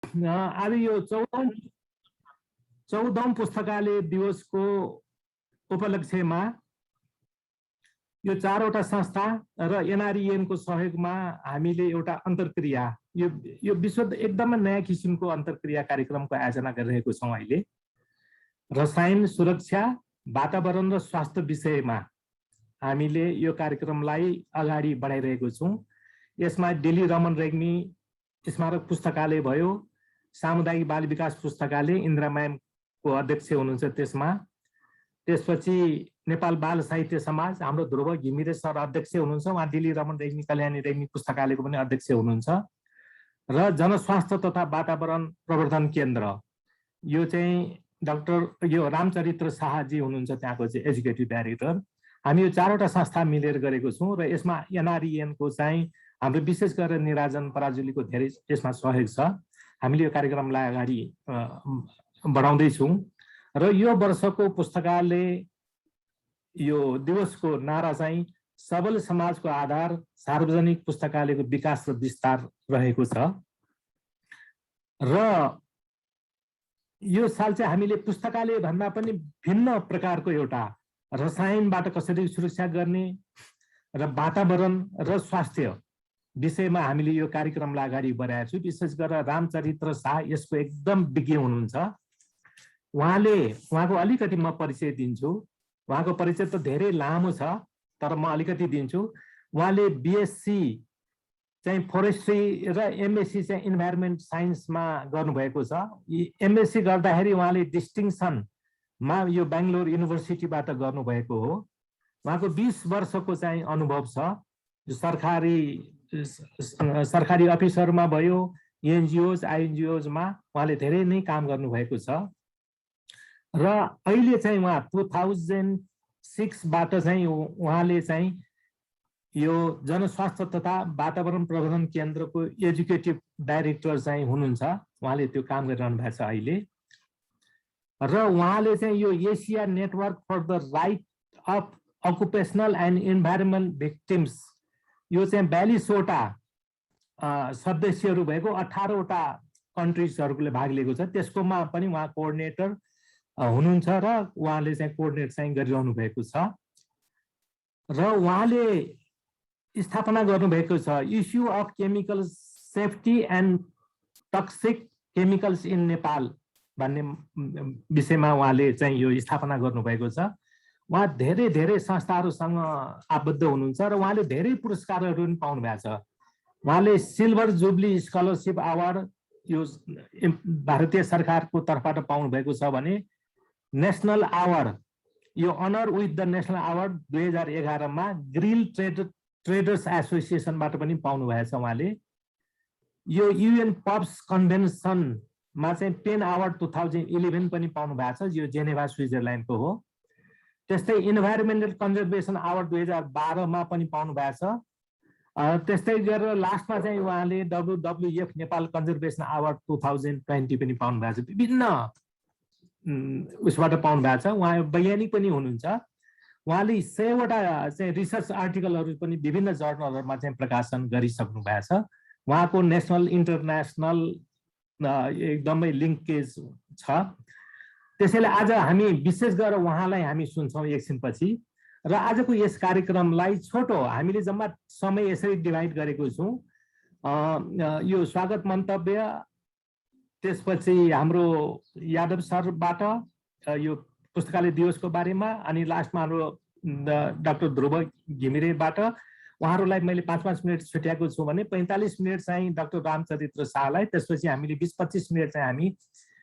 आज यो 14औं पुस्तकालय दिवसको उपलक्ष्यमा यो 4वटा संस्था र एनआरईएनको सहयोगमा हामीले एउटा अन्तर्क्रिया यो विश्व एकदमै नयाँ किसिमको अन्तर्क्रिया कार्यक्रमको आयोजना गरिरहेको छौँ। अहिले रसायन सुरक्षा वातावरण र स्वास्थ्य विषयमा हामीले यो कार्यक्रमलाई अगाडि बढाइरहेको छौँ। यसमा डेली रमन रेग्मी स्मारक पुस्तकालय भयो, सामुदायिक बाल विकास पुस्तकालय इन्द्रा म्यामको अध्यक्ष हुनुहुन्छ त्यसमा, त्यसपछि नेपाल बाल साहित्य समाज हाम्रो ध्रुव घिमिरे सर अध्यक्ष हुनुहुन्छ, उहाँ दिल्ली रमन रेग्मी कल्याणी रेग्मी पुस्तकालयको पनि अध्यक्ष हुनुहुन्छ, र जनस्वास्थ्य तथा वातावरण प्रवर्धन केन्द्र यो चाहिँ डाक्टर यो रामचरित्र शाहजी हुनुहुन्छ त्यहाँको चाहिँ एजुकेटिभ डाइरेक्टर। हामी यो 4वटा संस्था मिलेर गरेको छौँ र यसमा एनआरईएनको चाहिँ हाम्रो विशेष गरेर निराजन पराजुलीको धेरै यसमा सहयोग छ। हामीले यो कार्यक्रमलाई अगाडि बढाउँदैछौँ र यो वर्षको पुस्तकालय यो दिवसको नारा चाहिँ सबल समाजको आधार सार्वजनिक पुस्तकालयको विकास र विस्तार रहेको छ। र यो साल चाहिँ हामीले पुस्तकालय भन्दा पनि भिन्न प्रकारको एउटा रसायनबाट कसरी सुरक्षा गर्ने र वातावरण र स्वास्थ्य विषयमा हामीले यो कार्यक्रमलाई अगाडि बढाएको छु। विशेष गरेर रामचरित्र शाह यसको एकदम विज्ञ हुनुहुन्छ। उहाँको अलिकति म परिचय दिन्छु। उहाँको परिचय त धेरै लामो छ तर म अलिकति दिन्छु। उहाँले बिएससी चाहिँ फरेस्ट्री र एमएससी चाहिँ इन्भाइरोमेन्ट साइन्समा गर्नुभएको छ। एमएससी गर्दाखेरि उहाँले डिस्टिङसनमा यो बेङ्गलोर युनिभर्सिटीबाट गर्नुभएको हो। उहाँको 20 वर्षको चाहिँ अनुभव छ। सरकारी अफिसरमा भयो, एनजिओज आइएनजिओजमा उहाँले धेरै नै काम गर्नुभएको छ। र अहिले चाहिँ उहाँ 2006बाट चाहिँ उहाँले चाहिँ यो जनस्वास्थ्य तथा वातावरण प्रबन्धन केन्द्रको एजुकेटिभ डाइरेक्टर चाहिँ हुनुहुन्छ। उहाँले त्यो काम गरिरहनु भएको छ अहिले। र उहाँले चाहिँ यो Asia network for the right of occupational and environment victims यो चाहिँ 42वटा सदस्यहरू भएको 18वटा कन्ट्रिजहरूले भाग लिएको छ। त्यसकोमा पनि उहाँ कोअर्डिनेटर हुनुहुन्छ र उहाँले चाहिँ कोअर्डिनेट चाहिँ गरिरहनु भएको छ। र उहाँले स्थापना गर्नुभएको छ issue of chemical safety and toxic chemicals in Nepal भन्ने विषयमा उहाँले चाहिँ यो स्थापना गर्नुभएको छ। उहाँ धेरै धेरै संस्थाहरूसँग आबद्ध हुनुहुन्छ र उहाँले धेरै पुरस्कारहरू पनि पाउनु भएको छ। उहाँले सिल्भर जुबली स्कलरसिप अवार्ड यो भारतीय सरकारको तर्फबाट पाउनु भएको छ भने नेसनल अवार्ड यो honour with the national award 2011मा ग्रिल ट्रेडर्स एसोसिएसनबाट पनि पाउनु भएको छ। उहाँले यो युएन पब्स कन्भेन्सनमा चाहिँ पेन अवार्ड 2011 पनि पाउनु भएको छ, यो जेनेभा स्विजरल्यान्डको हो। त्यस्तै इन्भाइरोमेन्टल कन्जर्भेसन अवार्ड 2012मा पनि पाउनु भएको छ। त्यस्तै गरेर लास्टमा चाहिँ उहाँले WWF नेपाल कन्जर्भेसन अवार्ड 2020 पनि पाउनु भएको छ। विभिन्न उसबाट पाउनु भएको छ। उहाँ वैज्ञानिक पनि हुनुहुन्छ। उहाँले 100वटा चाहिँ रिसर्च आर्टिकलहरू पनि विभिन्न जर्नलहरूमा चाहिँ प्रकाशन गरिसक्नु भएको छ। उहाँको नेसनल इन्टरनेसनल एकदमै लिङ्केज छ। त्यसैले आज हामी विशेष गरेर उहाँलाई हामी सुन्छौँ एकछिनपछि। र आजको यस कार्यक्रमलाई छोटो हामीले जम्मा समय यसरी डिभाइड गरेको छौँ। यो स्वागत मन्तव्य, त्यसपछि हाम्रो यादव सरबाट यो पुस्तकालय दिवसको बारेमा, अनि लास्टमा हाम्रो डाक्टर ध्रुव घिमिरेबाट उहाँहरूलाई मैले 5-5 मिनट छुट्याएको छु भने 45 मिनट चाहिँ डाक्टर रामचरित्र शाहलाई, त्यसपछि हामीले 20-25 मिनट चाहिँ हामी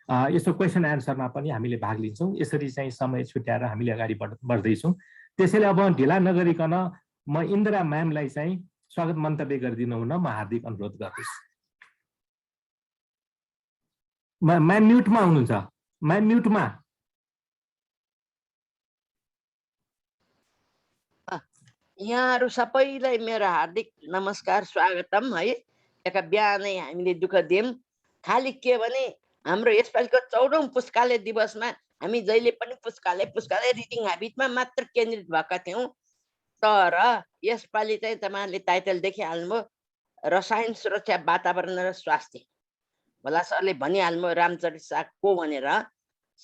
यस्तो क्वेसन एन्सरमा पनि हामीले भाग लिन्छौँ। यसरी चाहिँ समय छुट्याएर हामीले अगाडि बढ्दैछौँ। त्यसैले अब ढिला नगरिकन म इन्द्रा म्यामलाई चाहिँ स्वागत मन्तव्य गरिदिनु हुन म हार्दिक अनुरोध गर्दछु। म्याम म्युटमा हुनुहुन्छ। म्याम म्युटमा। यहाँहरू सबैलाई मेरो हार्दिक नमस्कार, स्वागतम है। एका बिहानै हामीले दुःख दियौँ। खालि के भने हाम्रो यसपालिको 14औं पुस्तकालय दिवसमा हामी जहिले पनि पुस्तकालय रिडिङ ह्याबिटमा मात्र केन्द्रित भएका थियौँ। तर यसपालि चाहिँ तपाईँहरूले टाइटल देखिहाल्नुभयो, रसायन सुरक्षा वातावरण र स्वास्थ्य। भोला सरले भनिहाल्नु रामचरित साग को भनेर।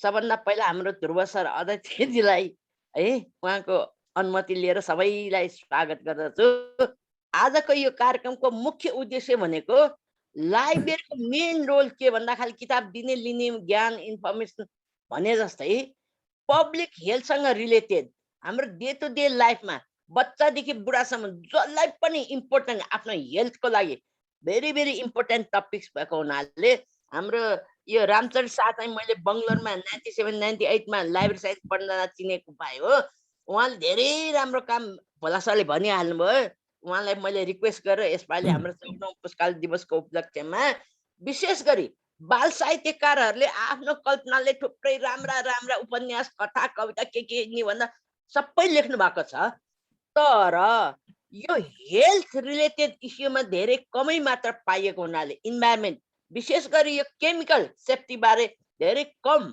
सबभन्दा पहिला हाम्रो ध्रुव सर अध्यक्षजीलाई है उहाँको अनुमति लिएर सबैलाई स्वागत गर्दछु। आजको यो कार्यक्रमको मुख्य उद्देश्य भनेको लाइब्रेरीको मेन रोल के भन्दा खालि किताब दिने लिने ज्ञान इन्फर्मेसन भने जस्तै पब्लिक हेल्थसँग रिलेटेड हाम्रो डे टु डे लाइफमा बच्चादेखि बुढासम्म जसलाई पनि इम्पोर्टेन्ट आफ्नो हेल्थको लागि भेरी भेरी इम्पोर्टेन्ट टपिक्स भएको हुनाले हाम्रो यो रामचरित साग चाहिँ मैले बङ्गलोरमा 97-98 मा लाइब्रेरी साइन्स पढ्दा चिनेको पाएँ हो। उहाँले धेरै राम्रो काम भोला सरले भनिहाल्नुभयो। उहाँलाई मैले रिक्वेस्ट गरेर यसपालि हाम्रो 14औं पुस्तकालय दिवसको उपलक्ष्यमा विशेष गरी बाल साहित्यकारहरूले आफ्नो कल्पनाले थुप्रै राम्रा राम्रा उपन्यास कथा कविता के निबन्ध सबै लेख्नु भएको छ। तर यो हेल्थ रिलेटेड इस्युमा धेरै कमै मात्र पाइएको हुनाले इन्भाइरोमेन्ट विशेष गरी यो केमिकल सेफ्टी बारे धेरै कम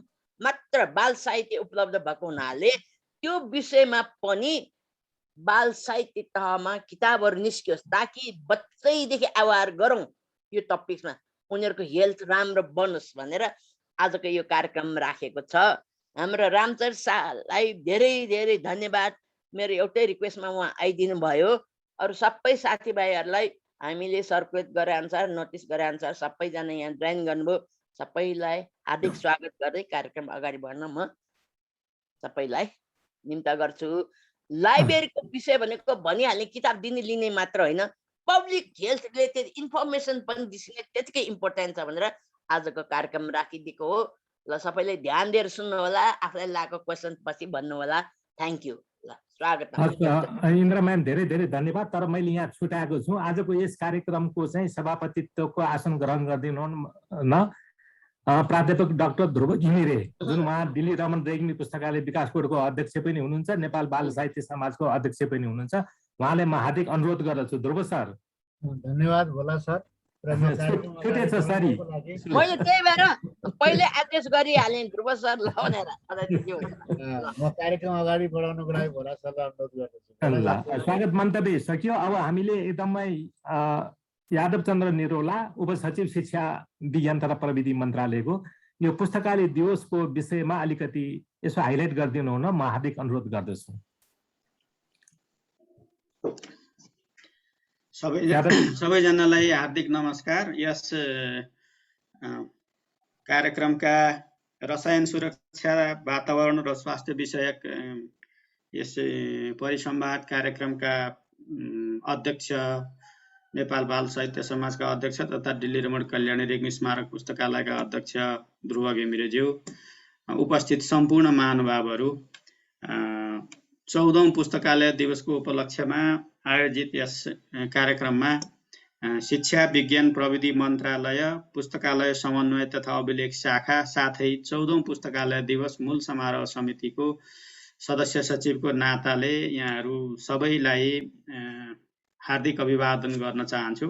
मात्र बाल साहित्य उपलब्ध भएको हुनाले त्यो विषयमा पनि बाल साहित्य तहमा किताबहरू निस्कियोस् ताकि बच्चैदेखि अवेयर गरौँ यो टपिक्समा उनीहरूको हेल्थ राम्रो बनोस् भनेर आजको यो कार्यक्रम राखेको छ। हाम्रो रामचरित सागलाई धेरै धेरै धन्यवाद। मेरो एउटै रिक्वेस्टमा उहाँ आइदिनु भयो। अरू सबै साथीभाइहरूलाई हामीले सर्कुलेट गरे अनुसार नोटिस गरे अनुसार सबैजना यहाँ जोइन गर्नुभयो। सबैलाई हार्दिक स्वागत गर्दै कार्यक्रम अगाडि बढ्न म सबैलाई निम्ता गर्छु। लाइब्रेरीको विषय भनेको भनिहाल्ने किताब दिने लिने मात्र होइन, पब्लिक हेल्थ रिलेटेड इन्फर्मेसन पनि दिने त्यतिकै इम्पोर्टेन्ट छ भनेर आजको कार्यक्रम राखिदिएको हो। ल सबैले ध्यान दिएर सुन्नु होला, आफूलाई लागेको क्वेसन पछि भन्नु होला। Thank you. ल स्वागत। इन्द्र म्याम धेरै धेरै धन्यवाद। तर मैले यहाँ छुट्याएको छु आजको यस कार्यक्रमको चाहिँ सभापतित्वको आसन ग्रहण गरिदिनु न प्राध्यापक डाक्टर ध्रुव घिमिरे, जुन उहाँ दिल्ली रमन रेग्मी पुस्तकालय विकास बोर्डको अध्यक्ष पनि हुनुहुन्छ, नेपाल बाल साहित्य समाजको अध्यक्ष पनि हुनुहुन्छ। उहाँलाई म हार्दिक अनुरोध गर्दछु। ध्रुव सर। धन्यवाद भोला सर। छुटेछ सरी, मैले त्यही भएर पहिले एड्रेस गरिहालेँ ध्रुव सर ल भनेर। म कार्यक्रम अगाडि बढाउनको लागि भोला सरलाई अनुरोध गर्दछु। स्वागत मन्तव्य सकियो। अब हामीले एकदमै यादव चन्द्र निरौला, उपसचिव शिक्षा विज्ञान तथा प्रविधि मन्त्रालयको यो पुस्तकालय दिवसको विषयमा अलिकति यसो हाइलाइट गरिदिनु हुन म हार्दिक अनुरोध गर्दछु। सबैजनालाई हार्दिक नमस्कार। यस कार्यक्रमका रसायन सुरक्षा, वातावरण र स्वास्थ्य विषयक यस परिसंवाद कार्यक्रमका अध्यक्ष, नेपाल बाल साहित्य समाजका अध्यक्ष तथा दिल्ली रमण कल्याणी रेग्मी स्मारक पुस्तकालयका अध्यक्ष ध्रुव घिमिरेज्यू, उपस्थित सम्पूर्ण महानुभावहरू, 14औं पुस्तकालय दिवसको उपलक्ष्यमा आयोजित यस कार्यक्रममा शिक्षा विज्ञान प्रविधि मन्त्रालय, पुस्तकालय समन्वय तथा अभिलेख शाखा साथै 14औं पुस्तकालय दिवस मूल समारोह समितिको सदस्य सचिवको नाताले यहाँहरू सबैलाई हार्दिक अभिवादन गर्न चाहन्छु।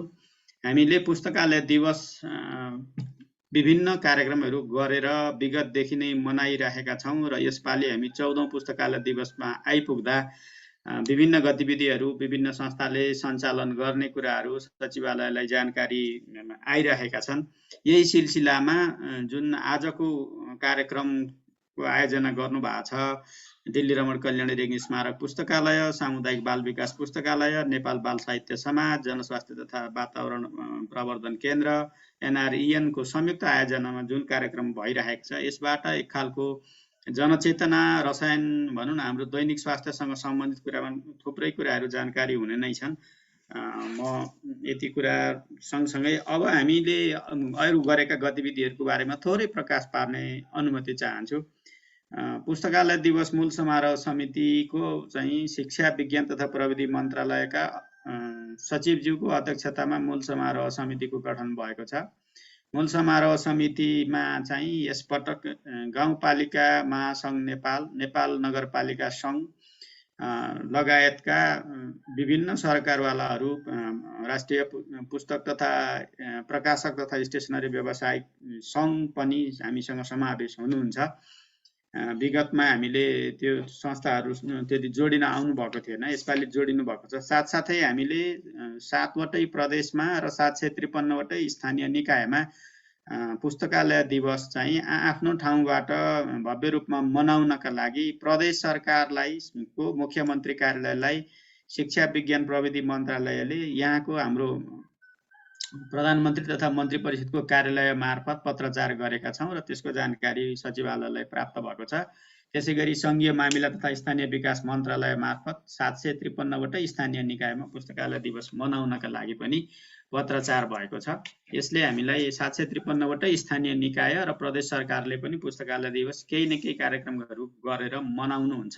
हामीले पुस्तकालय दिवस विभिन्न कार्यक्रमहरू गरेर विगतदेखि नै मनाइरहेका छौँ र यसपालि हामी 14औं पुस्तकालय दिवसमा आइपुग्दा विभिन्न गतिविधिहरू विभिन्न संस्थाले सञ्चालन गर्ने कुराहरू सचिवालयलाई जानकारी आइरहेका छन्। यही सिलसिलामा जुन आजको कार्यक्रमको आयोजना गर्नु भएको छ दिल्ली रमण कल्याणी रेग्मी स्मारक पुस्तकालय, सामुदायिक बाल विकास पुस्तकालय, नेपाल बाल साहित्य समाज, जनस्वास्थ्य तथा वातावरण प्रवर्धन केन्द्र NREN को संयुक्त आयोजनामा जुन कार्यक्रम भइरहेको छ, यसबाट एक खालको जनचेतना, रसायन भनौँ न, हाम्रो दैनिक स्वास्थ्यसँग सम्बन्धित कुरामा थुप्रै कुराहरू जानकारी हुने नै छन्। म यति कुरा सँगसँगै अब हामीले अरू गरेका गतिविधिहरूको बारेमा थोरै प्रकाश पार्ने अनुमति चाहन्छु। पुस्तकालय दिवस मूल समारोह समितिको चाहिँ शिक्षा विज्ञान तथा प्रविधि मन्त्रालयका सचिवज्यूको अध्यक्षतामा मूल समारोह समितिको गठन भएको छ। मूल समारोह समितिमा चाहिँ यसपटक गाउँपालिका महासङ्घ नेपाल, नेपाल नगरपालिका सङ्घ लगायतका विभिन्न सरकारवालाहरू, राष्ट्रिय पुस्तक तथा प्रकाशक तथा स्टेसनरी व्यवसायिक सङ्घ पनि हामीसँग समावेश हुनुहुन्छ। विगतमा हामीले त्यो संस्थाहरू त्यति जोडिन आउनु भएको थिएन, यसपालि जोडिनु भएको छ। साथसाथै हामीले 7वटै प्रदेशमा र 753वटै स्थानीय निकायमा पुस्तकालय दिवस चाहिँ आफ्नो ठाउँबाट भव्य रूपमा मनाउनका लागि प्रदेश सरकारलाई को मुख्यमन्त्री कार्यालयलाई शिक्षा विज्ञान प्रविधि मन्त्रालयले यहाँको हाम्रो प्रधानमन्त्री तथा मन्त्री परिषदको कार्यालय मार्फत पत्रचार गरेका छौँ र त्यसको जानकारी सचिवालयलाई प्राप्त भएको छ। त्यसै गरी सङ्घीय मामिला तथा स्थानीय विकास मन्त्रालय मार्फत 753वटै स्थानीय निकायमा पुस्तकालय दिवस मनाउनका लागि पनि पत्रचार भएको छ। यसले हामीलाई 753वटै स्थानीय निकाय र प्रदेश सरकारले पनि पुस्तकालय दिवस केही न केही कार्यक्रमहरू गरेर मनाउनुहुन्छ,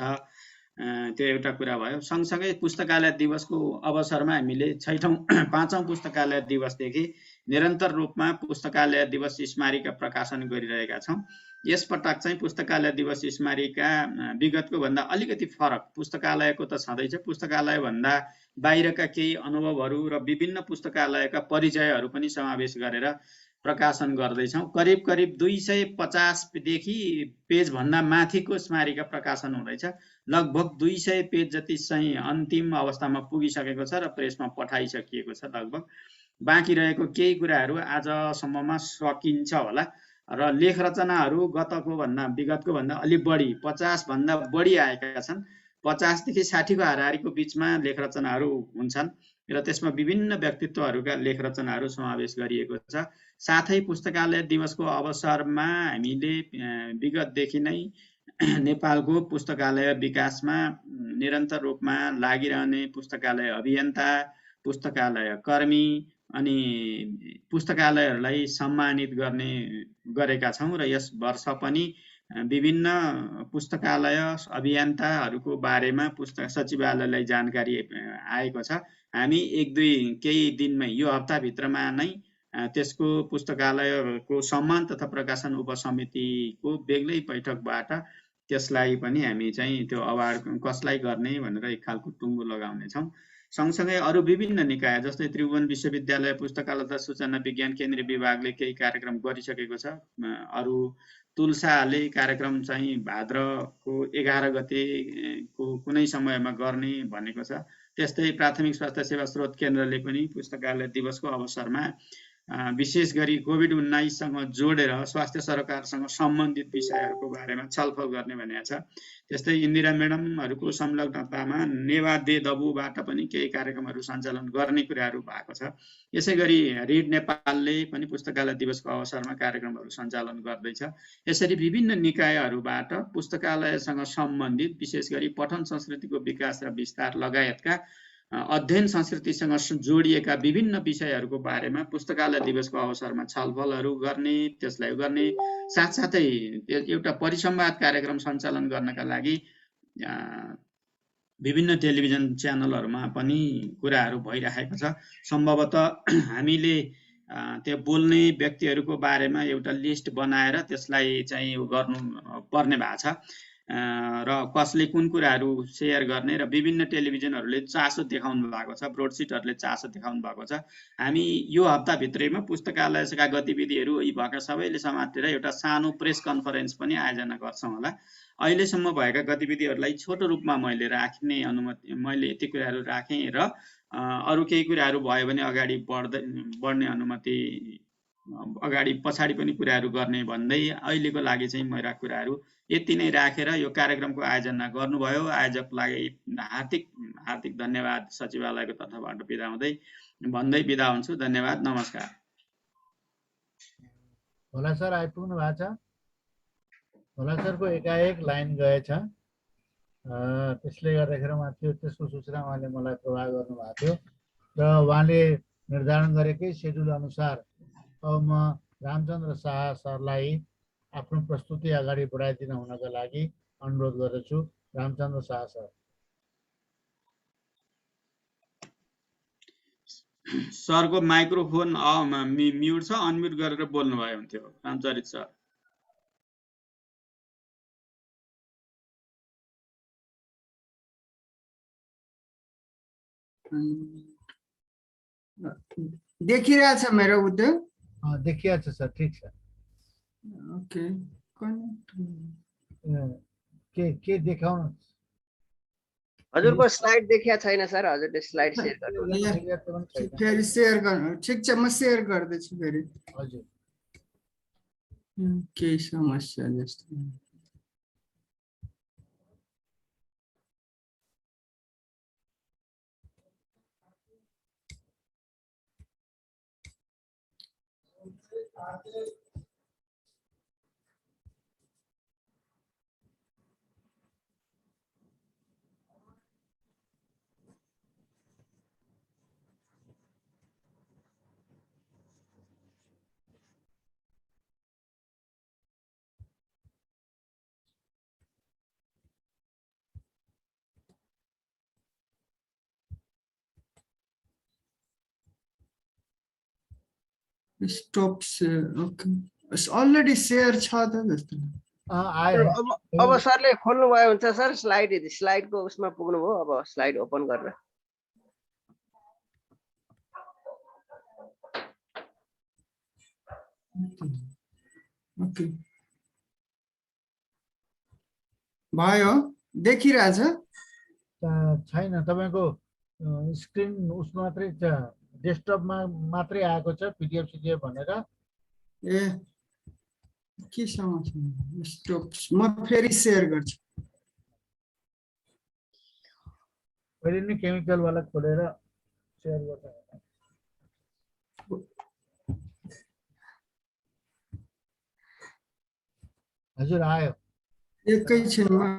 त्यो एउटा कुरा भयो। सँगसँगै पुस्तकालय दिवसको अवसरमा हामीले 5औं पुस्तकालय दिवसदेखि निरन्तर रूपमा पुस्तकालय दिवस स्मारिका प्रकाशन गरिरहेका छौँ। यसपटक चाहिँ पुस्तकालय दिवस स्मारिका विगतको भन्दा अलिकति फरक, पुस्तकालयको त छँदैछ, पुस्तकालय भन्दा बाहिरका केही अनुभवहरू र विभिन्न पुस्तकालयका परिचयहरू पनि समावेश गरेर प्रकाशन गर्दैछौँ। करिब करिब 250 देखि पेज भन्दा माथिको स्मारिका प्रकाशन हुँदैछ। लगभग 200 पेज जति चाहिँ अन्तिम अवस्थामा पुगिसकेको छ र प्रेसमा पठाइसकिएको छ लगभग। बाँकी रहेको केही कुराहरू आजसम्ममा सकिन्छ होला र लेख रचनाहरू विगतको भन्दा अलि बढी 50 भन्दा बढी आएका छन्। 50 देखि 60 को हाराहारीको बिचमा लेख रचनाहरू हुन्छन् र त्यसमा विभिन्न व्यक्तित्वहरूका लेख रचनाहरू समावेश गरिएको छ। साथै पुस्तकालय दिवसको अवसरमा हामीले विगतदेखि नै नेपालको पुस्तकालय विकासमा निरन्तर रूपमा लागिरहने पुस्तकालय अभियन्ता, पुस्तकालय कर्मी अनि पुस्तकालयहरूलाई सम्मानित गरेका छौँ र यस वर्ष पनि विभिन्न पुस्तकालय अभियन्ताहरूको बारेमा पुस्तक सचिवालयलाई जानकारी आएको छ। हामी केही दिनमै यो हप्ताभित्रमा नै त्यसको पुस्तकालयको सम्मान तथा प्रकाशन उपसमितिको बेग्लै बैठकबाट त्यसलाई पनि हामी चाहिँ त्यो अवार्ड कसलाई गर्ने भनेर एक खालको टुङ्गो लगाउनेछौँ। सँगसँगै अरू विभिन्न निकाय जस्तै त्रिभुवन विश्वविद्यालय पुस्तकालय तथा सूचना विज्ञान केन्द्रीय विभागले केही कार्यक्रम गरिसकेको छ। अरू तुलसाले कार्यक्रम चाहिँ भाद्रको 11 गतेको कुनै समयमा गर्ने भनेको छ। त्यस्तै प्राथमिक स्वास्थ्य सेवा स्रोत केन्द्रले पनि पुस्तकालय दिवसको अवसरमा विशेष गरी कोभिड-19 सँग जोडेर स्वास्थ्य सरकारसँग सम्बन्धित विषयहरूको बारेमा छलफल गर्ने भनेको छ। त्यस्तै इन्दिरा म्याडमहरूको संलग्नतामा नेवा दे दबुबाट पनि केही कार्यक्रमहरू सञ्चालन गर्ने कुराहरू भएको छ। यसै गरी रिड नेपालले पनि पुस्तकालय दिवसको अवसरमा कार्यक्रमहरू सञ्चालन गर्दैछ। यसरी विभिन्न निकायहरूबाट पुस्तकालयसँग सम्बन्धित विशेष गरी पठन संस्कृतिको विकास र विस्तार लगायतका अध्ययन संस्कृतिसँग जोडिएका विभिन्न विषयहरूको बारेमा पुस्तकालय दिवसको अवसरमा छलफलहरू गर्ने, त्यसलाई गर्ने साथसाथै एउटा परिसंवाद कार्यक्रम सञ्चालन गर्नका लागि विभिन्न टेलिभिजन च्यानलहरूमा पनि कुराहरू भइरहेको छ। सम्भवतः हामीले त्यो बोल्ने व्यक्तिहरूको बारेमा एउटा लिस्ट बनाएर त्यसलाई चाहिँ गर्नु पर्ने भएको छ र कसले कुन कुराहरू सेयर गर्ने र विभिन्न टेलिभिजनहरूले चासो देखाउनु भएको छ, ब्रोडसिटहरूले चासो देखाउनु भएको छ। हामी यो हप्ताभित्रैमा पुस्तकालयका गतिविधिहरू यी भएका सबैले समातेर एउटा सानो प्रेस कन्फरेन्स पनि आयोजना गर्छौँ होला। अहिलेसम्म भएका गतिविधिहरूलाई छोटो रूपमा मैले यति कुराहरू राखेँ र अरू केही कुराहरू भयो भने अगाडि बढ्ने अनुमति अगाडि पछाडि पनि कुराहरू गर्ने भन्दै अहिलेको लागि चाहिँ मेरा कुराहरू यति नै राखेर यो कार्यक्रमको आयोजना गर्नुभयो। आयोजकलाई हार्दिक धन्यवाद सचिवालयको तर्फबाट भन्दै बिदा हुन्छु। धन्यवाद, नमस्कार। होला सर आइपुग्नु भएको छ। होला सरको एकाएक लाइन गएछ, त्यसले गर्दाखेरि त्यसको सूचना उहाँले मलाई प्रवाह गर्नुभएको थियो र उहाँले निर्धारण गरेकै सेड्युल अनुसार अब म रामचन्द्र शाह सरलाई आफ्नो प्रस्तुति अगाडि बढाइदिन हुनका लागि अनुरोध गर्दछु। रामचन्द्र शाह सर। सरको माइक्रोफोन म्युट छ, अनम्युट गरेर बोल्नु भयो हुन्थ्यो रामचरित सर। देखिरहेछ मेरो उद्योग? देखिरहेछ सर, ठिक छ। ओके, के देखाउनु? हजुरको स्लाइड देखिया छैन सर, हजुरले स्लाइड शेयर गर्नु। फेरि शेयर गर्नु। ठिक छ, म शेयर गर्दैछु फेरि। हजुर केही समस्या जस्तो स्टप्स ओके अलरेडी सेयर छ त जस्तो आयो अब सरले खोल्नु भयो हुन्छ सर स्लाइडको उसमा पुग्नुभयो अब स्लाइड ओपन गरेर ओके भयो देखिरहेछ छैन तपाईको स्क्रिन उस मात्रै डेस्कटपमा मात्रै आएको छ पिडिएफ सिडिएफ भनेर ए के समस्या स्टप्स म फेरि सेयर गर्छु पहिले नै केमिकल वाला खोलेर सेयर गर्छ हजुर आयो एकैछिनमा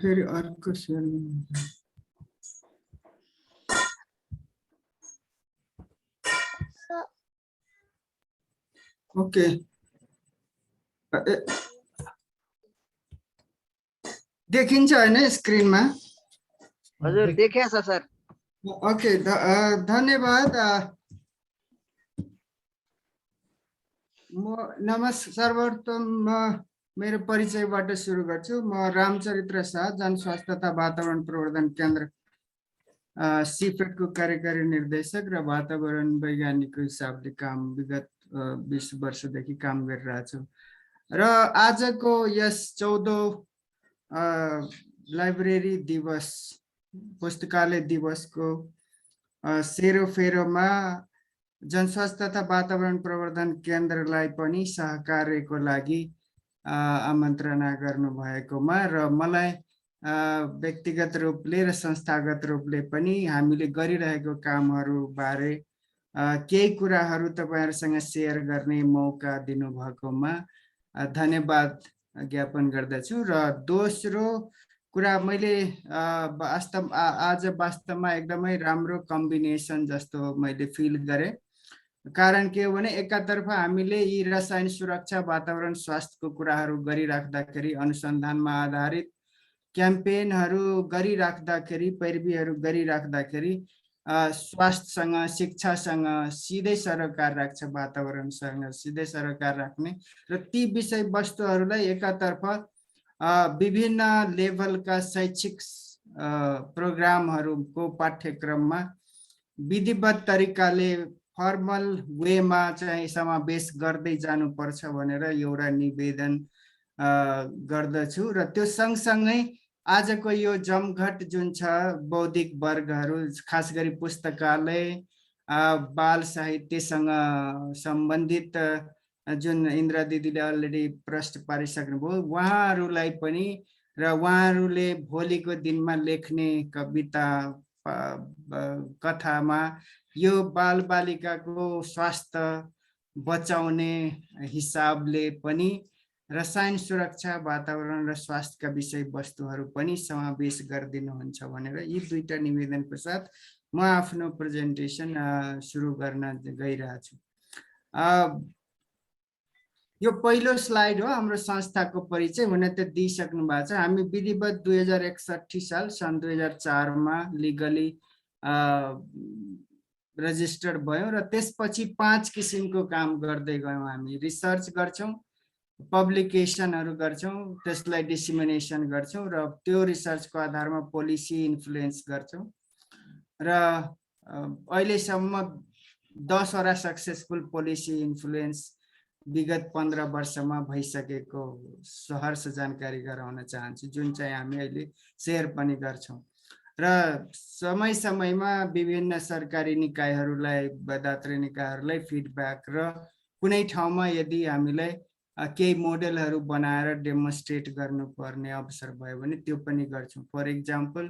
फेरि अर्को सेयर गर्छु ओके देखिन्छ हैन स्क्रिनमा हजुर देखिएछ सर ओके धन्यवाद सर्वप्रथम मेरो परिचयबाट सुरु गर्छु म रामचरित्र शाह जनस्वास्थ्य तथा वातावरण प्रवर्धन केन्द्र सिफेटको कार्यकारी निर्देशक र वातावरण वैज्ञानिकको हिसाबले काम विगत 20 वर्षदेखि काम गरिरहेछु र आजको यस 14औं लाइब्रेरी दिवस पुस्तकालय दिवसको सेरोफेरोमा जनस्वास्थ्य तथा वातावरण प्रवर्धन केन्द्रलाई पनि सहकार्यको लागि आमन्त्रणा गर्नुभएकोमा र मलाई व्यक्तिगत रूपले र संस्थागत रूपले पनि हामीले गरिरहेको कामहरू बारे केही कुराहरू तपाईहरुसँग शेयर गर्ने मौका दिनुभएकोमा धन्यवाद ज्ञापन गर्दछु र दोस्रो कुरा मैले आज वास्तवमा एकदमै राम्रो कम्बिनेसन जस्तो मैले फिल गरे कारण के हो भने एकातर्फ हामीले यी रसायन सुरक्षा वातावरण स्वास्थ्यको कुराहरू गरिराख्दाखेरि अनुसन्धानमा आधारित क्याम्पेनहरू गरिराख्दाखेरि पैरवीहरू गरिराख्दाखेरि स्वास्थ्यसँग शिक्षासँग सिधै सरोकार राख्छ वातावरणसँग सिधै सरोकार राख्ने र ती विषयवस्तुहरूलाई एकातर्फ विभिन्न लेभलका शैक्षिक प्रोग्रामहरूको पाठ्यक्रममा विधिवत तरिकाले फर्मल वेमा चाहिँ समावेश गर्दै जानुपर्छ भनेर एउटा निवेदन गर्दछु र त्यो सँगसँगै आजको यो जमघट जुन छ बौद्धिक वर्गहरू खास गरी पुस्तकालय बाल साहित्यसँग सम्बन्धित जुन इन्द्र दिदीले अलरेडी प्रश्न पारिसक्नुभयो उहाँहरूलाई पनि र उहाँहरूले भोलिको दिनमा लेख्ने कविता कथामा यो बालबालिकाको स्वास्थ्य बचाउने हिसाबले पनि रसायन सुरक्षा वातावरण र स्वास्थ्यका विषयवस्तुहरू पनि समावेश गरिदिनुहुन्छ भनेर यी दुईटा निवेदनको साथ म आफ्नो प्रेजेन्टेसन सुरु गर्न गइरहेछु। यो पहिलो स्लाइड हो हाम्रो संस्थाको परिचय हुन त दिइसक्नु भएको छ। हामी विधिवत 2061 साल सन् 2004 मा लिगली रजिस्टर्ड भयौं र त्यसपछि 5 किसिमको काम गर्दै गयौं। हामी रिसर्च गर्छौं, पब्लिकेसनहरु गर्छौं, त्यसलाई डिसेमिनेसन गर्छौं र त्यो रिसर्चको आधारमा पोलिसी इन्फ्लुएन्स गर्छौं र अहिलेसम्म 10 वटा सक्सेसफुल पोलिसी इन्फ्लुएन्स विगत 15 वर्षमा भइसकेको सहर्ष जानकारी गराउन चाहन्छु, जुन चाहिँ हामी अहिले शेयर पनि गर्छौं र समय समयमा विभिन्न सरकारी निकायहरूलाई, दात्री निकायहरूलाई फिडब्याक र कुनै ठाउँमा यदि हामीलाई केही मोडेलहरू बनाएर डेमोन्स्ट्रेट गर्नुपर्ने अवसर भयो भने त्यो पनि गर्छौँ। फर इक्जाम्पल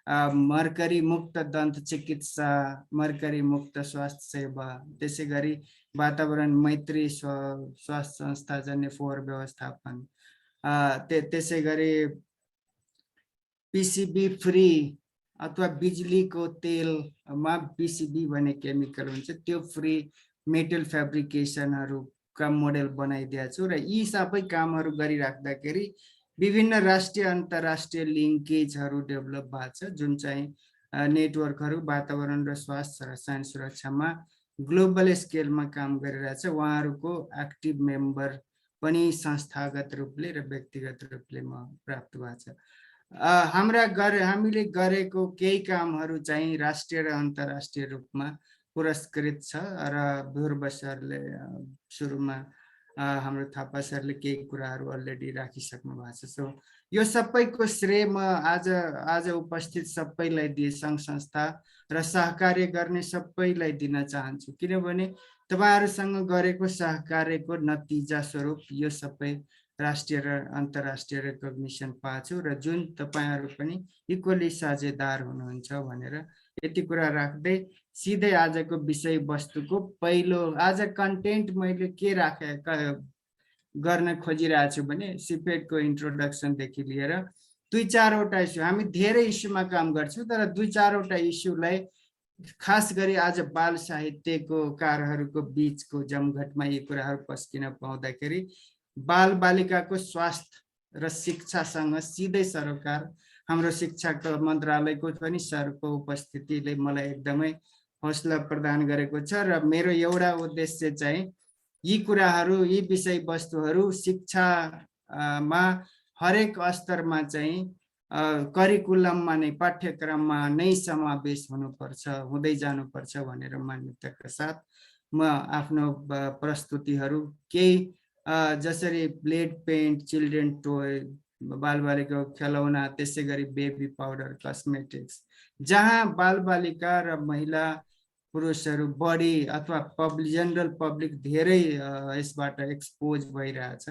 मर्करी मुक्त दन्त चिकित्सा, मर्करी मुक्त स्वास्थ्य सेवा, त्यसै गरी वातावरण मैत्री स्वास्थ्य संस्थाजन्य फोहोर व्यवस्थापन, त्यसै गरी पिसिबी फ्री अथवा बिजुलीको तेलमा पिसिबी भन्ने केमिकल हुन्छ त्यो फ्री मेटल फेब्रिकेसनहरूका मोडेल बनाइदिएको छु। र यी सबै कामहरू गरिराख्दाखेरि विभिन्न राष्ट्रिय अन्तर्राष्ट्रिय लिङ्केजहरू डेभलप भएको छ, जुन चाहिँ नेटवर्कहरू वातावरण र स्वास्थ्य रसायन सुरक्षामा ग्लोबल स्केलमा काम गरिरहेछ। उहाँहरूको एक्टिभ मेम्बर पनि संस्थागत रूपले र व्यक्तिगत रूपले म प्राप्त भएको छ। हामीले गरेको केही कामहरू चाहिँ राष्ट्रिय र अन्तर्राष्ट्रिय रूपमा पुरस्कृत छ र ध्रुव सरले सुरुमा हाम्रो थापा सरले केही कुराहरू अलरेडी राखिसक्नु भएको छ। सो यो सबैको श्रेय म आज उपस्थित सबैलाई दिए, सङ्घ संस्था र सहकार्य गर्ने सबैलाई दिन चाहन्छु, किनभने तपाईँहरूसँग गरेको सहकार्यको नतिजा स्वरूप यो सबै राष्ट्रिय र अन्तर्राष्ट्रिय रेकग्निसन पाएको छु र जुन तपाईँहरू पनि इक्वली साझेदार हुनुहुन्छ भनेर यति कुरा राख्दै सिधै आजको विषय वस्तुको पहिलो आज कन्टेन्ट मैले के गर्न खोजिरहेको छु भने सिपेटको इन्ट्रोडक्सनदेखि लिएर 2-4वटा इस्यु, हामी धेरै इस्युमा काम गर्छौँ तर 2-4वटा इस्युलाई खास गरी आज बाल साहित्यको कारहरूको बीचको जमघटमा यी कुराहरू पस्किन पाउँदाखेरि बाल बालिकाको स्वास्थ्य र शिक्षासँग सिधै सरोकार हाम्रो शिक्षाको मन्त्रालयको पनि सरको उपस्थितिले मलाई एकदमै हौसला प्रदान गरेको छ र मेरो एउटा उद्देश्य चाहिँ यी कुराहरू, यी विषयवस्तुहरू शिक्षामा हरेक स्तरमा चाहिँ करिकुलममा नै, पाठ्यक्रममा नै समावेश हुनुपर्छ, हुँदै जानुपर्छ भनेर मान्यताका साथ म आफ्नो प्रस्तुतिहरू केही जसरी ब्लेड पेन्ट, चिल्ड्रेन टोय, बालबालिकाको खेलौना, त्यसै गरी बेबी पाउडर, कस्मेटिक्स, जहाँ बालबालिका र महिला पुरुषहरू बढी अथवा जनरल पब्लिक धेरै यसबाट एक्सपोज भइरहेछ,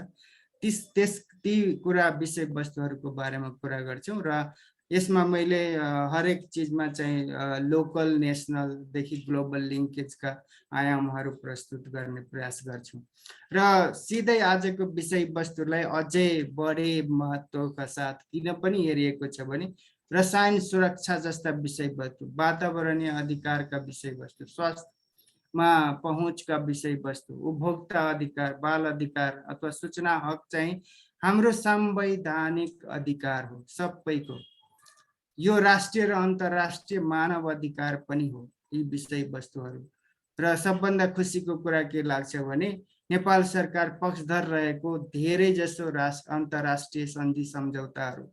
ती कुरा विषयवस्तुहरूको बारेमा कुरा गर्छौँ र यसमा मैले हरेक चिजमा चाहिँ लोकल नेसनलदेखि ग्लोबल लिङ्केजका आयामहरू प्रस्तुत गर्ने प्रयास गर्छौँ र सिधै आजको विषयवस्तुलाई अझै बढी महत्त्वका साथ किन पनि हेरिएको छ भने रसायन सुरक्षा जस्ता विषयवस्तु, वातावरणीय अधिकारका विषयवस्तु, स्वास्थ्यमा पहुँचका विषयवस्तु, उपभोक्ता अधिकार, बाल अधिकार अथवा सूचना हक चाहिँ हाम्रो संवैधानिक अधिकार हो सबैको। यो राष्ट्रिय र अन्तर्राष्ट्रिय मानव अधिकार पनि हो यी विषयवस्तुहरू। र सबभन्दा खुसीको कुरा के लाग्छ भने नेपाल सरकार पक्षधर रहेको धेरै जसो अन्तर्राष्ट्रिय सन्धि सम्झौताहरू,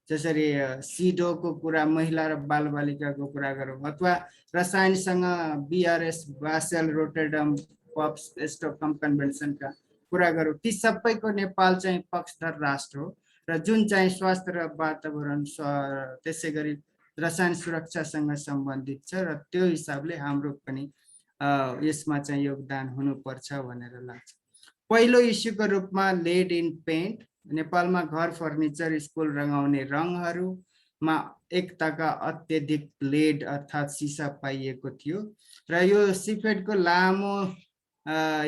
जसरी सिडोको कुरा, महिला र बालबालिकाको कुरा गरौँ अथवा रसायनसँग BRS, Basel, Rotterdam, POPs, Stockholm कन्भेन्सनका कुरा गरौँ, ती सबैको नेपाल चाहिँ पक्षधर राष्ट्र हो र जुन चाहिँ स्वास्थ्य र वातावरण त्यसै गरी रसायन सुरक्षासँग सम्बन्धित छ र त्यो हिसाबले हाम्रो पनि यसमा चाहिँ योगदान हुनुपर्छ भनेर लाग्छ। पहिलो इस्युको रूपमा लेड इन पेन्ट, नेपालमा घर फर्निचर, स्कुल रङ्गाउने रङहरूमा एकताका अत्यधिक लेड अर्थात् सिसा पाइएको थियो र यो सिपेटको लामो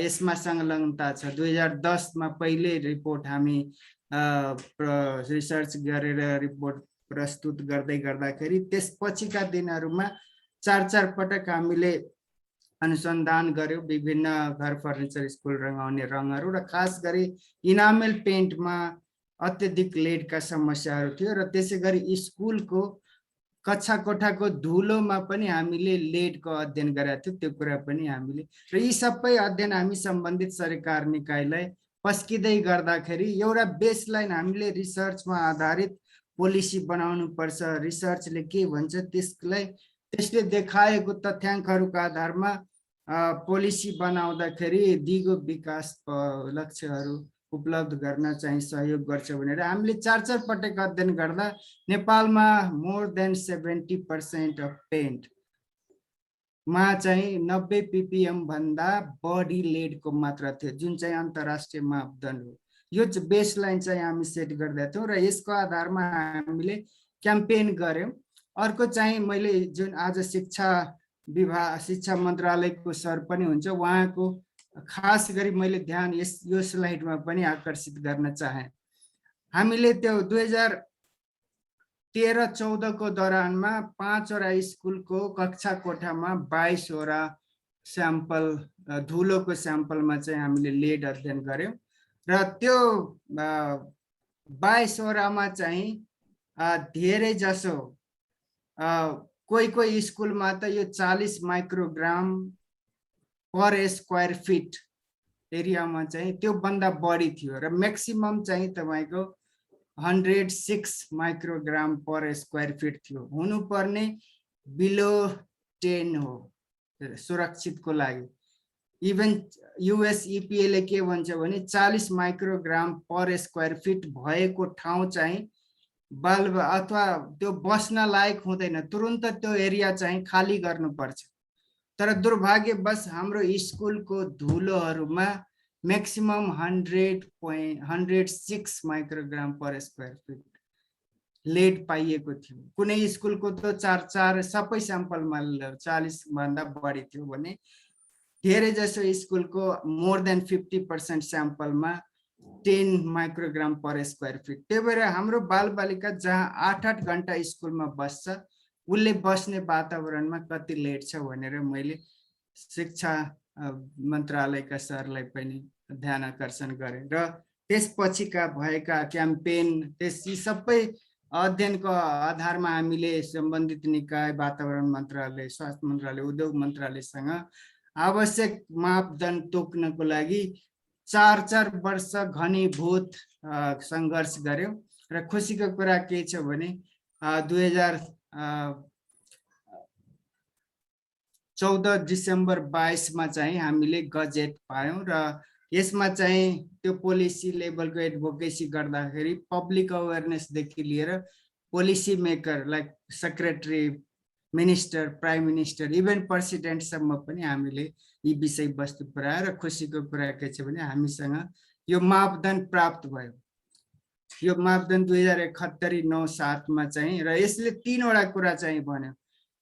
यसमा संलग्नता छ। 2010मा पहिले रिपोर्ट हामी रिसर्च गरेर रिपोर्ट प्रस्तुत गर्दाखेरि त्यसपछिका दिनहरूमा 4 पटक हामीले अनुसन्धान गर्यौँ विभिन्न घर फर्निचर, स्कुल रङ्गाउने रङहरू र खास गरी इनामेल पेन्टमा अत्यधिक लेडका समस्याहरू थियो र त्यसै गरी स्कुलको कक्षा कोठाको धुलोमा पनि हामीले लेडको अध्ययन गरेका थियौँ, त्यो कुरा पनि हामीले र यी सबै अध्ययन हामी सम्बन्धित सरकार निकायलाई पस्किँदै गर्दाखेरि एउटा बेसलाइन हामीले रिसर्चमा आधारित पोलिसी बनाउनु पर्छ। रिसर्चले के भन्छ त्यसले देखाएको तथ्याङ्कहरूका आधारमा पोलिसी बनाउँदाखेरि दिगो विकास लक्ष्यहरू उपलब्ध गर्न चाहिँ सहयोग गर्छ भनेर हामीले 4 पटक अध्ययन गर्दा नेपालमा मोर देन 70% अफ पेन्ट मा चाहिँ 90 ppm भन्दा बढी लेडको मात्रा थियो, जुन चाहिँ अन्तर्राष्ट्रिय मापदण्ड हो। यो बेसलाइन चाहिँ हामी सेट गर्दै थियौँ र यसको आधारमा हामीले क्याम्पेन गर्यौँ। अर्को चाहिँ मैले जुन आज शिक्षा मन्त्रालयको सर पनि हुन्छ, उहाँको खास गरी मैले ध्यान यो स्लाइडमा पनि आकर्षित गर्न चाहे। हामीले त्यो 2013-14 को दौरानमा 5 वटा स्कुलको कक्षा कोठामा 22 वटा स्याम्पल धुलोको स्याम्पलमा चाहिँ हामीले लेड अध्ययन गर्यौं र त्यो 22 वटामा चाहिँ धेरै जसो कोही स्कुलमा त यो 40 माइक्रोग्राम पर स्क्वायर फिट एरियामा चाहिँ त्यो भन्दा बढी थियो र म्याक्सिमम चाहिँ तपाईको 106 माइक्रोग्राम पर स्क्वायर फिट थियो। हुनुपर्ने बिलो 10 हो सुरक्षितको लागि। इभन US EPA ले के भन्छ भने 40 माइक्रोग्राम पर स्क्वायर फिट भएको ठाउँ चाहिँ बल्ब अथवा त्यो बस्न लायक हुँदैन, तुरुन्त त्यो एरिया चाहिँ खाली गर्नुपर्छ। तर दुर्भाग्यवश हाम्रो स्कुलको धुलोहरुमा मैक्सिमम 106 माइक्रोग्राम पर स्क्वायर फिट लेड पाइएको थियो। कुनै स्कुलको त 4 सबै स्याम्पलमा 40 भन्दा बढी थियो भने धेरै जसो स्कुलको मोर देन 50% स्याम्पलमा 10 माइक्रोग्राम पर स्क्वायर फिट। त्यही भएर हाम्रो बालबालिका जहाँ 8-8 घण्टा स्कुलमा बस्छ उले बस्ने वातावरणमा कति लेट छ भनेर मैले शिक्षा मन्त्रालयका सरलाई पनि ध्यान आकर्षण गरे र त्यसपछिका भएका क्याम्पेन यी सबै अध्ययनको आधारमा हामीले सम्बन्धित निकाय, वातावरण मन्त्रालय, स्वास्थ्य मन्त्रालय, उद्योग मन्त्रालयसँग आवश्यक मापदण्ड तोक्नको लागि 4 वर्ष घनीभूत संघर्ष गर्यौं र खुसीको कुरा के छ भने 2014 डिसेम्बर 22 मा चाहिँ हामीले गजेट पायौं र यसमा चाहिँ त्यो पोलिसी लेभलको एडभोकेसी गर्दाखेरि पब्लिक अवेयरनेस देखि लिएर policy maker like secretary, minister, prime minister, even president सम्म पनि हामीले यी विषय वस्तु पुर्याएर खुसीको कुरा के छ भने हामीसँग यो मापदण्ड प्राप्त भयो। यो मापदण्ड 2071-97 मा चाहिँ र यसले 3 वटा कुरा चाहिँ भन्यो।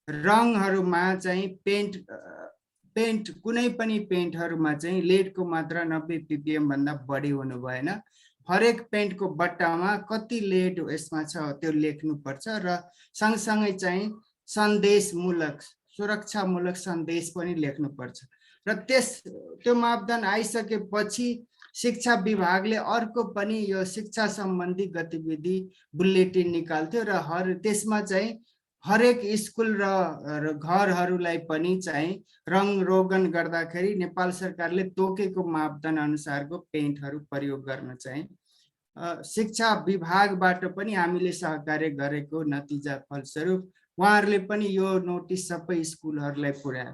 रङहरुमा चाहिँ पेन्ट कुनै पनि पेन्टहरुमा चाहिँ लेडको मात्रा 90 ppm भन्दा बढी हुनु भएन। हरेक पेन्टको बट्टामा कति लेड यसमा छ त्यो लेख्नु पर्छ र सँगसँगै चाहिँ सन्देशमूलक, सुरक्षामूलक सन्देश पनि लेख्नु पर्छ र त्यो मापदण्ड आइसकेपछि शिक्षा विभागले अर्को पनि यो शिक्षा सम्बन्धी गतिविधि बुलेटिन निकाल्थ्यो र त्यसमा चाहिँ हरेक स्कुल र घरहरूलाई पनि चाहिँ रङ रोगन गर्दाखेरि नेपाल सरकारले तोकेको मापदण्ड अनुसारको पेन्टहरू प्रयोग गर्न चाहिँ शिक्षा विभागबाट पनि हामीले सहकार्य गरेको नतिजा फलस्वरूप उहाँहरूले पनि यो नोटिस सबै स्कुलहरूलाई पुर्याए।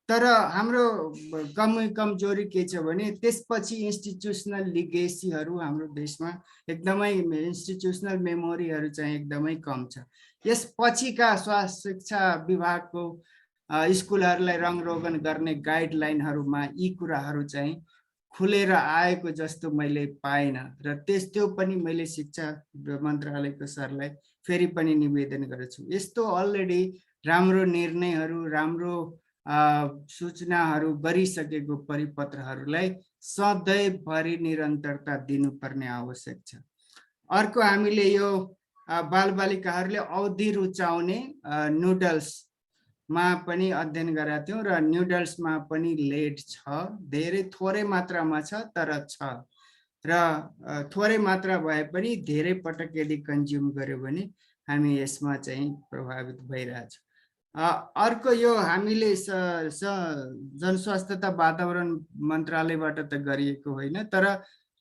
तर हाम्रो कमजोरी के छ भने त्यसपछि इन्स्टिट्युसनल लिगेसीहरू हाम्रो देशमा एकदमै इन्स्टिट्युसनल मेमोरीहरू चाहिँ एकदमै कम छ। यसपछिका स्वास्थ्य शिक्षा विभागको स्कुलहरूलाई रङ रोगन गर्ने गाइडलाइनहरूमा यी कुराहरू चाहिँ खुलेर आएको जस्तो मैले पाइन र त्यो पनि मैले शिक्षा मन्त्रालयको सरलाई फेरि पनि निवेदन गर्छु। यस्तो अलरेडी राम्रो निर्णयहरू, राम्रो सूचनाहरू गरिसकेको परिपत्रहरूलाई सधैँभरि निरन्तरता दिनुपर्ने आवश्यक छ। अर्को हामीले यो बालबालिकाहरूले औधी रुचाउने नुडल्समा पनि अध्ययन गरेका थियौं र नुडल्समा पनि लेड छ, धेरै थोरै मात्रामा छ तर छ र थोरै मात्रा भए पनि धेरै पटक यदि कन्ज्युम गर्यो भने हामी यसमा चाहिँ प्रभावित भइरहेछ। अर्को यो हामीले जनस्वास्थ्य तथा वातावरण मन्त्रालयबाट त गरिएको होइन, तर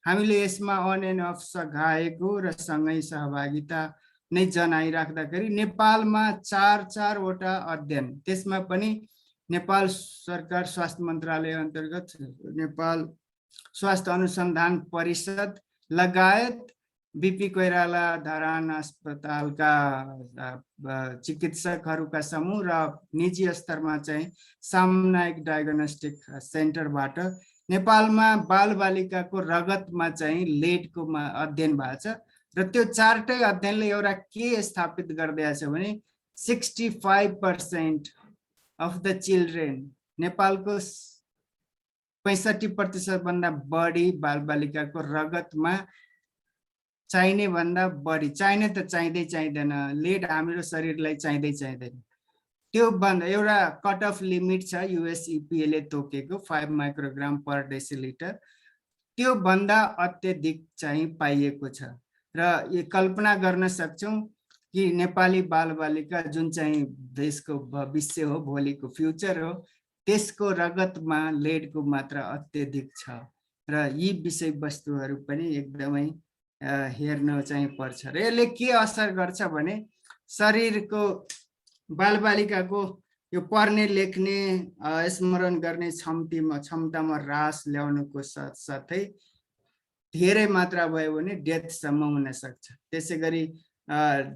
हामीले यसमा अन एन्ड अफ सघाएको र सँगै सहभागिता नै जनाइराख्दाखेरि नेपालमा 4 वटा अध्ययन, त्यसमा पनि नेपाल सरकार स्वास्थ्य मन्त्रालय अन्तर्गत नेपाल स्वास्थ्य अनुसन्धान परिषद लगायत बीपी कोइराला धरान अस्पतालका चिकित्सकहरूका समूह र निजी स्तरमा चाहिँ सामुदायिक डायग्नोस्टिक सेन्टरबाट नेपालमा बालबालिकाको रगतमा चाहिँ लेडको अध्ययन भएको छ र त्यो 4टै अध्ययनले एउटा के स्थापित गरिदिएको छ भने 65% अफ द चिल्ड्रेन नेपालको 65% भन्दा बढी बालबालिकाको रगतमा चाहिने भन्दा बढी, चाहिने त चाहिँदैन, लेड हाम्रो शरीरलाई चाहिँदैन, त्यो भन्दा एउटा कट अफ लिमिट छ USEPA ले तोकेको 5 माइक्रोग्राम पर डेसिलिटर, त्यो भन्दा अत्यधिक चाहिँ पाइएको छ र यो कल्पना गर्न सक्छौं कि नेपाली बालबालिका जुन चाहिँ देशको भविष्य हो, भोलिको फ्युचर हो, त्यसको रगतमा लेडको मात्रा अत्यधिक छ र यी विषयवस्तुहरू पनि एकदमै हेर्न चाहिँ पर्छ र यसले के असर गर्छ भने शरीरको बालबालिकाको यो पढ्ने लेख्ने स्मरण गर्ने क्षमतामा ह्रास ल्याउनुको साथसाथै धेरै मात्रा भयो भने डेथसम्म हुन सक्छ। त्यसैगरी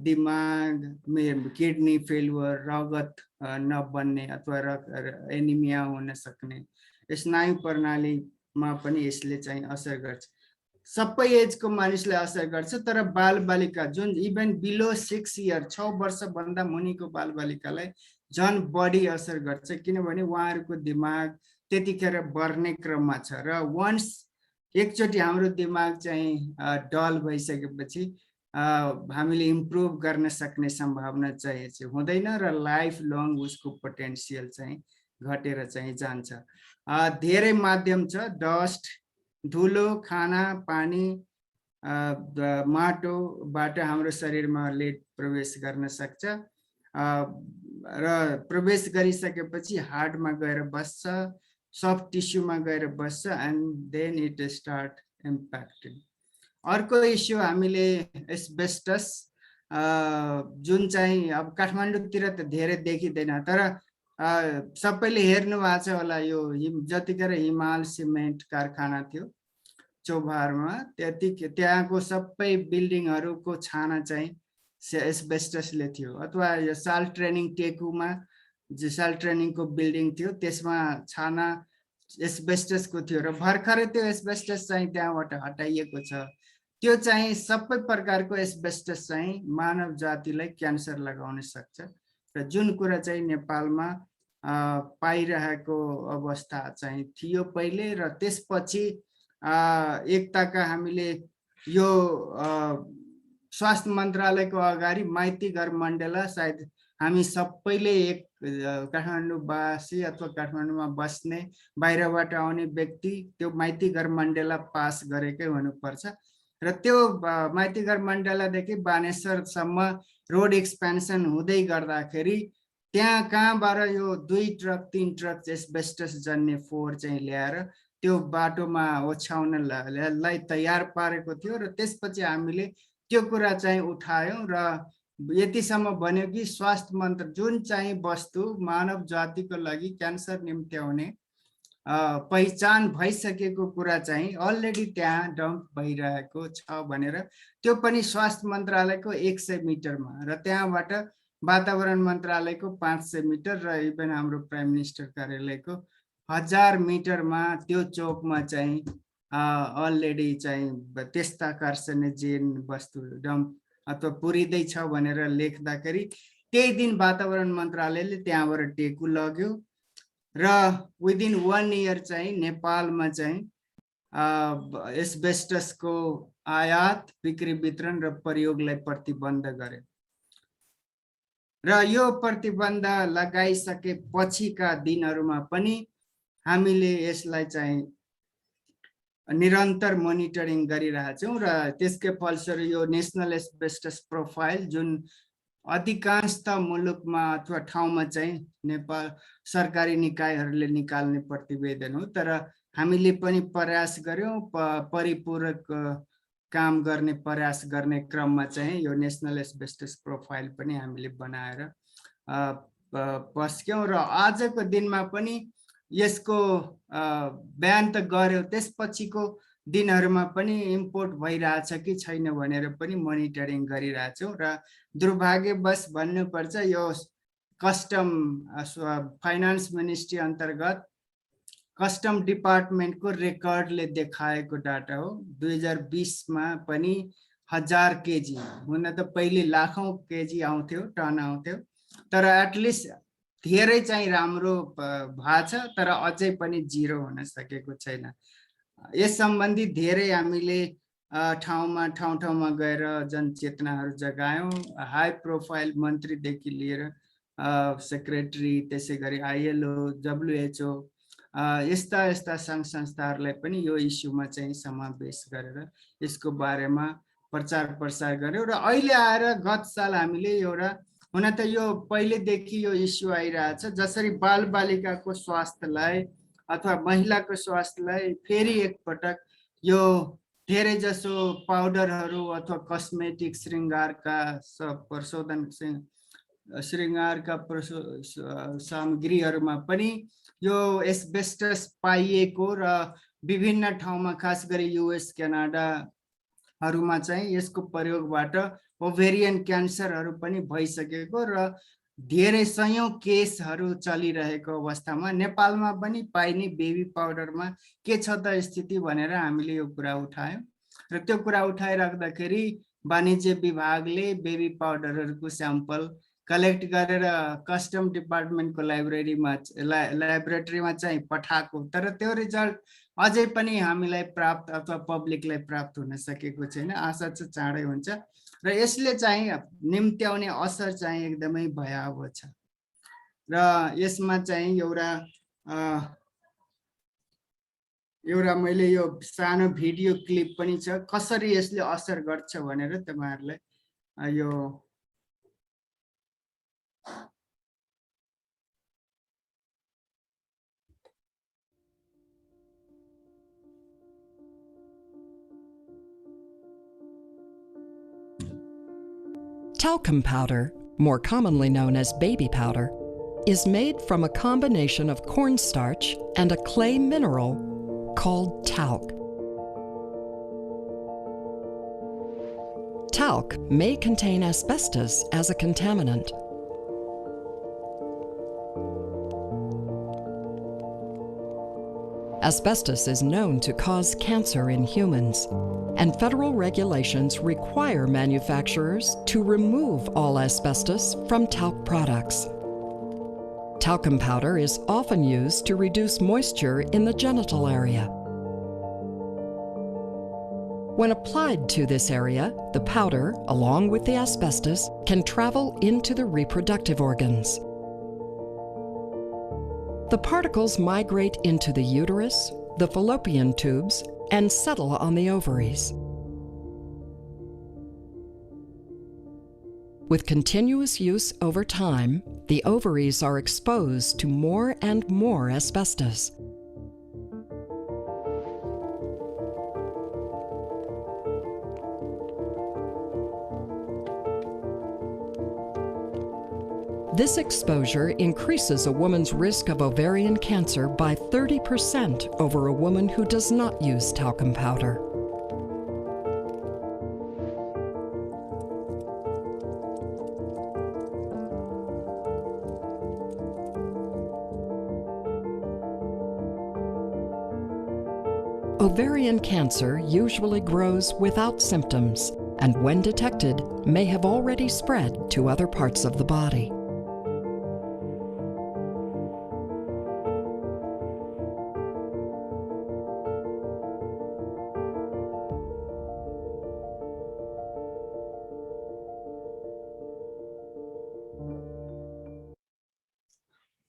दिमाग, किडनी फेलियर, रगत नबन्ने अथवा एनिमिया हुन सक्ने, स्नायु प्रणालीमा पनि यसले चाहिँ असर गर्छ। सबै एजको मानिसलाई असर गर्छ, तर बालबालिका जुन इभन बिलो 6 इयर 6 वर्ष भन्दा मुनिको बालबालिकालाई झन् बढी असर गर्छ, किनभने उहाँहरूको दिमाग त्यतिखेर बढ्ने क्रममा छ र वन्स एकचोटि हाम्रो दिमाग चाहिँ डल भइसकेपछि हामीले इम्प्रुभ गर्न सक्ने सम्भावना चाहिँ हुँदैन र लाइफ लङ उसको पोटेन्सियल चाहिँ घटेर चाहिँ जान्छ। धेरै माध्यम छ, डस्ट, धुलो, खाना, पानी, माटोबाट हाम्रो शरीरमा लेड प्रवेश गर्न सक्छ र प्रवेश गरिसकेपछि हार्टमा गएर बस्छ, सफ्ट टिस्युमा गएर बस्छ and then it start impacting. अर्को इस्यु हामीले एस्बेस्टस जुन चाहिँ अब काठमाडौँतिर त धेरै देखिँदैन, तर सबैले हेर्नु भएको छ होला, यो जतिखेर हिमाल सिमेन्ट कारखाना थियो चौभारमा, त्यहाँको सबै बिल्डिङहरूको छाना चाहिँ एस्बेस्टसले थियो, अथवा यो साल ट्रेनिङ टेकुमा साल ट्रेनिङको बिल्डिङ थियो त्यसमा छाना एस्बेस्टसको थियो र भर्खरै त्यो एस्बेस्टस चाहिँ त्यहाँबाट हटाइएको छ। त्यो चाहिँ सबै प्रकारको एस्बेस्टस चाहिँ मानव जातिलाई क्यान्सर लगाउन सक्छ र जुन कुरा चाहिँ नेपालमा पाइरहेको अवस्था चाहिँ थियो पहिले र त्यसपछि एकताका हामीले यो स्वास्थ्य मन्त्रालयको अगाडि माइती घर मण्डला, सायद हामी सबैले एक काठमाडौँवासी अथवा काठमाडौँमा बस्ने बाहिरबाट आउने व्यक्ति त्यो माइती घर मण्डला पास गरेकै हुनुपर्छ र त्यो माइती घर मण्डलादेखि बानेश्वरसम्म रोड एक्सपेन्सन हुँदै गर्दाखेरि त्यहाँ कहाँबाट यो 2 ट्रक 3 ट्रक एस्बेस्टस जन्ने फोहोर चाहिँ ल्याएर त्यो बाटोमा ओछ्याउनलाई तयार पारेको थियो र त्यसपछि हामीले त्यो कुरा चाहिँ उठायौं र यतिसम्म भन्यो कि स्वास्थ्य मन्त्र जुन चाहिँ वस्तु मानव जातिको लागि क्यान्सर निम्त्याउने पहिचान भइसकेको कुरा चाहिँ अलरेडी त्यहाँ डम्प भइरहेको छ भनेर, त्यो पनि स्वास्थ्य मन्त्रालयको 100 मिटरमा र त्यहाँबाट वातावरण मन्त्रालयको 500 मिटर र इभन हाम्रो प्राइम मिनिस्टर कार्यालयको 1000 मिटरमा त्यो चोकमा चाहिँ अलरेडी चाहिँ त्यस्ता कार्सिनोजेन वस्तु डम्प अथवा पुरिँदैछ भनेर लेख्दाखेरि त्यही दिन वातावरण मन्त्रालयले त्यहाँबाट टेकु लग्यो र विदिन 1 इयर चाहिँ नेपालमा चाहिँ एस्बेस्टसको आयात, बिक्री, वितरण र प्रयोगलाई प्रतिबन्ध गर्यो र यो प्रतिबन्ध लगाइसकेपछिका दिनहरूमा पनि हामीले यसलाई चाहिँ निरन्तर मोनिटरिङ गरिरहेछौँ र त्यसकै फलस्वरूप यो नेसनल एस्बेस्टस प्रोफाइल जुन अधिकांश मुलुकमा अथवा ठाउँमा चाहिँ नेपाल सरकारी निकायहरूले निकाल्ने प्रतिवेदन हो, तर हामीले पनि प्रयास गर्यौं, परिपूरक काम गर्ने प्रयास गर्ने क्रममा चाहिँ यो नेसनल एस्बेस्टस प्रोफाइल पनि हामीले बनाएर पस्क्यौं र आजको दिनमा पनि यसको बयान त गर्यो, त्यसपछिको दिनहरूमा पनि इम्पोर्ट भइरहेछ कि छैन भनेर पनि मोनिटरिङ गरिरहेछौँ र दुर्भाग्यवश भन्नुपर्छ यो कस्टम फाइनान्स मिनिस्ट्री अन्तर्गत कस्टम डिपार्टमेन्टको रेकर्डले देखाएको डाटा हो। 2020मा पनि 1000 केजी, हुन त पहिले लाखौं केजी आउँथ्यो, टन आउँथ्यो, तर एटलिस्ट धेरै चाहिँ राम्रो भएको छ, तर अझै पनि जिरो हुन सकेको छैन। यस सम्बन्धी धेरै हामीले ठाउँमा गएर जनचेतनाहरू जगायौँ। हाई प्रोफाइल मन्त्रीदेखि लिएर सेक्रेटरी, त्यसै गरी ILO, WHO यस्ता सङ्घ संस्थाहरूलाई पनि यो इस्युमा चाहिँ समावेश गरेर यसको बारेमा प्रचार प्रसार गर्यो। र अहिले आएर गत साल हामीले एउटा, हुन त यो पहिलेदेखि यो इस्यु आइरहेछ, जसरी बालबालिकाको स्वास्थ्यलाई अथवा महिलाको स्वास्थ्यलाई फेरि एकपटक यो धेरै जसो पाउडरहरू अथवा कस्मेटिक श्रृङ्गारका सामग्रीहरूमा पनि यो एस्बेस्टस पाइएको र विभिन्न ठाउँमा खास गरी US, क्यानाडाहरूमा चाहिँ यसको प्रयोगबाट ओभेरियन क्यान्सरहरू पनि भइसकेको र धेरै सयौं केसहरू चलिरहेको अवस्थामा नेपालमा पनि पाइने बेबी पाउडरमा के छ त स्थिति भनेर हामीले यो कुरा उठायौँ। र त्यो कुरा उठाइराख्दाखेरि वाणिज्य विभागले बेबी पाउडरहरूको स्याम्पल कलेक्ट गरेर कस्टम डिपार्टमेन्टको ल्याबोरेटरीमा चाहिँ पठाएको, तर त्यो रिजल्ट अझै पनि हामीलाई प्राप्त अथवा पब्लिकलाई प्राप्त हुन सकेको छैन। आशा चाहिँ चाँडै हुन्छ र यसले चाहिँ निम्त्याउने असर चाहिँ एकदमै भयावह छ। र यसमा चाहिँ एउटा मैले यो सानो भिडियो क्लिप पनि छ, कसरी यसले असर गर्छ भनेर तपाईहरुलाई यो Talcum powder, more commonly known as baby powder, is made from a combination of cornstarch and a clay mineral called talc. Talc may contain asbestos as a contaminant. Asbestos is known to cause cancer in humans, and federal regulations require manufacturers to remove all asbestos from talc products. Talcum powder is often used to reduce moisture in the genital area. When applied to this area, the powder, along with the asbestos, can travel into the reproductive organs. The particles migrate into the uterus, the fallopian tubes, and settle on the ovaries. With continuous use over time, the ovaries are exposed to more and more asbestos. This exposure increases a woman's risk of ovarian cancer by 30% over a woman who does not use talcum powder. Ovarian cancer usually grows without symptoms, and when detected, may have already spread to other parts of the body.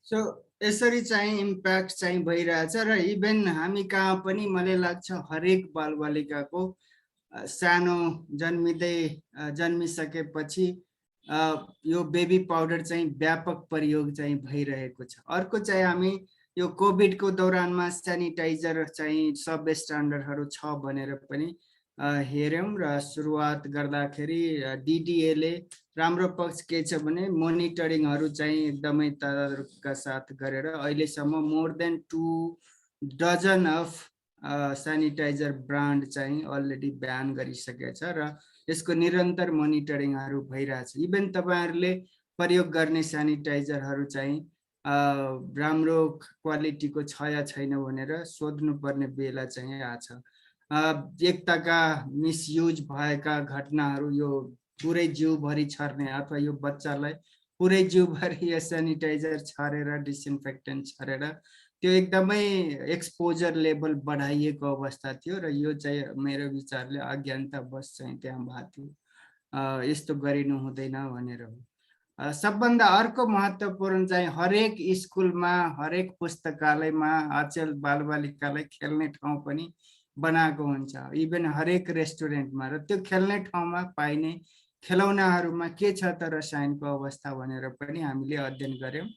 So यसरी चाहिँ impact चाहिँ भइरहेछ र even हामी कहाँ पनि मलाई लाग्छ हरेक बालबालिकाको सानो जन्मिसकेपछि यो बेबी पाउडर चाहिँ व्यापक प्रयोग चाहिँ भइरहेको छ। अर्को चाहिँ हामी यो कोभिडको दौरानमा स्यानिटाइजर चाहिँ सब स्ट्यान्डर्डहरू छ भनेर पनि हेर्यौं र सुरुवात गर्दाखेरि DDA ले राम्रो पक्ष के छ भने मोनिटरिङहरू चाहिँ एकदमै तदारुकका साथ गरेर अहिलेसम्म more than 2 dozen of sanitizer brand चाहिँ अलरेडी ब्यान गरिसकेको छ र यसको निरन्तर मोनिटरिङहरू भइरहेछ। इभन तपाईहरुले प्रयोग गर्ने सेनिटाइजरहरू चाहिँ राम्रो क्वालिटीको छ या छैन भनेर सोध्नुपर्ने बेला चाहिँ आछ। एकताका मिसयुज भएका घटनाहरू यो पुरै जिउभरि छर्ने अथवा यो बच्चालाई पुरै जिउभरि यो सेनिटाइजर छरेर डिसइन्फेक्टेन्ट छरेर त्यो एकदमै एक्सपोजर लेभल बढाइएको अवस्था थियो र यो चाहिँ मेरो विचारले अज्ञानतावश चाहिँ त्यहाँ भएको थियो। यस्तो गरिनु हुँदैन भनेर हो। सबभन्दा अर्को महत्त्वपूर्ण चाहिँ हरेक स्कुलमा हरेक पुस्तकालयमा अचेल बालबालिकालाई खेल्ने ठाउँ पनि बनाएको हुन्छ। इभन हरेक रेस्टुरेन्टमा र त्यो खेल्ने ठाउँमा पाइने खेलौनाहरूमा के छ त रसायनको अवस्था भनेर पनि हामीले अध्ययन गर्यौं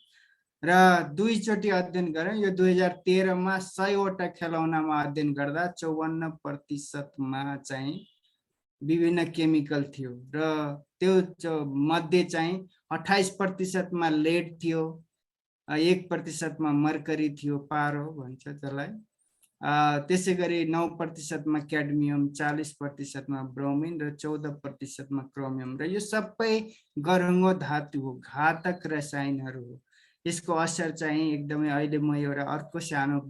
र दुईचोटि अध्ययन गर्यौं। यो 2013 मा 100 वटा खेलौनामा अध्ययन गर्दा 54% मा चाहिँ विभिन्न केमिकल थियो र त्यो मध्ये चाहिँ 28% मा लेड थियो, 1% मा मर्करी थियो, पारो भन्छ त्यसलाई, त्यसैगरी 9% मा क्याडमियम, 40% मा ब्रोमिन र 14% मा क्रोमियम र यो सबै गह्रङ्गो धातु हो, घातक रसायनहरू हो। यसको असर चाहिँ एकदमै अहिले म एउटा अर्को सानो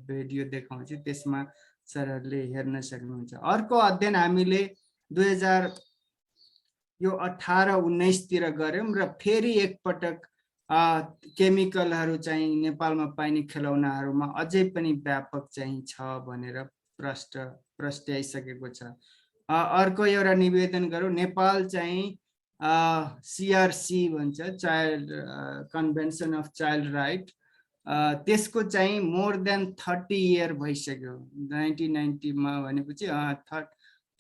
भिडियो देखाउँछु, त्यसमा सरहरूले हेर्न सक्नुहुन्छ। अर्को अध्ययन हामीले 2018-19 तिर गर्यौं र फेरि एकपटक केमिकलहरू चाहिँ नेपालमा पाइने खेलौनाहरूमा अझै पनि व्यापक चाहिँ छ भनेर प्रस्ट्याइसकेको छ। अर्को एउटा निवेदन गरौँ, नेपाल चाहिँ CRC भन्छ, child convention of child right, त्यसको चाहिँ मोर देन 30 इयर भइसक्यो। 1990 मा भनेपछि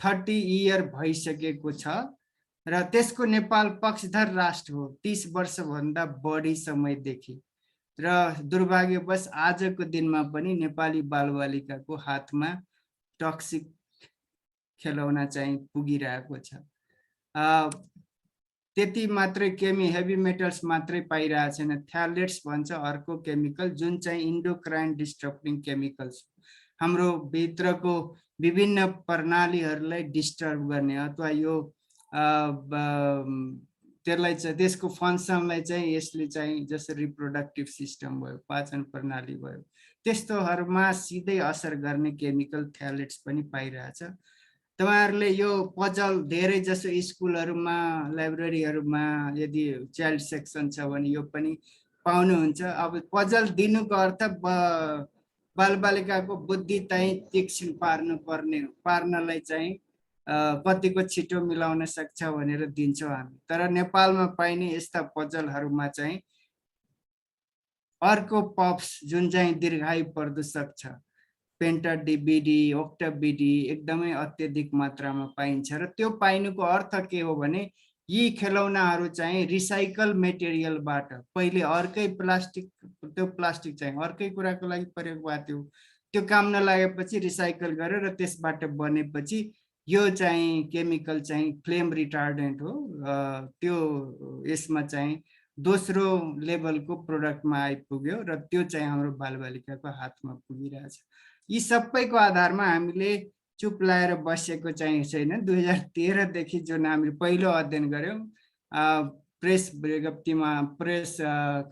30 इयर भइसकेको छ र त्यसको नेपाल पक्षधर राष्ट्र हो 30 वर्षभन्दा बढी समयदेखि र दुर्भाग्यवश आजको दिनमा पनि नेपाली बालबालिकाको हातमा टक्सिक खेलौना चाहिँ पुगिरहेको छ। त्यति मात्रै हेभी मेटल्स मात्रै पाइरहेको छैन, थ्यालेट्स भन्छ अर्को केमिकल जुन चाहिँ इन्डोक्राइन डिस्टर्बिङ केमिकल्स हाम्रो भित्रको विभिन्न प्रणालीहरूलाई डिस्टर्ब गर्ने अथवा यो त्यसलाई चाहिँ त्यसको फङ्सनलाई चाहिँ यसले चाहिँ जस्तो रिप्रोडक्टिभ सिस्टम भयो, पाचन प्रणाली भयो, त्यस्तोहरूमा सिधै असर गर्ने केमिकल थ्यालेट्स पनि पाइरहेछ। तपाईहरुले यो पजल धेरै जसो स्कुलहरुमा लाइब्रेरीहरुमा यदि चाइल्ड सेक्सन छ भने यो पनि पाउनुहुन्छ। अब पजल दिनुको अर्थ बालबालिकाको बुद्धि चाहिँ तीक्ष्ण पार्नलाई चाहिँ कतिको छिटो मिलाउन सक्छ भनेर दिन्छौँ हामी। तर नेपालमा पाइने यस्ता पजलहरुमा चाहिँ अर्को पप्स जुन चाहिँ दीर्घायु प्रदूषक छ, पेन्टा डिबिडी, ओक्टा बिडी एकदमै अत्यधिक मात्रामा पाइन्छ र त्यो पाइनुको अर्थ के हो भने यी खेलौनाहरू चाहिँ रिसाइकल मेटेरियलबाट पहिले अर्कै प्लास्टिक, त्यो प्लास्टिक चाहिँ अर्कै कुराको लागि प्रयोग भएको थियो, त्यो काम नलागेपछि रिसाइकल गरेर त्यसबाट बनेपछि यो चाहिँ केमिकल चाहिँ फ्लेम रिटार्डेन्ट हो। त्यो यसमा चाहिँ दोस्रो लेभलको प्रोडक्टमा आइपुग्यो र त्यो चाहिँ हाम्रो बालबालिकाको हातमा पुगिरहेछ। यी सबैको आधारमा हामीले चुप लाएर बसेको चाहिँ छैन। 2013 देखि जुन हामीले पहिलो अध्ययन गर्यौं, प्रेस विज्ञप्तिमा प्रेस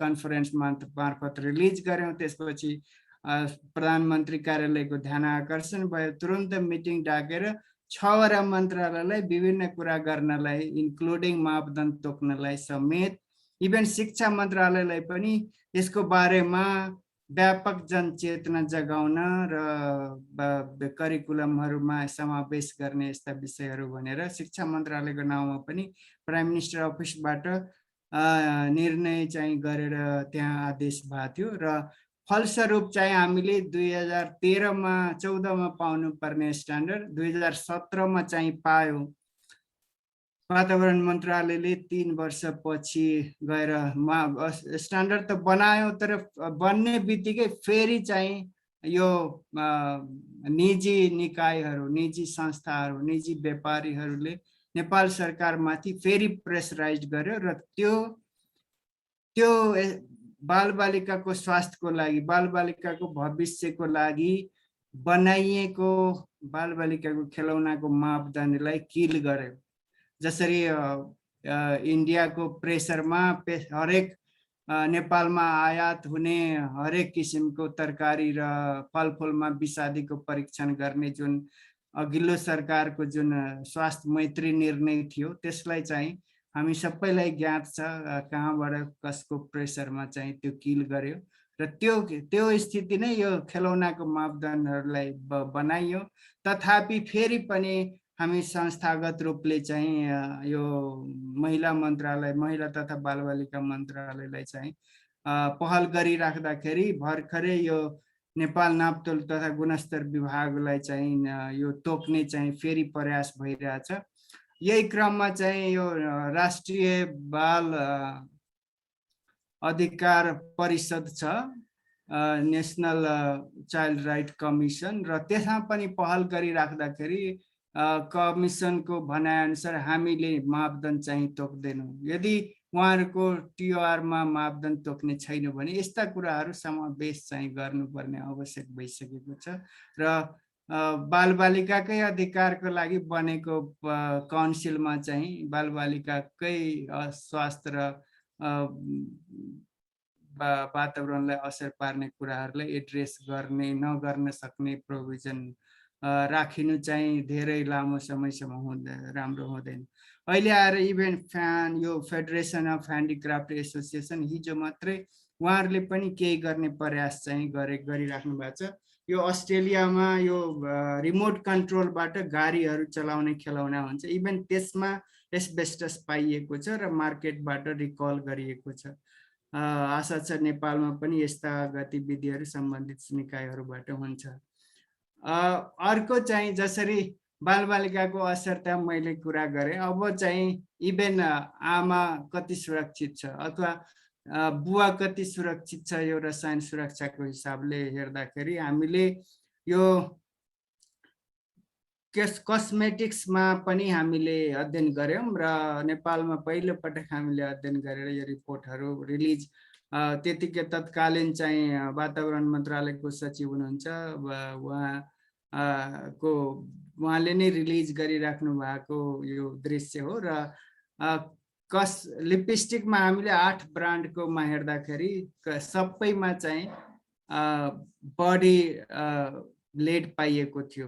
कन्फरेन्स मार्फत रिलिज गर्यौं, त्यसपछि प्रधानमन्त्री कार्यालयको ध्यान आकर्षण भयो, तुरन्त मिटिङ डाकेर 6 वटा मन्त्रालयलाई विभिन्न कुरा गर्नलाई इन्क्लुडिङ मापदण्ड तोक्नलाई समेत, इभन शिक्षा मन्त्रालयलाई पनि यसको बारेमा व्यापक जनचेतना जगाउन र करिकुलमहरुमा समावेश गर्ने यस्ता विषयहरू भनेर शिक्षा मन्त्रालयको नाउँमा पनि प्राइम मिनिस्टर अफिसबाट निर्णय चाहिँ गरेर त्यहाँ आदेश भएको थियो र फलस्वरूप चाहिँ हामीले 2013 मा 14 मा पाउनु पर्ने स्ट्यान्डर्ड 2017 मा चाहिँ पायौं। वातावरण मन्त्रालयले 3 वर्षपछि गएर स्ट्यान्डर्ड त बनायो, तर बन्ने बित्तिकै फेरि चाहिँ यो निजी निकायहरू, निजी संस्थाहरू, निजी व्यापारीहरूले नेपाल सरकारमाथि फेरि प्रेसराइज गर्यो र त्यो बालबालिकाको स्वास्थ्यको लागि, बालबालिकाको भविष्यको लागि बनाइएको बालबालिकाको खेलौनाको मापदण्डलाई किल गर्यो। जसरी इन्डियाको प्रेसरमा हरेक नेपालमा आयात हुने हरेक किसिमको तरकारी र फलफुलमा विषादीको परीक्षण गर्ने जुन अघिल्लो सरकारको जुन स्वास्थ्य मैत्री निर्णय थियो त्यसलाई चाहिँ हामी सबैलाई ज्ञात छ कहाँबाट कसको प्रेसरमा चाहिँ त्यो किल गर्यो र त्यो स्थिति नै यो खेलौनाको मापदण्डहरूलाई बनाइयो। तथापि फेरि पनि हामी संस्थागत रूपले चाहिँ यो महिला मन्त्रालय महिला तथा बालबालिका मन्त्रालयलाई चाहिँ पहल गरिराख्दाखेरि भर्खरै यो नेपाल नापतोल तथा गुणस्तर विभागलाई चाहिँ यो तोक्ने चाहिँ फेरि प्रयास भइरहेछ। यही क्रममा चाहिँ यो राष्ट्रिय बाल अधिकार परिषद छ, नेसनल चाइल्ड राइट कमिसन, र त्यसमा पनि पहल गरिराख्दाखेरि कमिसनको भनाइअनुसार हामीले मापदण्ड चाहिँ तोक्दैनौँ। यदि उहाँहरूको टिओआरमा मापदण्ड तोक्ने छैन भने यस्ता कुराहरू समावेश चाहिँ गर्नुपर्ने आवश्यक भइसकेको छ र बालबालिकाकै अधिकारको लागि बनेको काउन्सिलमा चाहिँ बालबालिकाकै स्वास्थ्य र वातावरणलाई असर पार्ने कुराहरूलाई एड्रेस गर्ने नगर्न सक्ने प्रोभिजन राखिनु चाहिँ धेरै लामो समयसम्म राम्रो हुँदैन। अहिले आएर इभेन यो फेडरेसन अफ ह्यान्डिक्राफ्ट एसोसिएसन हिजो मात्रै उहाँहरूले पनि केही गर्ने प्रयास चाहिँ गरिराख्नु भएको छ। यो अस्ट्रेलियामा यो रिमोट कन्ट्रोलबाट गाडीहरू चलाउने खेलौना हुन्छ, इभेन त्यसमा एस्बेस्टस पाइएको छ र मार्केटबाट रिकल गरिएको छ। आशा छ नेपालमा पनि यस्ता गतिविधिहरू सम्बन्धित निकायहरूबाट हुन्छ। अर्को चाहिँ जसरी बालबालिकाको असर त मैले कुरा गरेँ, अब चाहिँ इभेन आमा कति सुरक्षित छ अथवा बुवा कति सुरक्षित छ यो रसायन सुरक्षाको हिसाबले हेर्दाखेरि हामीले यो कस्मेटिक्समा पनि हामीले अध्ययन गऱ्यौँ र नेपालमा पहिलो पटक हामीले अध्ययन गरेर यो रिपोर्टहरू रिलिज त्यतिकै तत्कालीन चाहिँ वातावरण मन्त्रालयको सचिव हुनुहुन्छ उहाँले नै रिलिज गरिराख्नु भएको यो दृश्य हो। र लिपस्टिकमा हामीले 8 ब्रान्डकोमा हेर्दाखेरि सबैमा चाहिँ बडी लेड पाइएको थियो,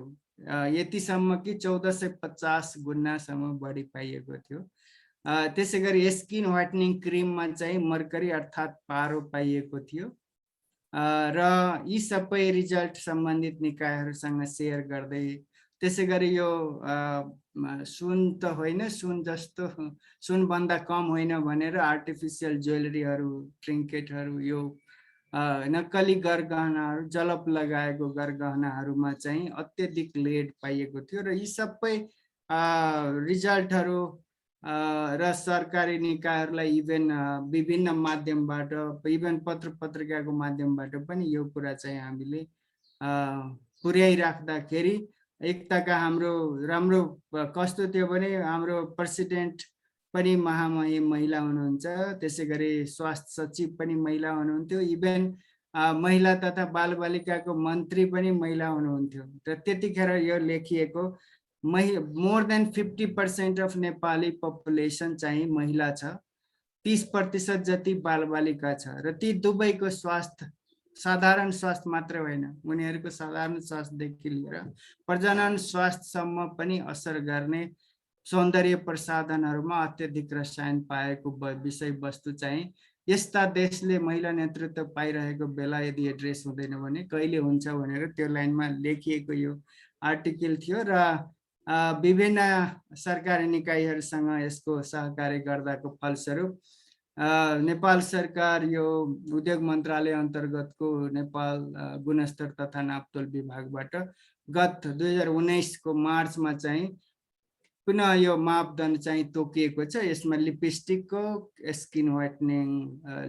यतिसम्म कि 1450 गुणासम्म बढी पाइएको थियो। त्यसै गरी स्किन व्हाइटनिङ क्रिममा चाहिँ मर्करी अर्थात् पारो पाइएको थियो र यी सबै रिजल्ट सम्बन्धित निकायहरूसँग सेयर गर्दै त्यसै गरी यो सुन त होइन, सुन जस्तो सुनभन्दा कम होइन भनेर आर्टिफिसियल ज्वेलरीहरू ट्रिङ्केटहरू यो नक्कली गरगहनाहरू जलप लगाएको गरगहनाहरूमा चाहिँ अत्यधिक लेड पाइएको थियो र यी सबै रिजल्टहरू र सरकारी निकायहरूलाई इभेन विभिन्न माध्यमबाट इभेन पत्र पत्रिकाको माध्यमबाट पनि यो कुरा चाहिँ हामीले पुर्याइराख्दाखेरि एकताका हाम्रो राम्रो कस्तो थियो भने हाम्रो प्रेसिडेन्ट पनि महामहिम महिला हुनुहुन्छ, त्यसै गरी स्वास्थ्य सचिव पनि महिला हुनुहुन्थ्यो, इभेन महिला तथा बालबालिकाको मन्त्री पनि महिला हुनुहुन्थ्यो र त्यतिखेर यो लेखिएको more than 50% of Nepali population चाहिँ महिला छ, 30% जति बालबालिका छ र ती दुवैको स्वास्थ्य साधारण स्वास्थ्य मात्र होइन, उनीहरूको साधारण स्वास्थ्यदेखि लिएर प्रजनन स्वास्थ्यसम्म पनि असर गर्ने सौन्दर्य प्रसाधनहरूमा अत्यधिक रसायन पाएको विषयवस्तु चाहिँ यस्ता देशले महिला नेतृत्व पाइरहेको बेला यदि एड्रेस हुँदैन भने कहिले हुन्छ भनेर त्यो लाइनमा लेखिएको यो आर्टिकल थियो र विभिन्न सरकारी निकायहरूसँग यसको सहकार्य गर्दाको फलस्वरूप नेपाल सरकार यो उद्योग मन्त्रालय अन्तर्गतको नेपाल गुणस्तर तथा नापतोल विभागबाट गत 2019 को मार्चमा चाहिँ पुनः यो मापदण्ड चाहिँ तोकिएको छ। यसमा लिपस्टिकको, स्किन व्हाइटनिङ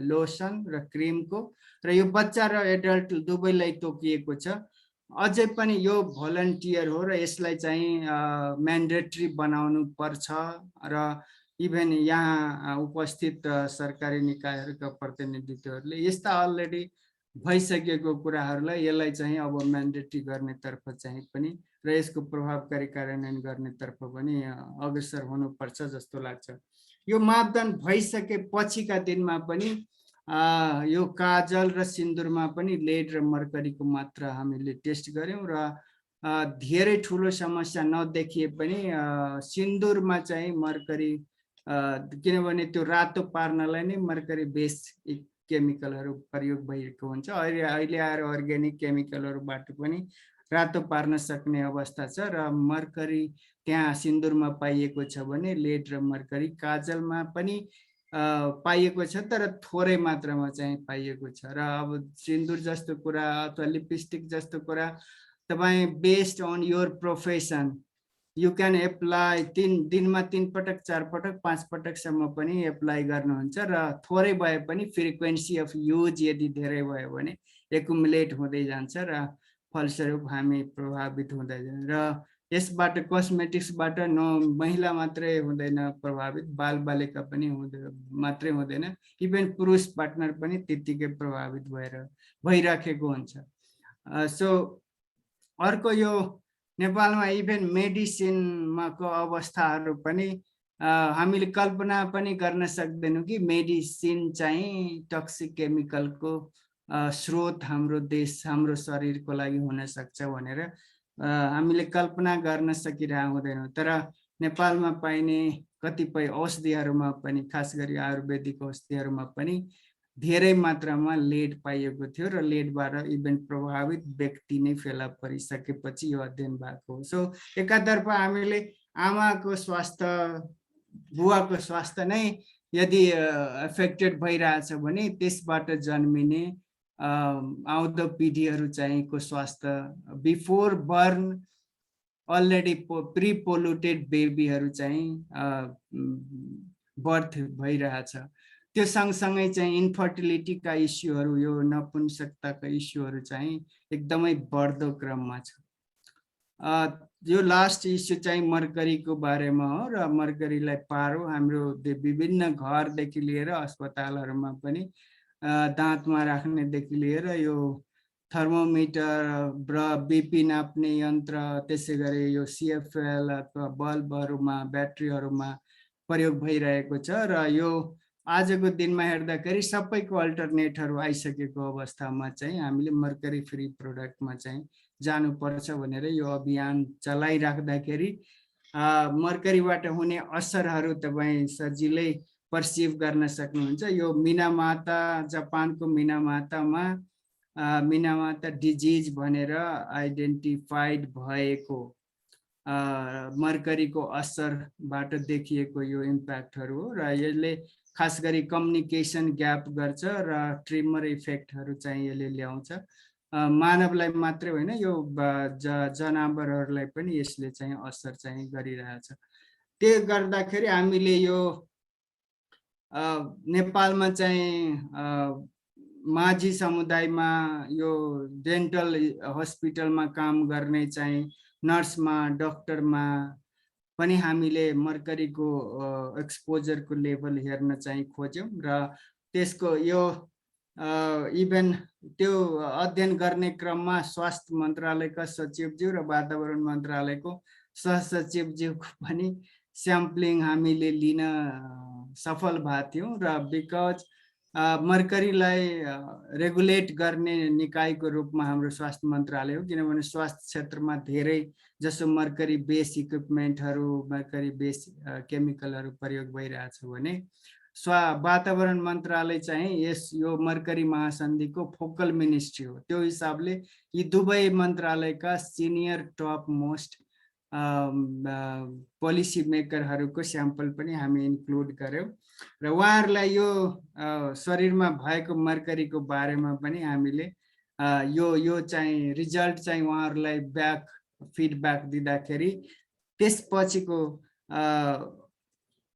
लोसन र क्रिमको र यो बच्चा र एडल्ट दुवैलाई तोकिएको छ। अझै पनि यो भलन्टियर हो र यसलाई चाहिँ म्यान्डेटरी बनाउनु पर्छ र इभेन यहाँ उपस्थित सरकारी निकायहरूका प्रतिनिधित्वहरूले यस्ता अलरेडी भइसकेको कुराहरूलाई यसलाई चाहिँ अब म्यान्डेटरी गर्नेतर्फ चाहिँ पनि र यसको प्रभावकारी कार्यान्वयन गर्नेतर्फ पनि अग्रसर हुनुपर्छ जस्तो लाग्छ। यो मापदण्ड भइसकेपछिका दिनमा पनि यो काजल र सिन्दुरमा पनि लेड र मर्करीको मात्रा हामीले टेस्ट गऱ्यौँ र धेरै ठुलो समस्या नदेखिए पनि सिन्दुरमा चाहिँ मर्करी किनभने त्यो रातो पार्नलाई नै मर्करी बेस केमिकलहरू प्रयोग भइएको हुन्छ। अहिले आएर अर्ग्यानिक केमिकलहरूबाट पनि रातो पार्न सक्ने अवस्था छ र मर्करी त्यहाँ सिन्दुरमा पाइएको छ भने लेड र मर्करी काजलमा पनि पाइएको छ, तर थोरै मात्रामा चाहिँ पाइएको छ। र अब सिन्दुर जस्तो कुरा अथवा लिपस्टिक जस्तो कुरा तपाईँ based on your profession you can apply दिनमा 3 पटक 4 पटक 5 पटकसम्म पनि एप्लाई गर्नुहुन्छ र थोरै भए पनि फ्रिक्वेन्सी अफ युज यदि धेरै भयो भने एकुमुलेट हुँदै जान्छ र फलस्वरूप हामी प्रभावित हुँदै जान्छ। र यसबाट कस्मेटिक्सबाट महिला मात्रै हुँदैन प्रभावित, बालबालिका पनि मात्रै हुँदैन, इभन पुरुष पार्टनर पनि त्यतिकै प्रभावित भइराखेको हुन्छ। सो अर्को यो नेपालमा इभन मेडिसिनमा को अवस्थाहरू पनि हामीले कल्पना पनि गर्न सक्दैनौँ कि मेडिसिन चाहिँ टक्सिक केमिकलको स्रोत हाम्रो देश हाम्रो शरीरको लागि हुन सक्छ भनेर हामीले कल्पना गर्न सकिरहेको हुँदैनौँ। तर नेपालमा पाइने कतिपय औषधिहरूमा पनि खास गरी आयुर्वेदिक औषधिहरूमा पनि धेरै मात्रामा लेड पाइएको थियो र लेडबाट इभन प्रभावित व्यक्ति नै फेला परिसकेपछि यो अध्ययन भएको हो। सो एकातर्फ हामीले आमाको स्वास्थ्य बुवाको स्वास्थ्य नै यदि एफेक्टेड भइरहेछ भने त्यसबाट जन्मिने आउँदो पिढीहरू चाहिँ को स्वास्थ्य before born already pre polluted बेबीहरू चाहिँ बर्थ भइरहेछ। त्यो सँगसँगै चाहिँ इन्फर्टिलिटीका इस्युहरू यो नपुंसकताका इस्युहरू चाहिँ एकदमै बढ्दो क्रममा छ। यो लास्ट इस्यु चाहिँ मर्करीको बारेमा हो र मर्करीलाई पारो हाम्रो विभिन्न घरदेखि लिएर अस्पतालहरूमा पनि दाँतमा राख्नेदेखि लिएर यो थर्मोमिटर र बिपी नाप्ने यन्त्र त्यसै गरी यो सिएफएल अथवा बल्बहरूमा ब्याट्रीहरूमा प्रयोग भइरहेको छ र यो आजको दिनमा हेर्दाखेरि सबैको अल्टरनेटहरू आइसकेको अवस्थामा चाहिँ हामीले मर्करी फ्री प्रोडक्टमा चाहिँ जानुपर्छ भनेर यो अभियान चलाइराख्दाखेरि मर्करीबाट हुने असरहरू तपाईँ सजिलै पर्सिभ गर्न सक्नुहुन्छ। यो मिनामाता जापानको मिनामातामा मिनामाता डिजिज भनेर आइडेन्टिफाइड भएको मर्करीको असरबाट देखिएको यो इम्प्याक्टहरू हो र यसले खास गरी कम्युनिकेसन ग्याप गर्छ र ट्रिमर इफेक्टहरू चाहिँ यसले ल्याउँछ। मानवलाई मात्रै होइन यो जनावरहरूलाई पनि यसले चाहिँ असर चाहिँ गरिरहेछ। त्यो गर्दाखेरि हामीले यो नेपालमा चाहिँ माझी समुदायमा यो डेन्टल हस्पिटलमा काम गर्ने चाहिँ नर्समा डक्टरमा पनि हामीले मर्करीको एक्सपोजरको लेभल हेर्न चाहिँ खोज्यौँ र त्यसको यो इभन त्यो अध्ययन गर्ने क्रममा स्वास्थ्य मन्त्रालयका सचिवज्यू र वातावरण मन्त्रालयको सहसचिवज्यूको पनि स्याम्पलिङ हामीले लिन सफल भएका थियौँ र बिकज मर्करीलाई रेगुलेट गर्ने निकायको रूपमा हाम्रो स्वास्थ्य मन्त्रालय हो, किनभने स्वास्थ्य क्षेत्रमा धेरै जसो मर्करी बेस इक्विपमेन्टहरू मर्करी बेस केमिकलहरू प्रयोग भइरहेछ भने वातावरण मन्त्रालय चाहिँ यो मर्करी महासन्धिको फोकल मिनिस्ट्री हो। त्यो हिसाबले यी दुवै मन्त्रालयका सिनियर टप मोस्ट पोलिसी मेकरहरूको स्याम्पल पनि हामी इन्क्लुड गर्यौँ र उहाँहरूलाई यो शरीरमा भएको मर्करीको बारेमा पनि हामीले यो चाहिँ रिजल्ट चाहिँ उहाँहरूलाई फिडब्याक दिँदाखेरि त्यसपछिको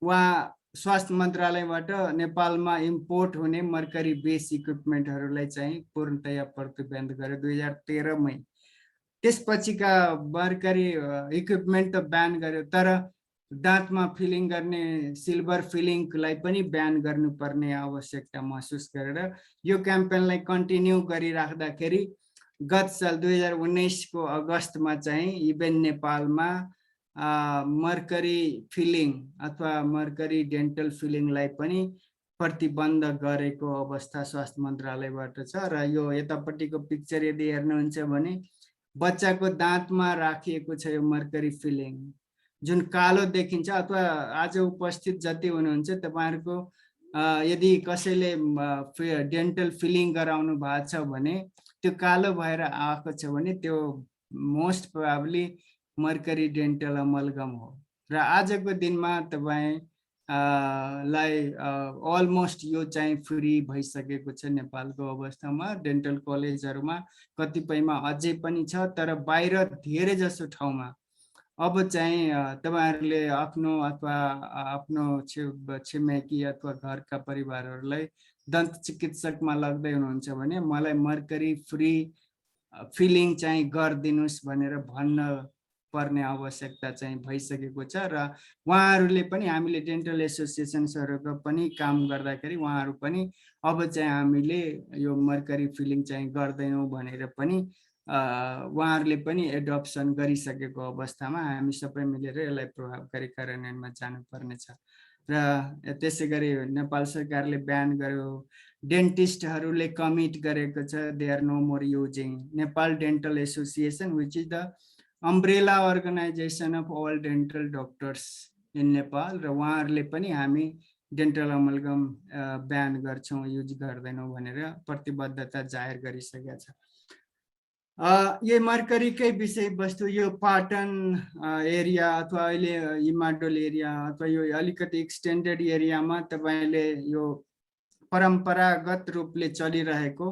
उहाँ स्वास्थ्य मन्त्रालयबाट नेपालमा इम्पोर्ट हुने मर्करी बेस इक्विपमेन्टहरूलाई चाहिँ पूर्णतया प्रतिबन्ध गर्यो 2013 मै। त्यसपछिका मर्करी इक्विपमेन्ट त ब्यान गर्यो, तर दाँतमा फिलिङ गर्ने सिल्भर फिलिङलाई पनि ब्यान गर्नुपर्ने आवश्यकता महसुस गरेर यो क्याम्पेनलाई कन्टिन्यू गरिराख्दाखेरि गत साल 2019 को अगस्तमा चाहिँ इभेन नेपालमा मर्करी फिलिङ अथवा मर्करी डेन्टल फिलिङलाई पनि प्रतिबन्ध गरेको अवस्था स्वास्थ्य मन्त्रालयबाट छ। र यो यतापट्टिको पिक्चर यदि हेर्नुहुन्छ भने बच्चाको दाँतमा राखिएको छ यो मर्करी फिलिङ जुन कालो देखिन्छ। अथवा आज उपस्थित जति हुनुहुन्छ तपाईहरुको यदि कसैले डेन्टल फिलिङ गराउनु भएको छ भने त्यो कालो भएर आएको छ भने त्यो most probably mercury dental amalgam हो। र आजको दिनमा तपाई लाई अलमोस्ट यो चाहिँ फ्री भइसकेको छ नेपालको अवस्थामा। डेन्टल कलेजहरुमा कतिपयमा अझै पनि छ, तर बाहिर धेरै जसो ठाउँमा अब चाहिँ तपाईहरुले आफ्नो अथवा आफ्नो छिमेकी अथवा घरका परिवारहरुलाई दन्त चिकित्सकमा लग्दै हुनुहुन्छ भने मलाई मर्करी फ्री फिलिङ चाहिँ गरिदिनुस् भनेर भन्न पर्ने आवश्यकता चाहिँ भइसकेको छ। र उहाँहरुले पनि हामीले डेन्टल एसोसिएसनहरुको पनि काम गर्दाखेरि उहाँहरु पनि अब चाहिँ हामीले यो मर्करी फिलिङ चाहिँ गर्दैनौं भनेर पनि उहाँहरुले पनि एडप्सन गरिसकेको अवस्थामा हामी सबै मिलेर यसलाई प्रभावकारी कार्यान्वयनमा जानुपर्ने छ। र त्यसैगरी नेपाल सरकारले ब्यान गर्यो, डेन्टिस्टहरुले कमिट गरेको छ they are no more using. Nepal dental association which is the umbrella organisation of all dental doctors in Nepal, र उहाँहरुले पनि हामी डेन्टल अमलगम ब्यान गर्छौं, युज गर्दैनौं भनेर प्रतिबद्धता जाहेर गरिसकेका छ। यो मर्करीकै विषय वस्तु यो पाटन एरिया अथवा अहिले इमाडोल एरिया अथवा यो अलिकति एक्सटेन्डेड एरियामा तपाईले यो परम्परागत रूपले चलिरहेको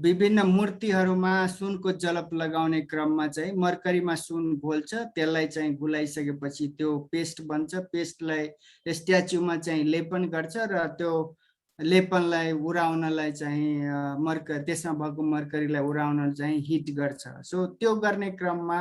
विभिन्न मूर्तिहरुमा सुनको जलप लगाउने क्रममा चाहिँ मर्करीमा सुन घोल्छ, त्यसलाई चाहिँ घुलाइसकेपछि त्यो पेस्ट बन्छ। पेस्टलाई स्ट्याच्युमा चाहिँ लेपन गर्छ र त्यो लेपनलाई उडाउनलाई चाहिँ त्यसमा भएको मर्करीलाई उडाउन चाहिँ हिट गर्छ। सो त्यो गर्ने क्रममा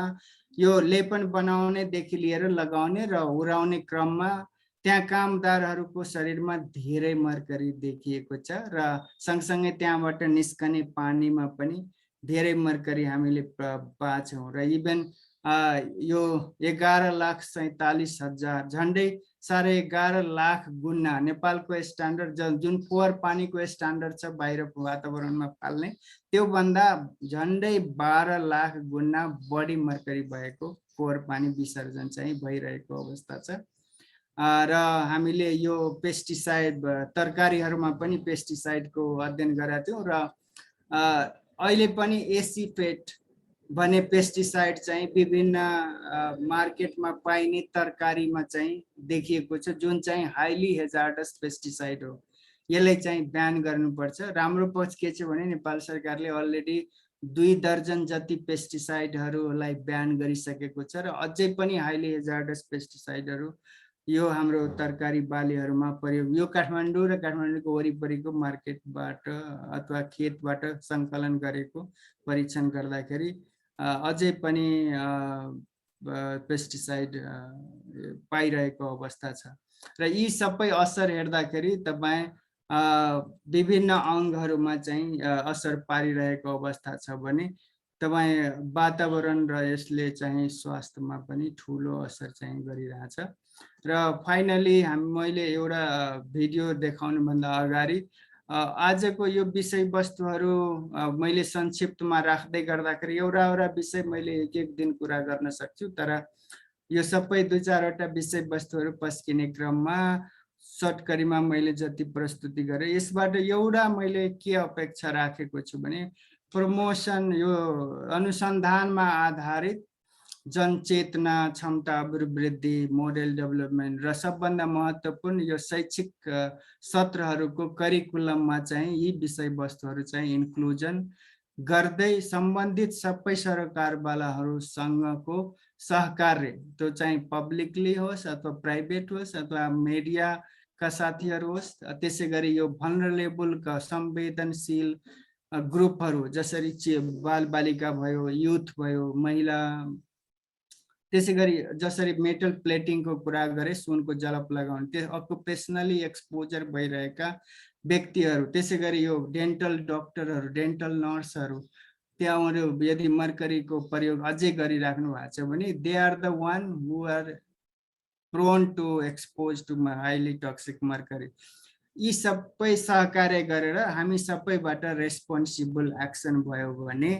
यो लेपन बनाउनेदेखि लिएर लगाउने र उडाउने क्रममा त्यहाँ कामदारहरुको शरीरमा धेरै मर्करी देखिएको छ र सँगसँगै त्यहाँबाट निस्कने पानीमा पनि धेरै मर्करी हामीले पाछौं। र इभन यो 11,47,000 झन्डै 11.5 लाख गुना नेपालको स्ट्यान्डर्ड जुन फोहोर पानीको स्ट्यान्डर्ड छ बाहिरको वातावरणमा फाल्ने त्यो भन्दा झन्डै 12 लाख गुना बढी मर्करी भएको फोहोर पानी विसर्जन चाहिँ भइरहेको अवस्था छ। र हामीले यो पेस्टिसाइड तरकारीहरुमा पनि पेस्टिसाइडको अध्ययन गरेका थियौं र अहिले पनि एसिफेट भने पेस्टिसाइड चाहिँ विभिन्न मार्केटमा पाइने तरकारीमा चाहिँ देखिएको छ, जुन चाहिँ हाइली हेजार्डस पेस्टिसाइड हो। यसलाई चाहिँ ब्यान गर्नुपर्छ। राम्रो पक्ष के छ भने नेपाल सरकारले अलरेडी 2 दर्जन जति पेस्टिसाइडहरुलाई ब्यान गरिसकेको छ र अझै पनि हाइली हेजार्डस पेस्टिसाइडहरु यो हाम्रो तरकारी बालीहरुमा प्रयोग, यो काठमाडौँ र काठमाडौँको वरिपरिको मार्केटबाट अथवा खेतबाट संकलन गरेको परीक्षण गर्दाखेरि अझै पनि पेस्टिसाइड पाइरहेको अवस्था छ। र यी सबै असर हेर्दाखेरि तपाई विभिन्न अंगहरुमा चाहिँ असर पारिरहेको अवस्था छ भने तपाई वातावरण र यसले चाहिँ स्वास्थ्यमा पनि ठूलो असर चाहिँ गरिरहेछ। र फाइनली मैले एउटा भिडियो देखाउनु भन्दा अगाडि आजको यो विषय वस्तुहरु मैले संक्षिप्तमा राख्दै गर्दाखेरि एउटा विषय मैले एक दिन कुरा गर्न सक्छु, तर यो सबै 2-4 वटा विषय वस्तुहरु पस्किने क्रममा सर्टकरीमा मैले जति प्रस्तुति गरे यसबाट एउटा मैले के अपेक्षा राखेको छु भने प्रमोशन, यो अनुसन्धानमा आधारित जनचेतना, क्षमता अभिवृद्धि, मोडल डेभलपमेन्ट र सबभन्दा महत्त्वपूर्ण यो शैक्षिक सत्रहरुको करिकुलममा चाहिँ यी विषय वस्तुहरु चाहिँ इन्क्लुजन गर्दै सम्बन्धित सबै सरकारवालाहरुसँगको सहकार्य, त्यो चाहिँ पब्लिकली होस् अथवा प्राइभेट होस् अथवा मिडियाका साथीहरु होस्, त्यसैगरी यो भनरेबल का संवेदनशील ग्रुपहरु जसरी बालबालिका भयो, युथ भयो, महिला, त्यसै गरी जसरी मेटल प्लेटिङको कुरा गरे, सुनको जलप लगाउने, त्यो अकुपेसनली एक्सपोजर भइरहेका व्यक्तिहरू, त्यसै गरी यो डेन्टल डक्टरहरू, डेन्टल नर्सहरू, त्यहाँहरू यदि मर्करीको प्रयोग अझै गरिराख्नु भएको छ भने they are the one who are prone to expose to highly toxic mercury. यी सबै सहकार्य गरेर हामी सबैबाट रेस्पोन्सिबल एक्सन भयो भने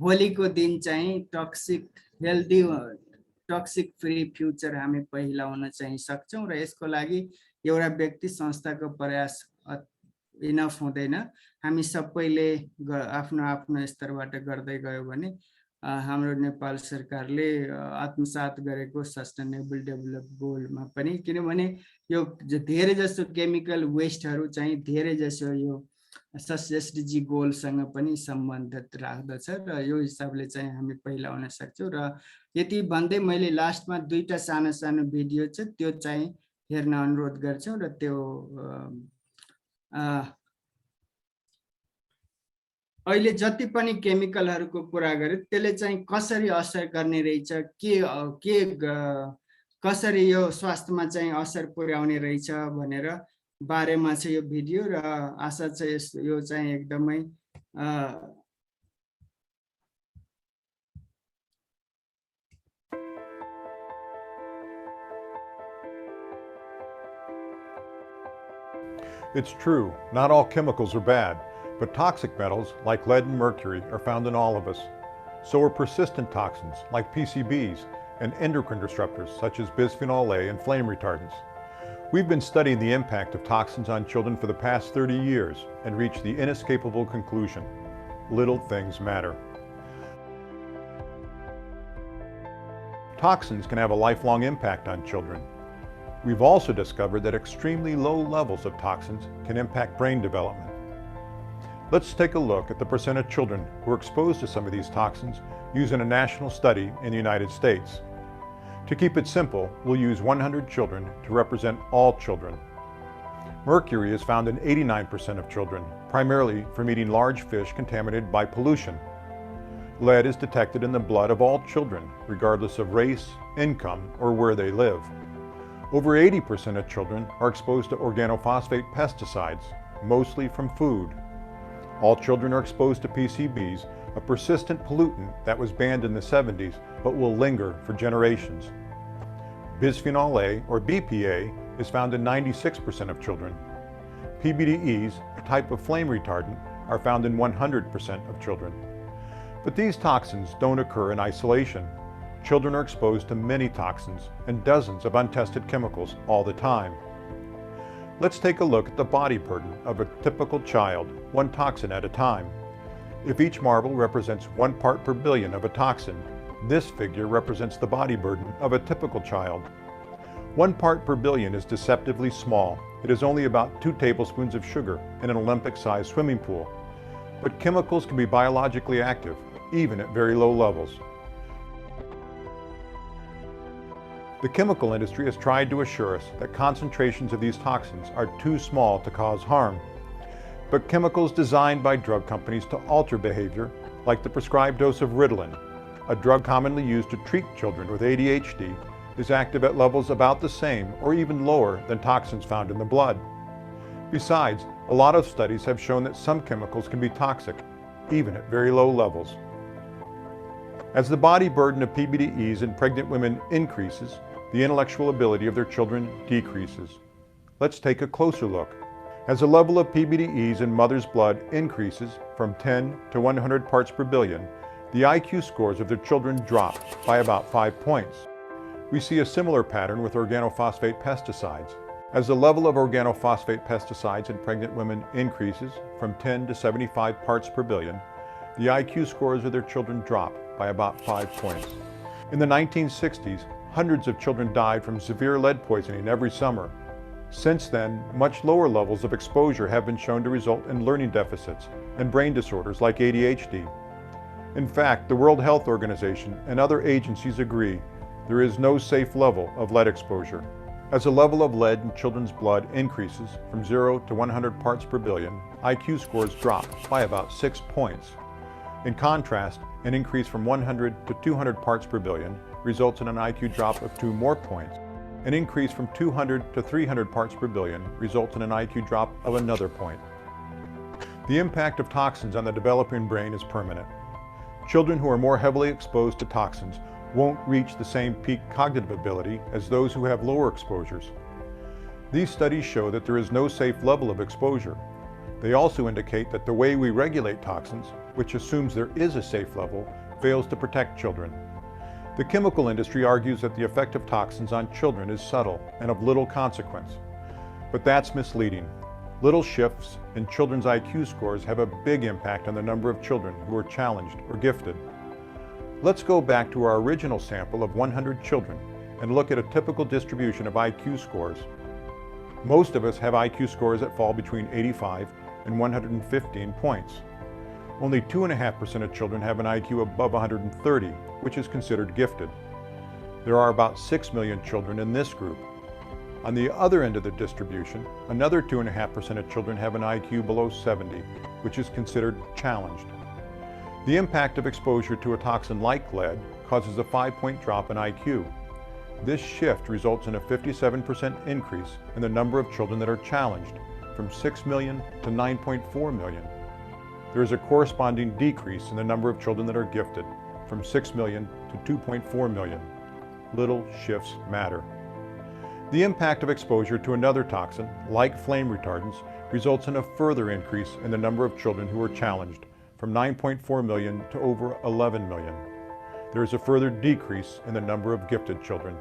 भोलिको दिन चाहिँ हेल्दी टक्सिक फ्री फ्युचर हामी पहिलाउन चाहिँ सक्छौँ। र यसको लागि एउटा व्यक्ति संस्थाको प्रयास इनफ हुँदैन, हामी सबैले आफ्नो आफ्नो स्तरबाट गर्दै गयो भने हाम्रो नेपाल सरकारले आत्मसात गरेको सस्टेनेबल डेभलप गोलमा पनि, किनभने यो धेरै जसो केमिकल वेस्टहरू चाहिँ धेरै जसो यो एसडीजी गोलसँग पनि सम्बन्धित राख्दछ र यो हिसाबले चाहिँ हामी पहिलाउन सक्छौँ। र यति भन्दै मैले लास्टमा दुईटा सानो सानो भिडियो छ, त्यो चाहिँ हेर्न अनुरोध गर्छौँ। र त्यो अहिले जति पनि केमिकलहरूको कुरा गरे त्यसले चाहिँ कसरी असर गर्ने रहेछ, कसरी यो स्वास्थ्यमा चाहिँ असर पुर्याउने रहेछ भनेर बारेमा चाहिँ यो भिडियो। र आशा छ यो चाहिँ एकदमै It's true, not all chemicals are bad, but toxic metals like lead and mercury are found in all of us. So are persistent toxins like PCBs and endocrine disruptors such as bisphenol A and flame retardants. We've been studying the impact of toxins on children for the past 30 years and reached the inescapable conclusion: little things matter. Toxins can have a lifelong impact on children. We've also discovered that extremely low levels of toxins can impact brain development. Let's take a look at the percent of children who are exposed to some of these toxins using a national study in the United States. To keep it simple, we'll use 100 children to represent all children. Mercury is found in 89% of children, primarily from eating large fish contaminated by pollution. Lead is detected in the blood of all children, regardless of race, income, or where they live. Over 80% of children are exposed to organophosphate pesticides, mostly from food. All children are exposed to PCBs, a persistent pollutant that was banned in the 70s but will linger for generations. Bisphenol A, or BPA, is found in 96% of children. PBDEs, a type of flame retardant, are found in 100% of children. But these toxins don't occur in isolation. Children are exposed to many toxins and dozens of untested chemicals all the time. Let's take a look at the body burden of a typical child, one toxin at a time. If each marble represents 1 part per billion of a toxin, this figure represents the body burden of a typical child. 1 part per billion is deceptively small. It is only about 2 tablespoons of sugar in an Olympic-sized swimming pool. But chemicals can be biologically active, even at very low levels. The chemical industry has tried to assure us that concentrations of these toxins are too small to cause harm. But chemicals designed by drug companies to alter behavior, like the prescribed dose of Ritalin, a drug commonly used to treat children with ADHD, is active at levels about the same or even lower than toxins found in the blood. Besides, a lot of studies have shown that some chemicals can be toxic, even at very low levels. As the body burden of PBDEs in pregnant women increases, the intellectual ability of their children decreases. Let's take a closer look. As the level of PBDEs in mother's blood increases from 10 to 100 parts per billion, the IQ scores of their children drop by about 5 points. We see a similar pattern with organophosphate pesticides. As the level of organophosphate pesticides in pregnant women increases from 10 to 75 parts per billion, the IQ scores of their children drop by about 5 points. In the 1960s, hundreds of children died from severe lead poisoning every summer. Since then, much lower levels of exposure have been shown to result in learning deficits and brain disorders like ADHD. In fact, the World Health Organization and other agencies agree there is no safe level of lead exposure. As the level of lead in children's blood increases from 0 to 100 parts per billion, IQ scores drop by about 6 points. In contrast, an increase from 100 to 200 parts per billion results in an IQ drop of 2 more points. An increase from 200 to 300 parts per billion results in an IQ drop of another point. The impact of toxins on the developing brain is permanent. Children who are more heavily exposed to toxins won't reach the same peak cognitive ability as those who have lower exposures. These studies show that there is no safe level of exposure. They also indicate that the way we regulate toxins, which assumes there is a safe level, fails to protect children. The chemical industry argues that the effect of toxins on children is subtle and of little consequence. But that's misleading. Little shifts in children's IQ scores have a big impact on the number of children who are challenged or gifted. Let's go back to our original sample of 100 children and look at a typical distribution of IQ scores. Most of us have IQ scores that fall between 85 and 115 points. Only 2.5% of children have an IQ above 130, which is considered gifted. There are about 6 million children in this group. On the other end of the distribution, another 2.5% of children have an IQ below 70, which is considered challenged. The impact of exposure to a toxin like lead causes a 5-point drop in IQ. This shift results in a 57% increase in the number of children that are challenged, from 6 million to 9.4 million. There is a corresponding decrease in the number of children that are gifted, from 6 million to 2.4 million. Little shifts matter. The impact of exposure to another toxin, like flame retardants, results in a further increase in the number of children who are challenged, from 9.4 million to over 11 million. There is a further decrease in the number of gifted children.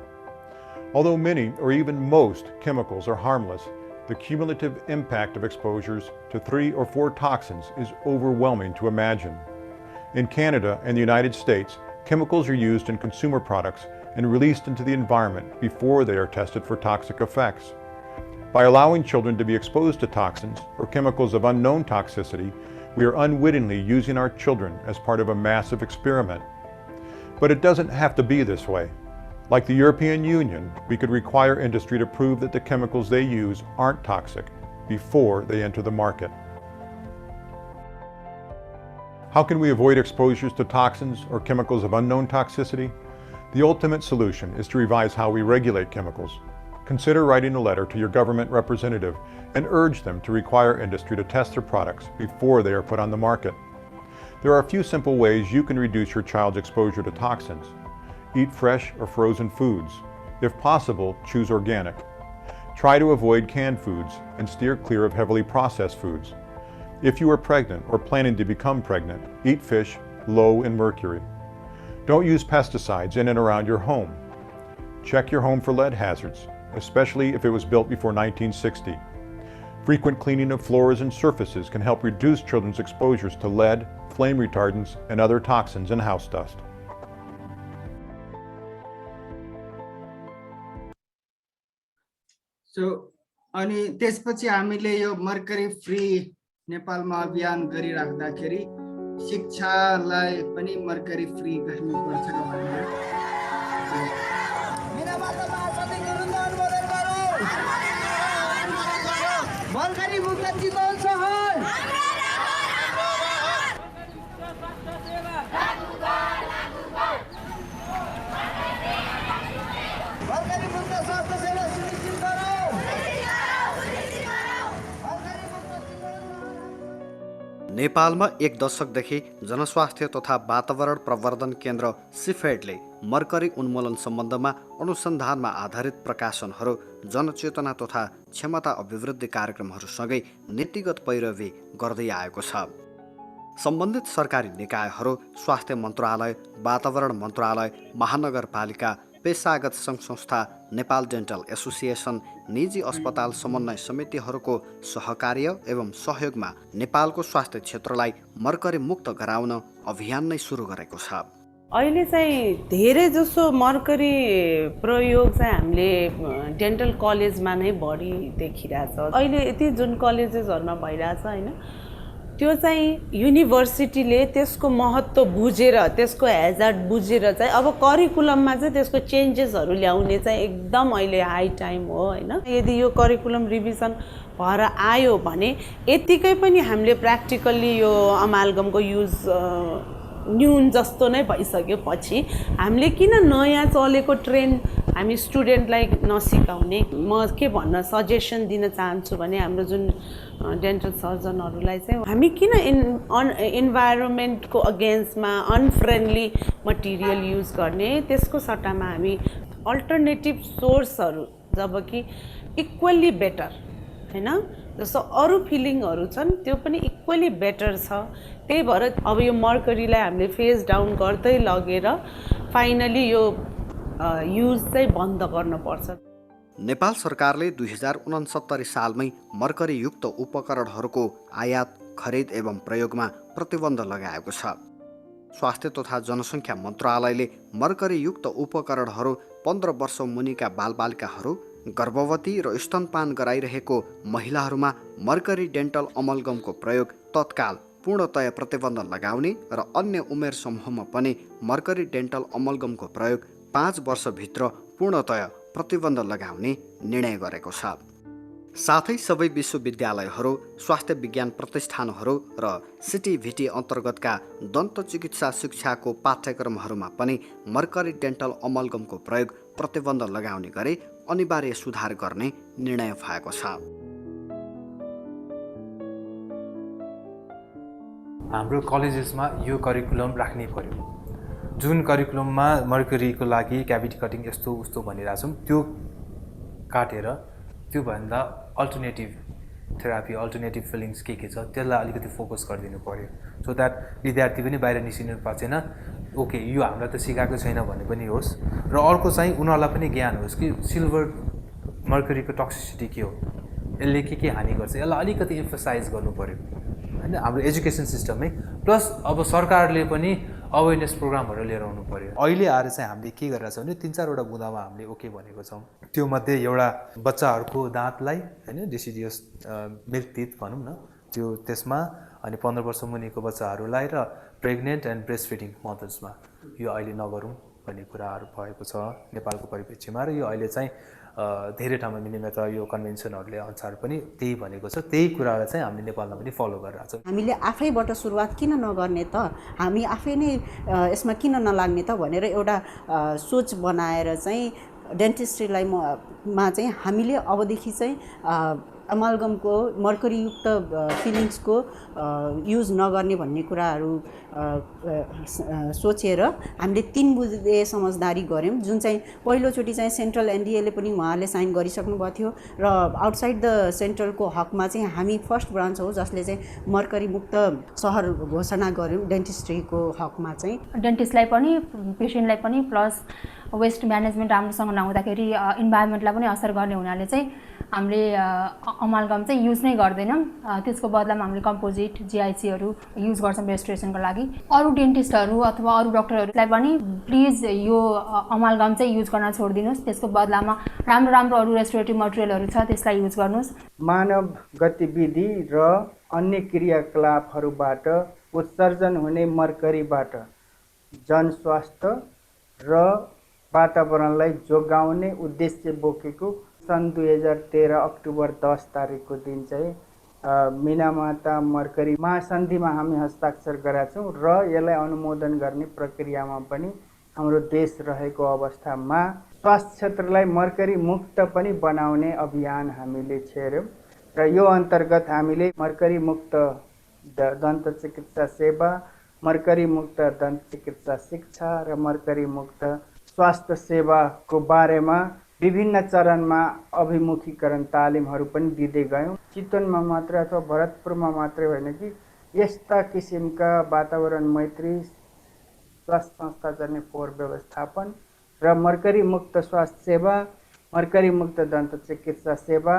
Although many or even most chemicals are harmless, the cumulative impact of exposures to 3 or 4 toxins is overwhelming to imagine. In Canada and the United States, chemicals are used in consumer products and released into the environment before they are tested for toxic effects. By allowing children to be exposed to toxins or chemicals of unknown toxicity, we are unwittingly using our children as part of a massive experiment. But it doesn't have to be this way. Like the European Union, we could require industry to prove that the chemicals they use aren't toxic before they enter the market. How can we avoid exposures to toxins or chemicals of unknown toxicity? The ultimate solution is to revise how we regulate chemicals. Consider writing a letter to your government representative and urge them to require industry to test their products before they are put on the market. There are a few simple ways you can reduce your child's exposure to toxins. Eat fresh or frozen foods. If possible, choose organic. Try to avoid canned foods and steer clear of heavily processed foods. If you are pregnant or planning to become pregnant, eat fish low in mercury. Don't use pesticides in and around your home. Check your home for lead hazards, especially if it was built before 1960. Frequent cleaning of floors and surfaces can help reduce children's exposures to lead, flame retardants, and other toxins and house dust. अनि त्यसपछि हामीले यो mercury free नेपालमा अभियान गरिराख्दाखेरि शिक्षालाई पनि mercury free गर्नुपर्छ भनेर मर्करी मुक्त चितवन सहर मर्करी मुक्त स्वास्थ्य सेवा सुनिश्चित गरौँ। नेपालमा 1 दशकदेखि जनस्वास्थ्य तथा वातावरण प्रवर्धन केन्द्र सिफेडले मर्करी उन्मूलन सम्बन्धमा अनुसन्धानमा आधारित प्रकाशनहरू, जनचेतना तथा क्षमता अभिवृद्धि कार्यक्रमहरूसँगै नीतिगत पैरवी गर्दै आएको छ। सम्बन्धित सरकारी निकायहरू, स्वास्थ्य मन्त्रालय, वातावरण मन्त्रालय, महानगरपालिका, पेसागत सङ्घ संस्था, नेपाल डेन्टल एसोसिएसन, निजी अस्पताल समन्वय समितिहरूको सहकार्य एवं सहयोगमा नेपालको स्वास्थ्य क्षेत्रलाई मर्करी मुक्त गराउन अभियान नै सुरु गरेको छ। अहिले चाहिँ धेरै जसो मर्करी प्रयोग चाहिँ हामीले डेन्टल कलेजमा नै बढी देखिरहेछ। अहिले यति जुन कलेजेसहरुमा भइरहेछ हैन, त्यो चाहिँ युनिभर्सिटीले त्यसको महत्त्व बुझेर, त्यसको हेजार्ड बुझेर चाहिँ अब करिकुलममा चाहिँ त्यसको चेन्जेसहरु ल्याउने चाहिँ एकदम अहिले हाई टाइम हो हैन। यदि यो करिकुलम रिभिजन भएर आयो भने यतिकै पनि हामीले प्र्याक्टिकली यो अमालगमको युज न्यून जस्तो नै भइसकेपछि हामीले किन नयाँ चलेको ट्रेन्ड हामी स्टुडेन्टलाई नसिकाउने। म के भन्न सजेसन दिन चाहन्छु भने हाम्रो जुन डेन्टल सर्जनहरूलाई चाहिँ हामी किन इन्भाइरोमेन्टको अगेन्स्टमा अनफ्रेन्डली मटेरियल युज गर्ने, त्यसको सट्टामा हामी अल्टरनेटिभ सोर्सहरू जब कि इक्वल्ली बेटर हैन, जस्तो अरू फिलिङहरू छन् त्यो पनि इक्वली बेटर छ। त्यही भएर अब यो मर्करीलाई हामीले फेज डाउन गर्दै लगेर फाइनली यो युज चाहिँ बन्द गर्नुपर्छ। नेपाल सरकारले 2069 सालमै मर्करीयुक्त उपकरणहरूको आयात, खरिद एवं प्रयोगमा प्रतिबन्ध लगाएको छ। स्वास्थ्य तथा जनसङ्ख्या मन्त्रालयले मर्करीयुक्त उपकरणहरू 15 वर्ष मुनिका बालबालिकाहरू, गर्भवती र स्तनपान गराइरहेको महिलाहरूमा मर्करी डेन्टल अमलगमको प्रयोग तत्काल पूर्णतया प्रतिबन्ध लगाउने र अन्य उमेर समूहमा पनि मर्करी डेन्टल अमलगमको प्रयोग 5 वर्षभित्र पूर्णतया प्रतिबन्ध लगाउने निर्णय गरेको छ। साथै सबै विश्वविद्यालयहरू, स्वास्थ्य विज्ञान प्रतिष्ठानहरू र सिटिभिटी अन्तर्गतका दन्त चिकित्सा शिक्षाको पाठ्यक्रमहरूमा पनि मर्करी डेन्टल अमलगमको प्रयोग प्रतिबन्ध लगाउने गरी अनिवार्य सुधार गर्ने निर्णय भएको छ। हाम्रो कलेजेसमा यो करिकुलम राख्नै पर्यो। जुन करिकुलममा मर्करीको लागि क्याभिटी कटिङ यस्तो उस्तो भनिरहेछौँ त्यो काटेर त्योभन्दा अल्टरनेटिभ थेरापी, अल्टरनेटिभ फिलिङ्स के छ त्यसलाई अलिकति फोकस गरिदिनु पर्यो, सो द्याट विद्यार्थी पनि बाहिर निस्किनु पर्दैन, ओके यो हामीलाई त सिकाएको छैन भने पनि होस्। र अर्को चाहिँ उनीहरूलाई पनि ज्ञान होस् कि सिल्भर मर्करीको टक्सिसिटी के हो, यसले के हानि गर्छ, यसलाई अलिकति एम्फसाइज गर्नु पर्यो होइन हाम्रो एजुकेसन सिस्टममै। प्लस अब सरकारले पनि अवेरनेस प्रोग्रामहरू लिएर आउनु पर्यो। अहिले आएर चाहिँ हामीले के गरिरहेको छौँ भने 3-4वटा बुँदामा हामीले ओके भनेको छौँ। त्यो मध्ये एउटा बच्चाहरूको दाँतलाई होइन डिसिडियस मिल्क टिथ भनौँ न त्यो त्यसमा, अनि 15 वर्ष मुनिको बच्चाहरूलाई र प्रेग्नेन्ट एन्ड ब्रेस्ट फिडिङ मदर्समा यो अहिले नगरौँ भन्ने कुराहरू भएको छ नेपालको परिप्रेक्ष्यमा। र यो अहिले चाहिँ धेरै ठाउँमा मिनिमा त यो कन्भेन्सनहरूले अनुसार पनि त्यही भनेको छ। त्यही कुरालाई चाहिँ हामीले नेपालमा पनि फलो गरिरहेको छौँ। हामीले आफैबाट सुरुवात किन नगर्ने त, हामी आफै नै यसमा किन नलाग्ने त भनेर एउटा सोच बनाएर चाहिँ डेन्टिस्ट्रीलाई मा चाहिँ हामीले अबदेखि चाहिँ अमालगमको मर्करीयुक्त फिलिङ्सको युज नगर्ने भन्ने कुराहरू सोचेर हामीले 3 बुँदे समझदारी गऱ्यौँ। जुन चाहिँ पहिलोचोटि चाहिँ सेन्ट्रल एनडिएले पनि उहाँहरूले साइन गरिसक्नु भएको थियो र आउटसाइड द सेन्ट्रलको हकमा चाहिँ हामी फर्स्ट ब्रान्च हो जसले चाहिँ मर्करी मुक्त सहर घोषणा गऱ्यौँ डेन्टिस्ट्रीको हकमा चाहिँ। डेन्टिस्टलाई पनि पेसेन्टलाई पनि प्लस वेस्ट म्यानेजमेन्ट राम्रोसँग नहुँदाखेरि इन्भाइरोमेन्टलाई पनि असर गर्ने हुनाले चाहिँ हामीले अमालगम चाहिँ युज नै गर्दैनौँ। त्यसको बदलामा हामीले कम्पोजिट जिआइसीहरू युज गर्छौँ रेस्टोरेसनको लागि। अरू डेन्टिस्टहरू अथवा अरू डक्टरहरूलाई पनि प्लिज यो अमालगम चाहिँ युज गर्न छोडिदिनुहोस्, त्यसको बदलामा राम्रो राम्रो अरू रेस्टोरेटिभ मटेरियलहरू छ त्यसलाई युज गर्नुहोस्। मानव गतिविधि र अन्य क्रियाकलापहरूबाट उत्सर्जन हुने मर्करीबाट जनस्वास्थ्य र वातावरणलाई जोगाउने उद्देश्य बोकेको सन् 2013 अक्टोबर 10 तारिकको दिन चाहिँ मिनामाता मर्करी महासन्धिमा हामी हस्ताक्षर गरेका छौँ र यसलाई अनुमोदन गर्ने प्रक्रियामा पनि हाम्रो देश रहेको अवस्थामा स्वास्थ्य क्षेत्रलाई मर्करी मुक्त पनि बनाउने अभियान हामीले छेड्यौँ र यो अन्तर्गत हामीले मर्करी मुक्त दन्त चिकित्सा सेवा, मर्करी मुक्त दन्त चिकित्सा शिक्षा र मर्करी मुक्त स्वास्थ्य सेवाको बारेमा विभिन्न चरणमा अभिमुखीकरण तालिमहरू पनि दिँदै गयौँ। चितवनमा मात्र अथवा भरतपुरमा मात्रै होइन कि यस्ता किसिमका वातावरण मैत्री स्वास्थ्य संस्था जन्य फोहोर व्यवस्थापन र मर्करी मुक्त स्वास्थ्य सेवा, मर्करी मुक्त दन्त चिकित्सा सेवा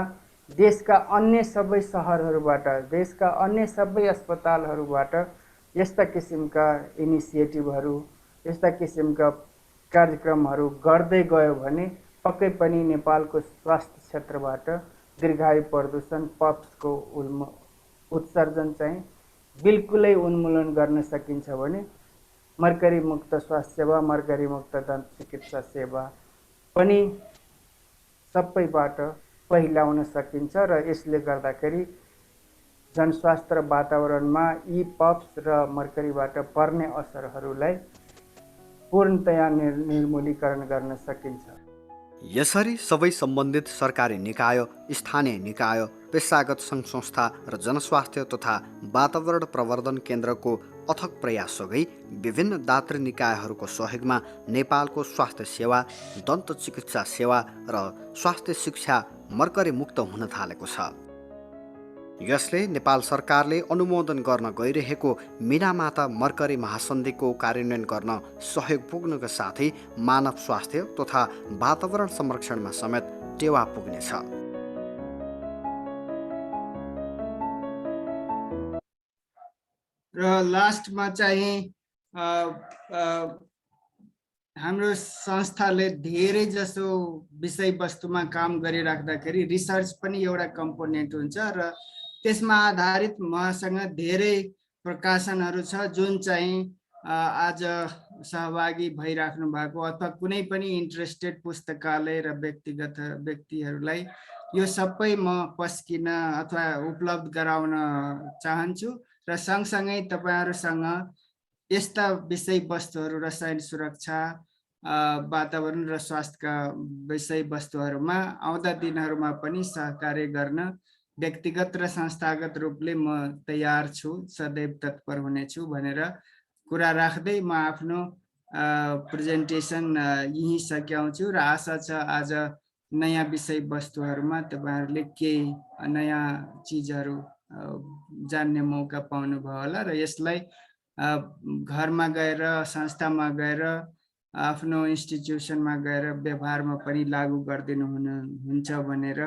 देशका अन्य सबै सहरहरूबाट, देशका अन्य सबै अस्पतालहरूबाट यस्ता किसिमका इनिसिएटिभहरू, यस्ता किसिमका कार्यक्रमहरू गर्दै गयो भने पक्कै पनि नेपालको स्वास्थ्य क्षेत्रबाट दीर्घायु प्रदूषण पप्सको उत्सर्जन चाहिँ बिल्कुलै उन्मूलन गर्न सकिन्छ भने मर्करी मुक्त स्वास्थ्य सेवा, मर्करी मुक्त दन्त चिकित्सा सेवा पनि सबैबाट पहिलाउन सकिन्छ र यसले गर्दाखेरि जनस्वास्थ्य र वातावरणमा यी पप्स र मर्करीबाट पर्ने असरहरूलाई पूर्णतया निर्मूलीकरण गर्न सकिन्छ। यसरी सबै सम्बन्धित सरकारी निकाय, स्थानीय निकाय, पेसागत सङ्घ संस्था र जनस्वास्थ्य तथा वातावरण प्रवर्धन केन्द्रको अथक प्रयाससँगै विभिन्न दातृ निकायहरूको सहयोगमा नेपालको स्वास्थ्य सेवा, दन्त चिकित्सा सेवा र स्वास्थ्य शिक्षा मर्करी मुक्त हुन थालेको छ। यसले नेपाल सरकारले अनुमोदन गर्न गइरहेको मीनामाता मर्करी महासन्धिको कार्यान्वयन गर्न सहयोग पुग्नुका साथै मानव स्वास्थ्य तथा वातावरण संरक्षणमा समेत टेवा पुग्नेछ। र लास्टमा चाहिँ हाम्रो संस्थाले धेरै जसो विषयवस्तुमा काम गरिराख्दाखेरि रिसर्च पनि एउटा कम्पोनेन्ट हुन्छ र त्यसमा आधारित मसँग धेरै प्रकाशनहरू छ जुन चाहिँ आज सहभागी भइराख्नु भएको अथवा कुनै पनि इन्ट्रेस्टेड पुस्तकालय र व्यक्तिगत व्यक्तिहरूलाई यो सबै म पस्किन अथवा उपलब्ध गराउन चाहन्छु र सँगसँगै तपाईँहरूसँग यस्ता विषयवस्तुहरू रसायन सुरक्षा, वातावरण र स्वास्थ्यका विषयवस्तुहरूमा आउँदा दिनहरूमा पनि सहकार्य गर्न व्यक्तिगत र संस्थागत रूपले म तयार छु, सदैव तत्पर हुनेछु भनेर कुरा राख्दै म आफ्नो प्रेजेन्टेसन यहीँ सकाउँछु र आशा छ आज नयाँ विषयवस्तुहरूमा तपाईँहरूले केही नयाँ चिजहरू जान्ने मौका पाउनुभयो होला र यसलाई घरमा गएर, संस्थामा गएर, आफ्नो इन्स्टिट्युसनमा गएर व्यवहारमा पनि लागू गरिदिनु हुन्छ भनेर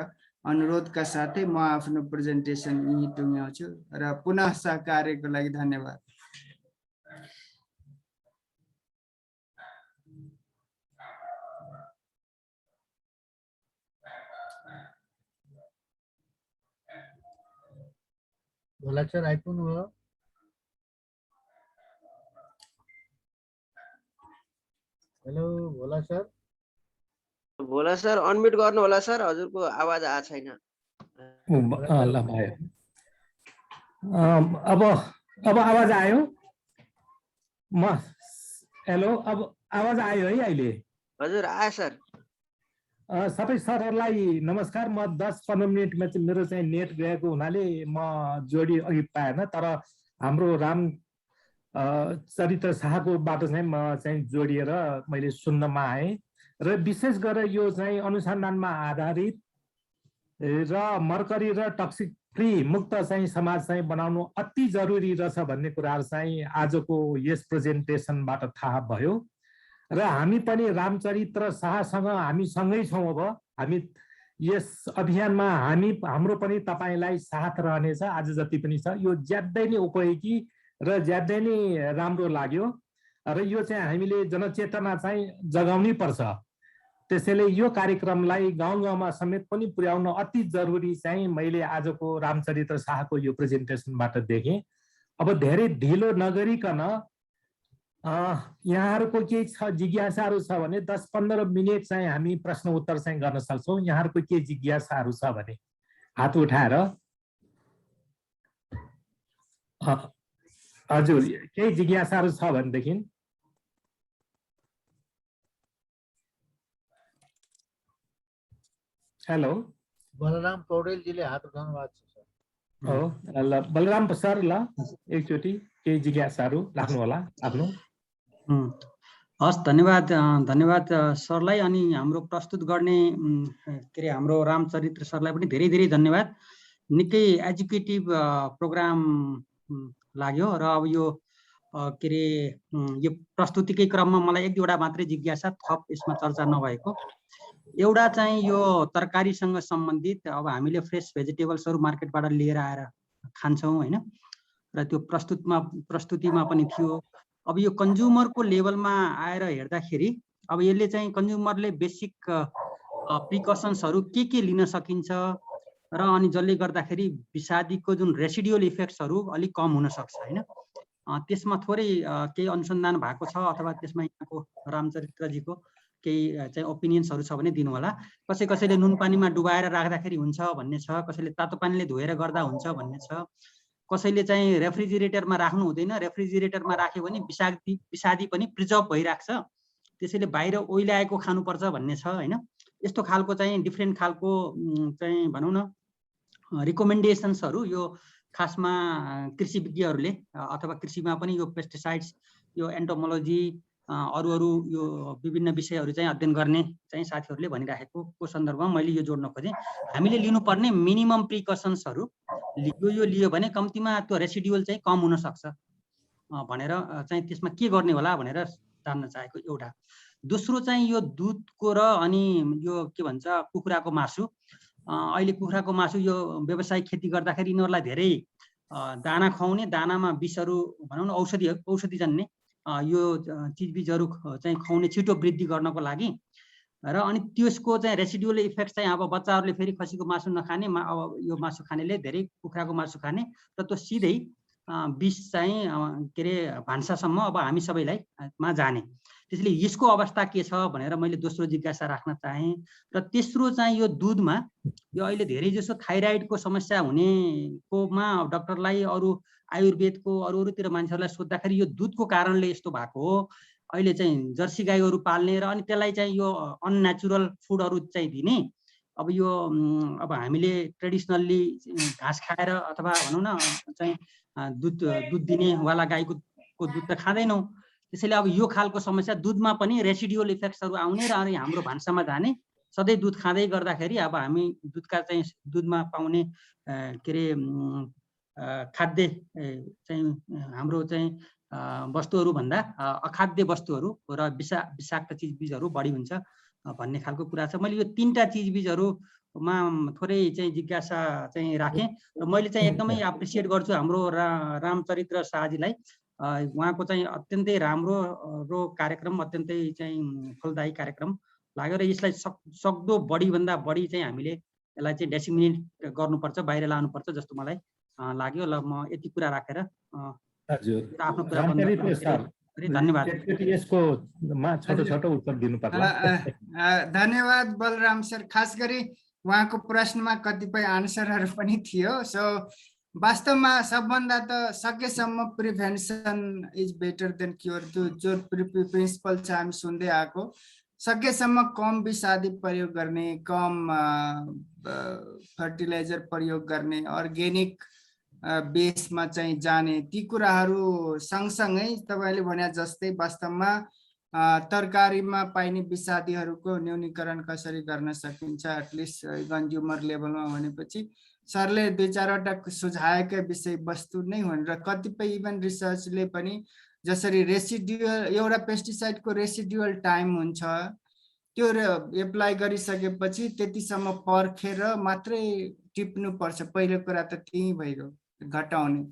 अनुरोधका साथै म आफ्नो प्रेजेन्टेसन यहीँ टुङ्ग्याउँछु र पुनः सहकार्यको लागि धन्यवाद। भोला सर आइपुग्नुभयो? हेलो भोला सर। भोला सर अनम्युट गर्नु होला सर, हजुरको आवाज आएको छैन। ल भयो। अब आवाज आयो? हेलो, अब आवाज आयो है अहिले? हजुर आयो सर। सबै सरहरूलाई नमस्कार। म 10-15 मिनटमा चाहिँ मेरो चाहिँ नेट गएको हुनाले म जोडी अघि पाएन, तर हाम्रो राम चरित्र शाहकोबाट चाहिँ म चाहिँ जोडिएर मैले सुन्नमा आएँ र विशेष गरेर यो चाहिँ अनुसन्धानमा आधारित र मर्करी र टक्सिक फ्री मुक्त चाहिँ समाज चाहिँ बनाउनु अति जरुरी रहेछ भन्ने कुराहरू चाहिँ आजको यस प्रेजेन्टेसनबाट थाहा भयो र हामी पनि रामचरित्र शाहसँग हामी सँगै छौँ। अब हामी यस अभियानमा हाम्रो पनि तपाईँलाई साथ रहनेछ। आज जति पनि छ यो ज्यादै नै उपयोगी र ज्यादै नै राम्रो लाग्यो र यो चाहिँ हामीले जनचेतना चाहिँ जगाउनै पर्छ। त्यसैले यो कार्यक्रमलाई गाउँ गाउँमा समेत पनि पुर्याउन अति जरुरी चाहिँ मैले आजको रामचरित्र शाहको यो प्रेजेन्टेसनबाट देखेँ। अब धेरै ढिलो नगरिकन यहाँहरूको केही छ जिज्ञासाहरू छ भने 10-15 मिनट चाहिँ हामी प्रश्न उत्तर चाहिँ गर्न सक्छौँ। यहाँहरूको के जिज्ञासाहरू छ भने हात उठाएर। हजुर, केही जिज्ञासाहरू छ भनेदेखि। हेलो, बलराम पौडेलजीले हात उठाउनु भएको छ सर। हो, ल बलराम सर, ल एकचोटि केही जिज्ञासाहरू राख्नु होला आफ्नो। हस्, धन्यवाद सरलाई अनि हाम्रो प्रस्तुत गर्ने के अरे हाम्रो रामचरित्र सरलाई पनि धेरै धेरै धन्यवाद। निकै एजुकेटिभ प्रोग्राम लाग्यो र अब यो के अरे यो प्रस्तुतिकै क्रममा मलाई एक दुईवटा मात्रै जिज्ञासा थप यसमा चर्चा नभएको। एउटा चाहिँ यो तरकारीसँग सम्बन्धित, अब हामीले फ्रेस भेजिटेबल्सहरू मार्केटबाट लिएर आएर खान्छौँ होइन, र त्यो प्रस्तुतिमा पनि थियो। अब यो कन्ज्युमरको लेभलमा आएर हेर्दाखेरि अब यसले चाहिँ कन्ज्युमरले बेसिक प्रिकसन्सहरू के लिन सकिन्छ र अनि जसले गर्दाखेरि विषादीको जुन रेसिडुअल इफेक्ट्सहरू अलिक कम हुन सक्छ होइन। त्यसमा थोरै केही अनुसन्धान भएको छ अथवा त्यसमा यहाँको रामचरित्रजीको केही चाहिँ ओपिनियन्सहरू छ भने दिनु होला। कसैले नुन पानीमा डुबाएर राख्दाखेरि हुन्छ भन्ने छ, कसैले तातो पानीले धोएर गर्दा हुन्छ भन्ने छ, कसैले चाहिँ रेफ्रिजिरेटरमा राख्नु हुँदैन, रेफ्रिजिरेटरमा राख्यो भने विषादी पनि प्रिजर्भ भइराख्छ, त्यसैले बाहिर ओइलाएको खानुपर्छ भन्ने छ हैन। यस्तो खालको चाहिँ डिफ्रेन्ट खालको चाहिँ भनौँ न रिकमेन्डेसन्सहरू यो खासमा कृषि विज्ञहरूले अथवा कृषिमा पनि यो पेस्टिसाइड्स, यो एन्टोमोलोजी, अरू यो विभिन्न विषयहरू चाहिँ अध्ययन गर्ने चाहिँ साथीहरूले भनिराखेको सन्दर्भमा मैले यो जोड्न खोजेँ। हामीले लिनुपर्ने मिनिमम प्रिकसन्सहरू यो लियो भने कम्तीमा त्यो रेसिड्युअल चाहिँ कम हुन सक्छ भनेर चाहिँ त्यसमा के गर्ने होला भनेर जान्न चाहेको एउटा। दोस्रो चाहिँ यो दुधको र अनि यो के भन्छ कुखुराको मासु। अहिले कुखुराको मासु यो व्यावसायिक खेती गर्दाखेरि यिनीहरूलाई धेरै दाना खुवाउने, दानामा विषहरू भनौँ न औषधि जन्ने यो चिजबिजहरू चाहिँ खुवाउने छिटो वृद्धि गर्नको लागि र अनि त्यसको चाहिँ रेसिड्युअल इफेक्ट चाहिँ अब बच्चाहरूले फेरि खसीको मासु नखाने, अब यो मासु खानेले धेरै कुखुराको मासु खाने र त्यो सिधै विष चाहिँ के अरे भान्सासम्म अब हामी सबैलाई मा जाने। त्यसले यसको अवस्था के छ भनेर मैले दोस्रो जिज्ञासा राख्न चाहेँ। र तेस्रो चाहिँ यो दुधमा यो अहिले धेरै जसो थाइराइडको समस्या हुनेकोमा डक्टरलाई अरू आयुर्वेदको अरूतिर मान्छेहरूलाई सोद्धाखेरि यो दुधको कारणले यस्तो भएको हो। अहिले चाहिँ जर्सी गाईहरू पाल्ने र अनि त्यसलाई चाहिँ यो अननेचुरल फुडहरू चाहिँ दिने। अब यो अब हामीले ट्रेडिसनल्ली घाँस खाएर अथवा भनौँ न चाहिँ दुध दिनेवाला गाईको दुध त खाँदैनौँ। त्यसैले अब यो खालको समस्या दुधमा पनि रेसिड्युअल इफेक्ट्सहरू आउने र अनि हाम्रो भान्सामा जाने। सधैँ दुध खाँदै गर्दाखेरि अब हामी दुधमा पाउने के अरे खाद्य चाहिँ हाम्रो चाहिँ वस्तुहरू भन्दा अखाद्य वस्तुहरू र विषाक्त चिजबिजहरू बढी हुन्छ भन्ने खालको कुरा छ। मैले यो तीनटा चिजबिजहरूमा थोरै चाहिँ जिज्ञासा चाहिँ राखेँ र मैले चाहिँ एकदमै एप्रिसिएट गर्छु हाम्रो रामचरित्र शाहजीलाई। उहाँको चाहिँ अत्यन्तै राम्रो कार्यक्रम, अत्यन्तै चाहिँ फलदायी कार्यक्रम लाग्यो र यसलाई सक्दो बढीभन्दा बढी चाहिँ हामीले यसलाई चाहिँ डिसेमिनेट गर्नुपर्छ, बाहिर लानुपर्छ जस्तो मलाई लाग्यो। ल म यति कुरा राखेर आफ्नो कुरा धन्यवाद। यसको छोटो उत्तर दिनु पर्ला। धन्यवाद बलराम सर। खास गरी उहाँको प्रश्नमा कतिपय आन्सरहरू पनि थियो। सो वास्तवमा सबभन्दा त सकेसम्म prevention is better than cure जो प्रिन्सिपल छ हामी सुन्दै आएको। सकेसम्म कम विषादी प्रयोग गर्ने, कम फर्टिलाइजर प्रयोग गर्ने, अर्ग्यानिक बेसमा चाहिँ जाने, ती कुराहरू सँगसँगै तपाईँले भने जस्तै वास्तवमा तरकारीमा पाइने विषादीहरूको न्यूनीकरण कसरी गर्न सकिन्छ एटलिस्ट कन्ज्युमर लेभलमा भनेपछि सरले दुई चारवटा सुझाएका विषयवस्तु नै हुन् र कतिपय इभन रिसर्चले पनि जसरी रेसिड्युअल एउटा पेस्टिसाइडको रेसिड्युअल टाइम हुन्छ त्यो एप्लाई गरिसकेपछि त्यतिसम्म पर्खेर मात्रै टिप्नुपर्छ। पहिलो कुरा त त्यही भइगयो घटाउने।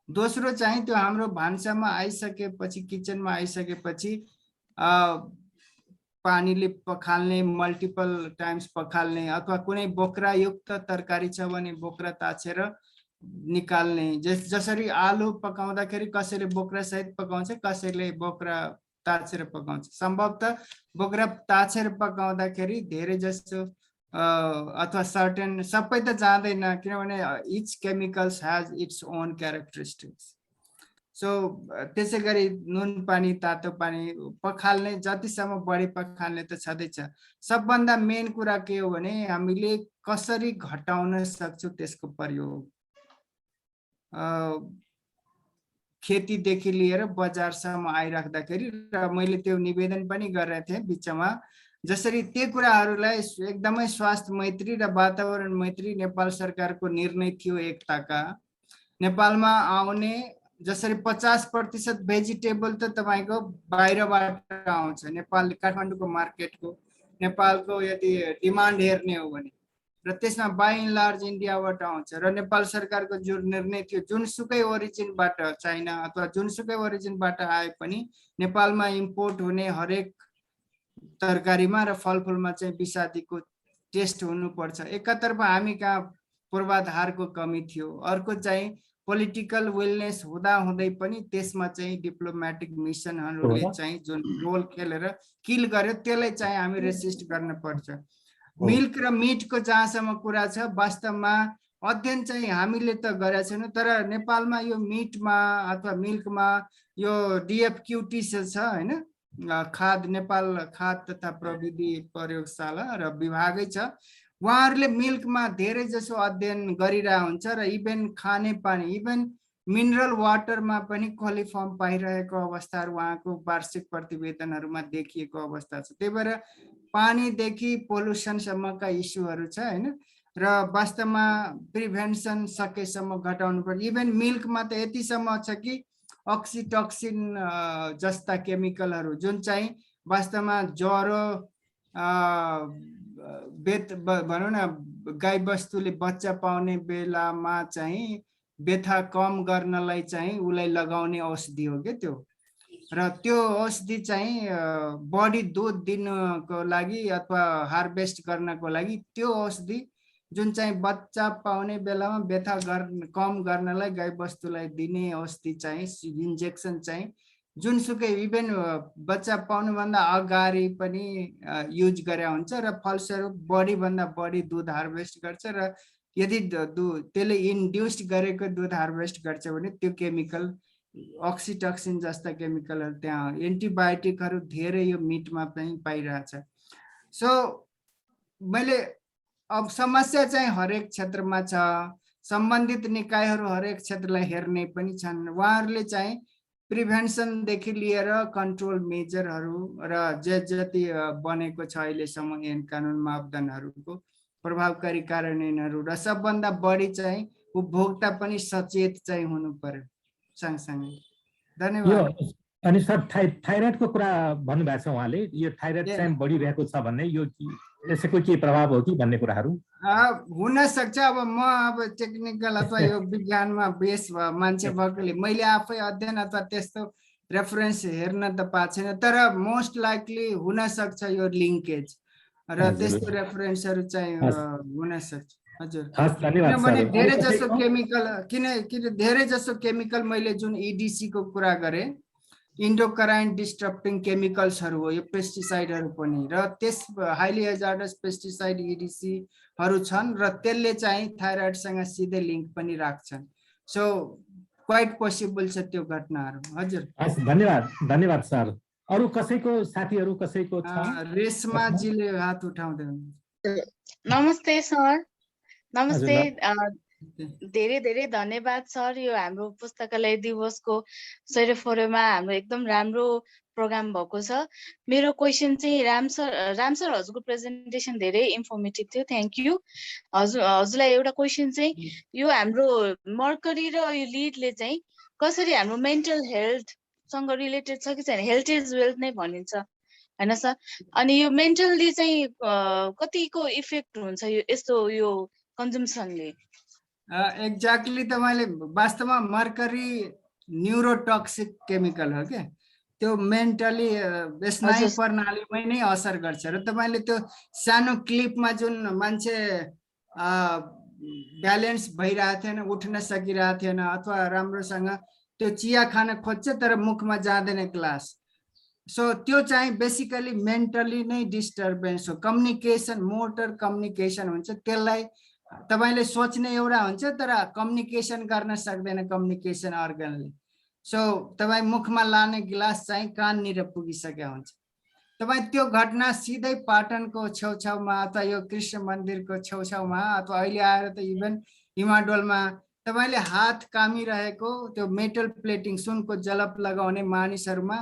दोस्रो चाहिँ त्यो हाम्रो भान्सामा आइसकेपछि, किचनमा आइसकेपछि पानीले पखाल्ने, मल्टिपल टाइम्स पखाल्ने अथवा कुनै बोक्रायुक्त तरकारी छ भने बोक्रा ताछेर निकाल्ने। जसरी आलु पकाउँदाखेरि कसैले बोक्रा सहित पकाउँछ, कसैले बोक्रा ताछेर पकाउँछ। सम्भवतः बोक्रा ताछेर पकाउँदाखेरि धेरै जस्तो अथवा सर्टेन, सबै त जाँदैन किनभने each chemicals has its own characteristics. So त्यसै गरी नुन पानी, तातो पानी पखाल्ने, जतिसम्म बढी पखाल्ने त छँदैछ। सबभन्दा मेन कुरा के हो भने हामीले कसरी घटाउन सक्छौँ त्यसको प्रयोग। खेतीदेखि लिएर बजारसम्म आइराख्दाखेरि र मैले त्यो निवेदन पनि गरेको थिएँ बिचमा, जसरी त्यो कुराहरूलाई एकदमै स्वास्थ्य मैत्री र वातावरण मैत्री नेपाल सरकारको निर्णय थियो एकताका। नेपालमा आउने जसरी 50% भेजिटेबल त तपाईको बाहिरबाट आउँछ, नेपाल काठमाडौँको मार्केटको, नेपालको यदि डिमान्ड हेर्ने हो भने, र त्यसमा बाई एन्ड लार्ज इन्डियाबाट आउँछ। र नेपाल सरकारको जो निर्णय थियो जुनसुकै ओरिजिनबाट, चाइना अथवा जुनसुकै ओरिजिनबाट आए पनि नेपालमा इम्पोर्ट हुने हरेक तरकारीमा र फलफुलमा चाहिँ विषादीको टेस्ट हुनुपर्छ। एकातर्फ हामी कहाँ पूर्वाधारको कमी थियो, अर्को चाहिँ पोलिटिकल विलनेस हुँदै पनि त्यसमा चाहिँ डिप्लोमेटिक मिसनहरूले चाहिँ जुन रोल खेलेर किल गर्यो त्यसलाई चाहिँ हामी रेसिस्ट गर्न पर्छ। मिल्क र मिटको जहाँसम्म कुरा छ, वास्तवमा अध्ययन चाहिँ हामीले त गरेका छैनौँ, तर नेपालमा यो मिटमा अथवा मिल्कमा यो डिएफक्युटी छ हैन, खाद्य नेपाल खाद्य तथा प्रविधि प्रयोगशाला र विभागै छ। उहाँहरूले मिल्कमा धेरै जसो अध्ययन गरिरहेको हुन्छ र इभन खाने पानी, इभन मिनरल वाटरमा पनि क्वालिफर्म पाइरहेको अवस्थाहरू उहाँको वार्षिक प्रतिवेदनहरूमा देखिएको अवस्था छ। त्यही भएर पानीदेखि पोल्युसनसम्मका इस्युहरू छ हैन, र वास्तवमा प्रिभेन्सन सकेसम्म घटाउनु पर्छ। इभन मिल्कमा त यतिसम्म छ कि अक्सिटोक्सिन जस्ता केमिकलहरू जुन चाहिँ वास्तवमा ज्वरो भनौँ न गाई बस्तुले बच्चा पाउने बेलामा चाहिँ व्यथा कम गर्नलाई चाहिँ उसलाई लगाउने औषधि हो क्या त्यो। र त्यो औषधि चाहिँ बढी दुध दिनको लागि अथवा हार्भेस्ट गर्नको लागि त्यो औषधि जुन चाहिँ बच्चा पाउने बेलामा व्यथा कम गर्नलाई गाई बस्तुलाई दिने औषधि चाहिँ इन्जेक्सन चाहिँ जुनसुकै इभन बच्चा पाउनुभन्दा अगाडि पनि युज गरे हुन्छ र फलस्वरूप बढीभन्दा बढी दुध हार्भेस्ट गर्छ। र यदि त्यसले इन्ड्युस्ड गरेको दुध हार्भेस्ट गर्छ भने त्यो केमिकल अक्सिटोक्सिन जस्ता केमिकलहरू त्यहाँ, एन्टिबायोटिकहरू धेरै यो मिटमा पनि पाइरहेछ। सो मैले अब समस्या चाहिँ हरेक क्षेत्रमा छ, सम्बन्धित निकायहरू हरेक क्षेत्रलाई हेर्ने पनि छन्। उहाँहरूले चाहिँ प्रिभेन्सनदेखि लिएर कन्ट्रोल मेजरहरू र जति बनेको छ अहिलेसम्म ऐन कानुन मापदण्डहरूको प्रभावकारी कार्यान्वयनहरू र सबभन्दा बढी चाहिँ उपभोक्ता पनि सचेत चाहिँ हुनु पर्यो सँगसँगै। धन्यवाद। अनि सर थाइराइडको कुरा भन्नुभएको छ उहाँले, यो थाइराइड चाहिँ बढिरहेको छ भन्ने, यो यसको के प्रभाव हो कि भन्ने कुराहरू हुन सक्छ। अब म अब टेक्निकल अथवा यो विज्ञानमा बेस मान्छे भएकोले मैले आफै अध्ययन अथवा त्यस्तो रेफरेन्स हेर्न त पाएको छैन, तर मोस्ट लाइकली हुन सक्छ यो लिङ्केज र त्यस्तो रेफरेन्सहरू चाहिँ हुन सक्छ। हजुर, किनभने धेरै जसो केमिकल मैले जुन EDC को कुरा गरेँ, इन्डोक्राइन डिस्ट्रप्टिङ केमिकल्सहरू हो यो पेस्टिसाइडहरू पनि, र त्यस हाइली हेजार्डस पेस्टिसाइड EDCहरू छन् र त्यसले चाहिँ थाइराइडसँग सिधै लिङ्क पनि राख्छन्। सो क्वाइट पोसिबल छ त्यो घटनाहरू। हजुर, धन्यवाद सर। अरू कसैको साथीहरू कसैको छ? रेशमाजीले हात उठाउँदै हुनुहुन्छ। नमस्ते सर। नमस्ते, धेरै धेरै धन्यवाद सर। यो हाम्रो पुस्तकालय दिवसको सेरोफोरोमा हाम्रो एकदम राम्रो प्रोग्राम भएको छ। मेरो क्वेसन चाहिँ राम सर हजुरको प्रेजेन्टेसन धेरै इन्फर्मेटिभ थियो, थ्याङ्क यू। हजुरलाई एउटा क्वेसन चाहिँ यो हाम्रो मर्करी र यो लिडले चाहिँ कसरी हाम्रो मेन्टल हेल्थसँग रिलेटेड छ कि छैन, हेल्थ इज वेल्थ नै भनिन्छ होइन सर। अनि यो मेन्टल्ली चाहिँ कतिको इफेक्ट हुन्छ यो यस्तो यो कन्जम्सनले? एक्ज्याक्टली तपाईँले वास्तवमा मर्करी न्युरोटक्सिक केमिकल हो क्या, त्यो मेन्टली स्नायु प्रणालीमै नै असर गर्छ। र तपाईँले त्यो सानो क्लिपमा जुन मान्छे ब्यालेन्स भइरहेको थिएन, उठ्न सकिरहेको थिएन अथवा राम्रोसँग त्यो चिया खान खोज्छ तर मुखमा जाँदैन ग्लास, सो त्यो चाहिँ बेसिकली मेन्टली नै डिस्टर्बेन्स हो। कम्युनिकेसन, मोटर कम्युनिकेसन हुन्छ, त्यसलाई तपाईँले सोच्ने एउटा हुन्छ तर कम्युनिकेसन गर्न सक्दैन कम्युनिकेसन अर्गनले। सो तपाईँ मुखमा लाने गिलास चाहिँ काननिर पुगिसकेको हुन्छ। तपाईँ त्यो घटना सिधै पाटनको छेउछाउमा अथवा यो कृष्ण मन्दिरको छेउछाउमा अथवा अहिले आएर त इभन हिमाडोलमा तपाईँले हात कामिरहेको त्यो मेटल प्लेटिङ सुनको जलप लगाउने मानिसहरूमा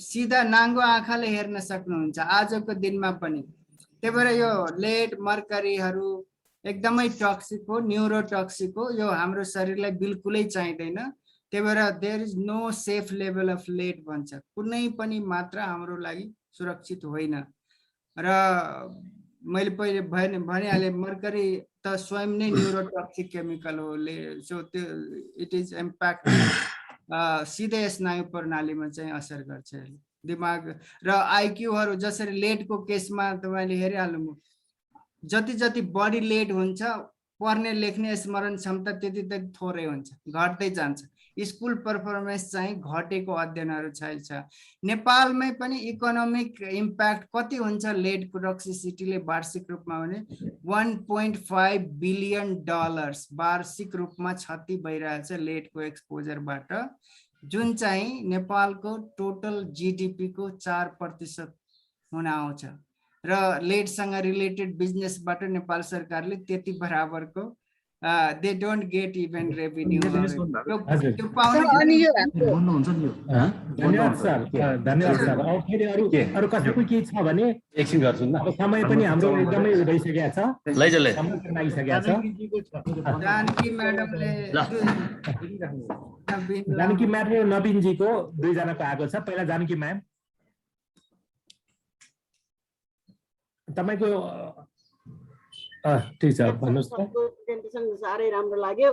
सिधा नाङ्गो आँखाले हेर्न सक्नुहुन्छ आजको दिनमा पनि। त्यही भएर यो लेड मर्करीहरू एकदमै टक्सिक हो, न्युरोटक्सिक हो, यो हाम्रो शरीरलाई बिल्कुलै चाहिँदैन। त्यही भएर there is no safe level of lead भन्छ, कुनै पनि मात्रा हाम्रो लागि सुरक्षित होइन। र मैले पहिले भनिहालेँ मर्करी त स्वयं नै न्युरोटक्सिक केमिकल हो, सो त्यो इट इज इम्प्याक्ट सिधै स्नायु प्रणालीमा चाहिँ असर गर्छ दिमाग र आइक्यूहरू। जसरी लेडको केसमा तपाईँले हेरिहाल्नुभयो, जति जति बढी लेड हुन्छ पढ्ने लेख्ने स्मरण क्षमता त्यति त थोरै हुन्छ, घट्दै जान्छ। स्कुल पर्फर्मेन्स चाहिँ घटेको अध्ययनहरू छ। नेपालमै पनि इकोनोमिक इम्प्याक्ट कति हुन्छ लेड टोक्सिसिटीले वार्षिक रूपमा भने $1.5 बिलियन वार्षिक रूपमा क्षति भइरहेछ लेडको एक्सपोजरबाट, जुन चाहिँ नेपालको टोटल जीडीपी को 4% हुन आउँछ र लेडसँग रिलेटेड बिजनेसबाट नेपाल सरकारले त्यति बराबरको they don't get even revenue. धन्यवाद सर, धन्यवाद सर। अब फेरि अरू कसैको के छ भने एकछिन गर्छु न, अब समय पनि हाम्रो एकदमै भइसकेको छ, लैजले समय लागिसकेको छ। जानकी म्याडमले जानकी म्याम र नवीनजीको दुईजनाको आएको छ। पहिला जानकी म्याम, तपाईको ठीक छ, भन्नुहोस् त। प्रेजेन्टेसन साह्रै राम्रो लाग्यो,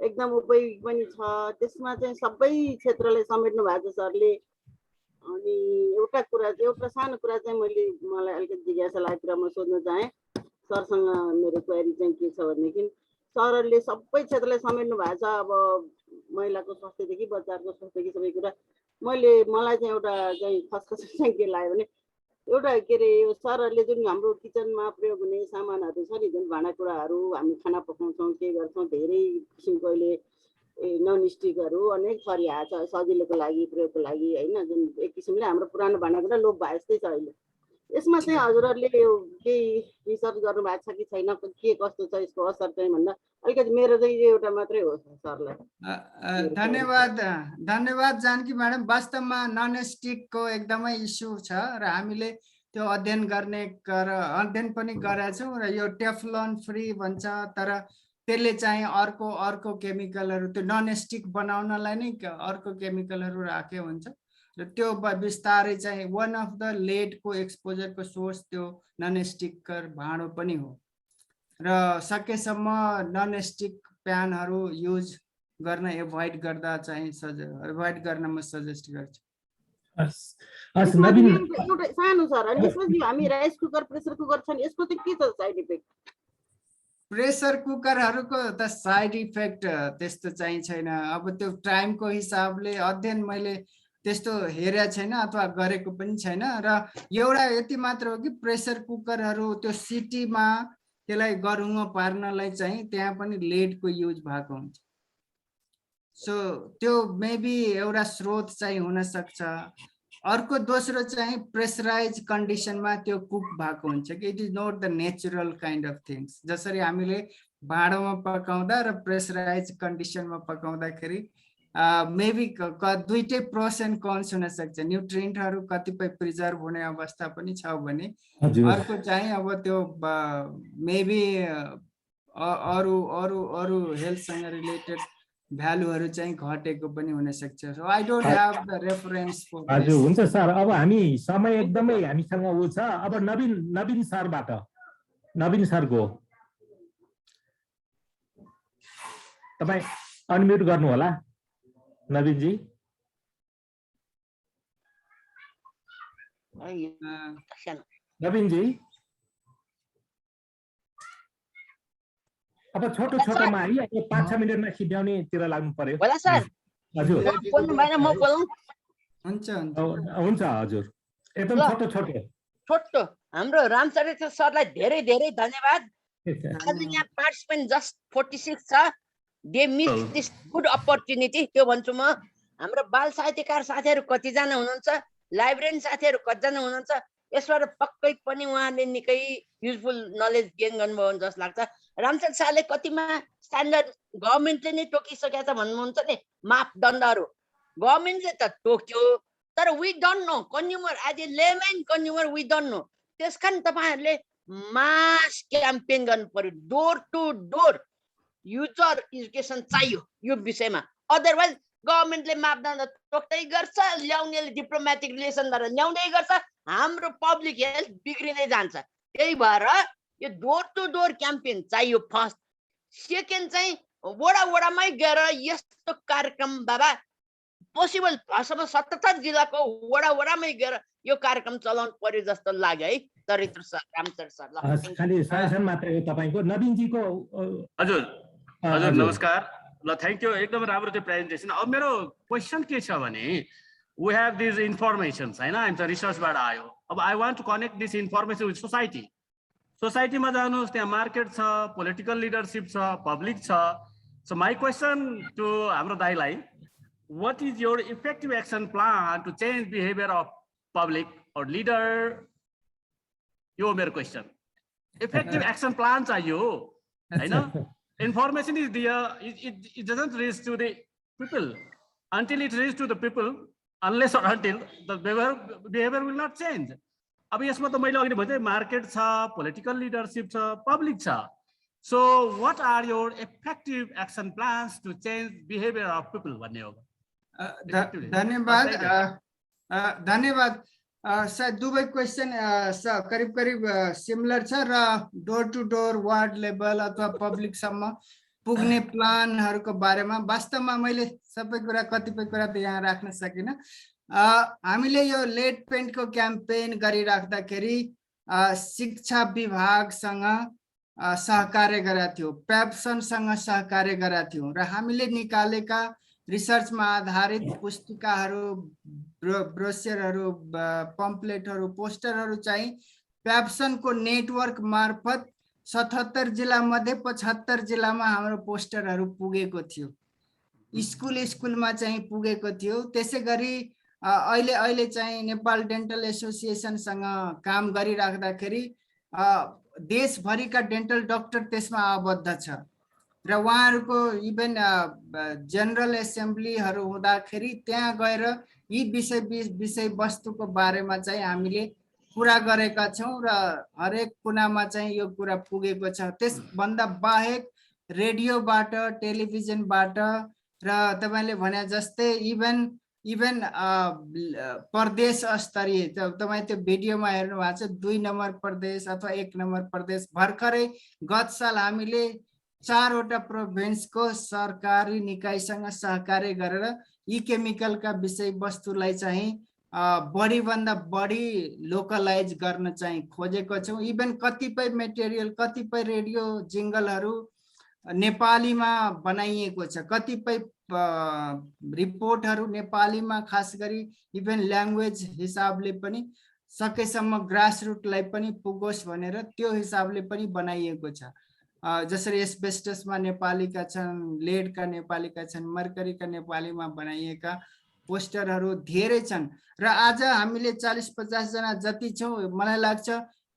एकदम उपयोगी पनि छ। त्यसमा चाहिँ सबै क्षेत्रलाई समेट्नु भएको छ सरले। अनि एउटा सानो कुरा चाहिँ मलाई अलिकति जिज्ञासा लागेको कुरा म सोध्न चाहेँ सरसँग। मेरो क्वेरी चाहिँ के छ भनेदेखि सरहरूले सबै क्षेत्रलाई समेट्नु भएको छ, अब महिलाको स्वास्थ्यदेखि बच्चाहरूको स्वास्थ्यदेखि सबै कुरा। मलाई चाहिँ एउटा चाहिँ खसखस चाहिँ के लाग्यो भने एउटा के अरे यो सरहरूले जुन हाम्रो किचनमा प्रयोग हुने सामानहरू छ नि, जुन भाँडाकुँडाहरू हामी खाना पकाउँछौँ के गर्छौँ, धेरै किसिमको अहिले नन स्टिकहरू अनेक थरी आएको छ सजिलोको लागि प्रयोगको लागि होइन, जुन एक किसिमले हाम्रो पुरानो भाँडाकुँडा लोप भए जस्तै छ अहिले। यसमा चाहिँ हजुरहरूले केही रिसर्च गर्नुभएको छ कि छैन, के कस्तो छ यसको असर चाहिँ भन्दा अलिकति मेरो चाहिँ यो एउटा मात्रै हो सरलाई। धन्यवाद जानकी म्याडम। वास्तवमा नन स्टिकको एकदमै इस्यु छ र हामीले त्यो अध्ययन पनि गरेका छौँ र यो टेफ्लोन फ्री भन्छ, तर त्यसले चाहिँ अर्को केमिकलहरू त्यो नन स्टिक बनाउनलाई नै अर्को केमिकलहरू राखेको हुन्छ र त्यो बिस्तारै चाहिँ वान अफ द लेडको एक्सपोजरको सोर्स त्यो नन स्टिक भाँडो पनि हो र सकेसम्म नन स्टिक प्यानहरू युज गर्न एभोइड गर्दा चाहिँ एभोइड गर्न म सजेस्ट गर्छु। एउटा सानो सर, अनि यसपछि हामी राइस कुकर प्रेसर कुकर छन्, यसको चाहिँ के छ साइड इफेक्ट? प्रेसर कुकरहरूको त साइड इफेक्ट त्यस्तो चाहिँ छैन। अब त्यो टाइमको हिसाबले अध्ययन मैले त्यस्तो हेरेको छैन अथवा गरेको पनि छैन र एउटा यति मात्र हो कि प्रेसर कुकरहरू त्यो सिटीमा त्यसलाई गरुङ्गो पार्नलाई चाहिँ त्यहाँ पनि लेडको युज भएको हुन्छ। सो त्यो मेबी एउटा स्रोत चाहिँ हुन सक्छ। अर्को दोस्रो चाहिँ प्रेसराइज कन्डिसनमा त्यो कुक भएको हुन्छ कि it is not the natural kind of things. जसरी हामीले भाँडोमा पकाउँदा र प्रेसराइज कन्डिसनमा पकाउँदाखेरि मेबी दुईटै प्रोस एन्ड कन्स हुन सक्छ। न्युट्रिएन्टहरू कतिपय प्रिजर्भ हुने अवस्था पनि छ भने अर्को चाहिँ अब त्यो मेबी अरू हेल्थसँग रिलेटेड भ्यालुहरू चाहिँ घटेको पनि हुन सक्छ। So I don't have the reference for. हजुर हुन्छ सर, अब हामी समय एकदमै हामीसँग उ छ। अब नवीन सरबाट, नवीन सरको तपाईँ अनम्युट गर्नु होला नवीनजी। नवीनजी अब छोटोमा है, अब 5-6 मिनटमा सिध्याउनेतिर लाग्नु पर्यो। हजुर हुन्छ हजुर, एकदम छोटो। हाम्रो रामचरित्र सरलाई धेरै धेरै धन्यवाद। आज यहाँ पार्टिसिपेन्ट जस्ट 46 छ। They miss this good opportunity, त्यो भन्छु म। हाम्रो बाल साहित्यकार साथीहरू कतिजना हुनुहुन्छ, लाइब्रेरियन साथीहरू कतिजना हुनुहुन्छ, यसबाट पक्कै पनि उहाँले निकै युजफुल नलेज गेन गर्नुभयो जस्तो लाग्छ। रामचन्द्र शाहले कतिमा स्ट्यान्डर्ड गभर्मेन्टले नै तोकिसकेको छ भन्नुहुन्छ नि, मापदण्डहरू गभर्मेन्टले त तोक्यो, तर we don't know consumer, as a layman consumer we don't know. त्यस कारण तपाईँहरूले मास क्याम्पेन गर्नु पर्यो, door to door user education चाहियो यो विषयमा। अदरवाइज गभर्मेन्टले मापदण्ड तोक्दै गर्छ, ल्याउनेले डिप्लोमेटिक रिलेसनबाट ल्याउँदै गर्छ, हाम्रो पब्लिक हेल्थ बिग्रिँदै जान्छ। त्यही भएर यो डोर टु डोर क्याम्पेन चाहियो फर्स्ट। सेकेन्ड चाहिँ वडामै गएर यस्तो कार्यक्रम बाबा पोसिबल भएसम्म 77 जिल्लाको वडामै गएर यो कार्यक्रम चलाउनु पर्यो जस्तो लाग्यो है चरित्र सर रामचरित्र सर ल खाली सजेसन मात्रै हो तपाईको नवीनजीको हजुर हजुर नमस्कार ल थ्याङ्क यू एकदम राम्रो त्यो प्रेजेन्टेसन अब मेरो क्वेसन के छ भने वी हेभ दिस इन्फर्मेसन्स हैन हामी त रिसर्चबाट आयो अब I want to connect this information with society सोसाइटीमा जानुहोस् त्यहाँ मार्केट छ पोलिटिकल लिडरसिप छ पब्लिक छ सो माई क्वेसन टु हाम्रो दाइलाई what is your effective action plan to change behavior of public or leader? Your mere question. Effective action plans are you. I know information is there. It doesn't reach to the people until it reaches to the people. Unless or until the behavior will not change. अब यसमा त मैले अघि भने market छ political leadership छ public छ so what are your effective action plans to change behaviour of people भन्ने हो धन्यवाद धन्यवाद सायद दुवै क्वेसन करिब करिब सिमिलर छ र door to door ward level अथवा पब्लिकसम्म पुग्ने प्लानहरूको बारेमा वास्तवमा मैले सबै कुरा कतिपय कुरा त यहाँ राख्न सकिनँ हामीले यो लेड पेन्टको क्याम्पेन गरिराख्दाखेरि शिक्षा विभागसँग सहकार्य गरेका थियौँ पेप्सनसँग सहकार्य गरेका थियौँ र हामीले निकालेका रिसर्चमा आधारित पुस्तिकाहरू ब्रोसियरहरू पम्पलेटहरू पोस्टरहरू चाहिँ पेप्सनको नेटवर्क मार्फत 77 जिल्ला मध्ये 75 जिल्लामा हाम्रो पोस्टरहरू पुगेको थियो स्कुलमा चाहिँ पुगेको थियो त्यसै गरी अहिले चाहिँ नेपाल डेन्टल एसोसिएसनसँग काम गरिराख्दाखेरि देशभरिका डेन्टल डाक्टर त्यसमा आबद्ध छ र उहाँहरूको इभन जनरल एसेम्ब्लीहरू हुँदाखेरि त्यहाँ गएर यी विषय वस्तुको बारेमा चाहिँ हामीले कुरा गरेका छौँ र हरेक कुनामा चाहिँ यो कुरा पुगेको छ त्यसभन्दा बाहेक रेडियोबाट टेलिभिजनबाट र तपाईले भने जस्तै इभन प्रदेश स्तरीय तपाईँ त्यो भिडियोमा हेर्नु भएको छ 2 नम्बर प्रदेश अथवा 1 नम्बर प्रदेश भर्खरै गत साल हामीले 4 वटा प्रोभिन्सको सरकारी निकायसँग सहकार्य गरेर यी केमिकलका विषय वस्तुलाई चाहिँ बढीभन्दा बढी लोकलाइज गर्न चाहिँ खोजेको छौँ इभन कतिपय मेटेरियल कतिपय रेडियो जिङ्गलहरू नेपालीमा बनाइएको छ कतिपय रिपोर्टहरू नेपालीमा खास गरी इभन ल्याङ्ग्वेज हिसाबले पनि सकेसम्म ग्रासरुटलाई पनि पुगोस् भनेर त्यो हिसाबले पनि बनाइएको छ जसरी एस्बेस्टसमा नेपालीका छन् लेडका नेपालीका छन् मर्करीका नेपालीमा बनाइएका पोस्टरहरू धेरै छन् र आज हामीले 40-50 जना जति छौँ मलाई लाग्छ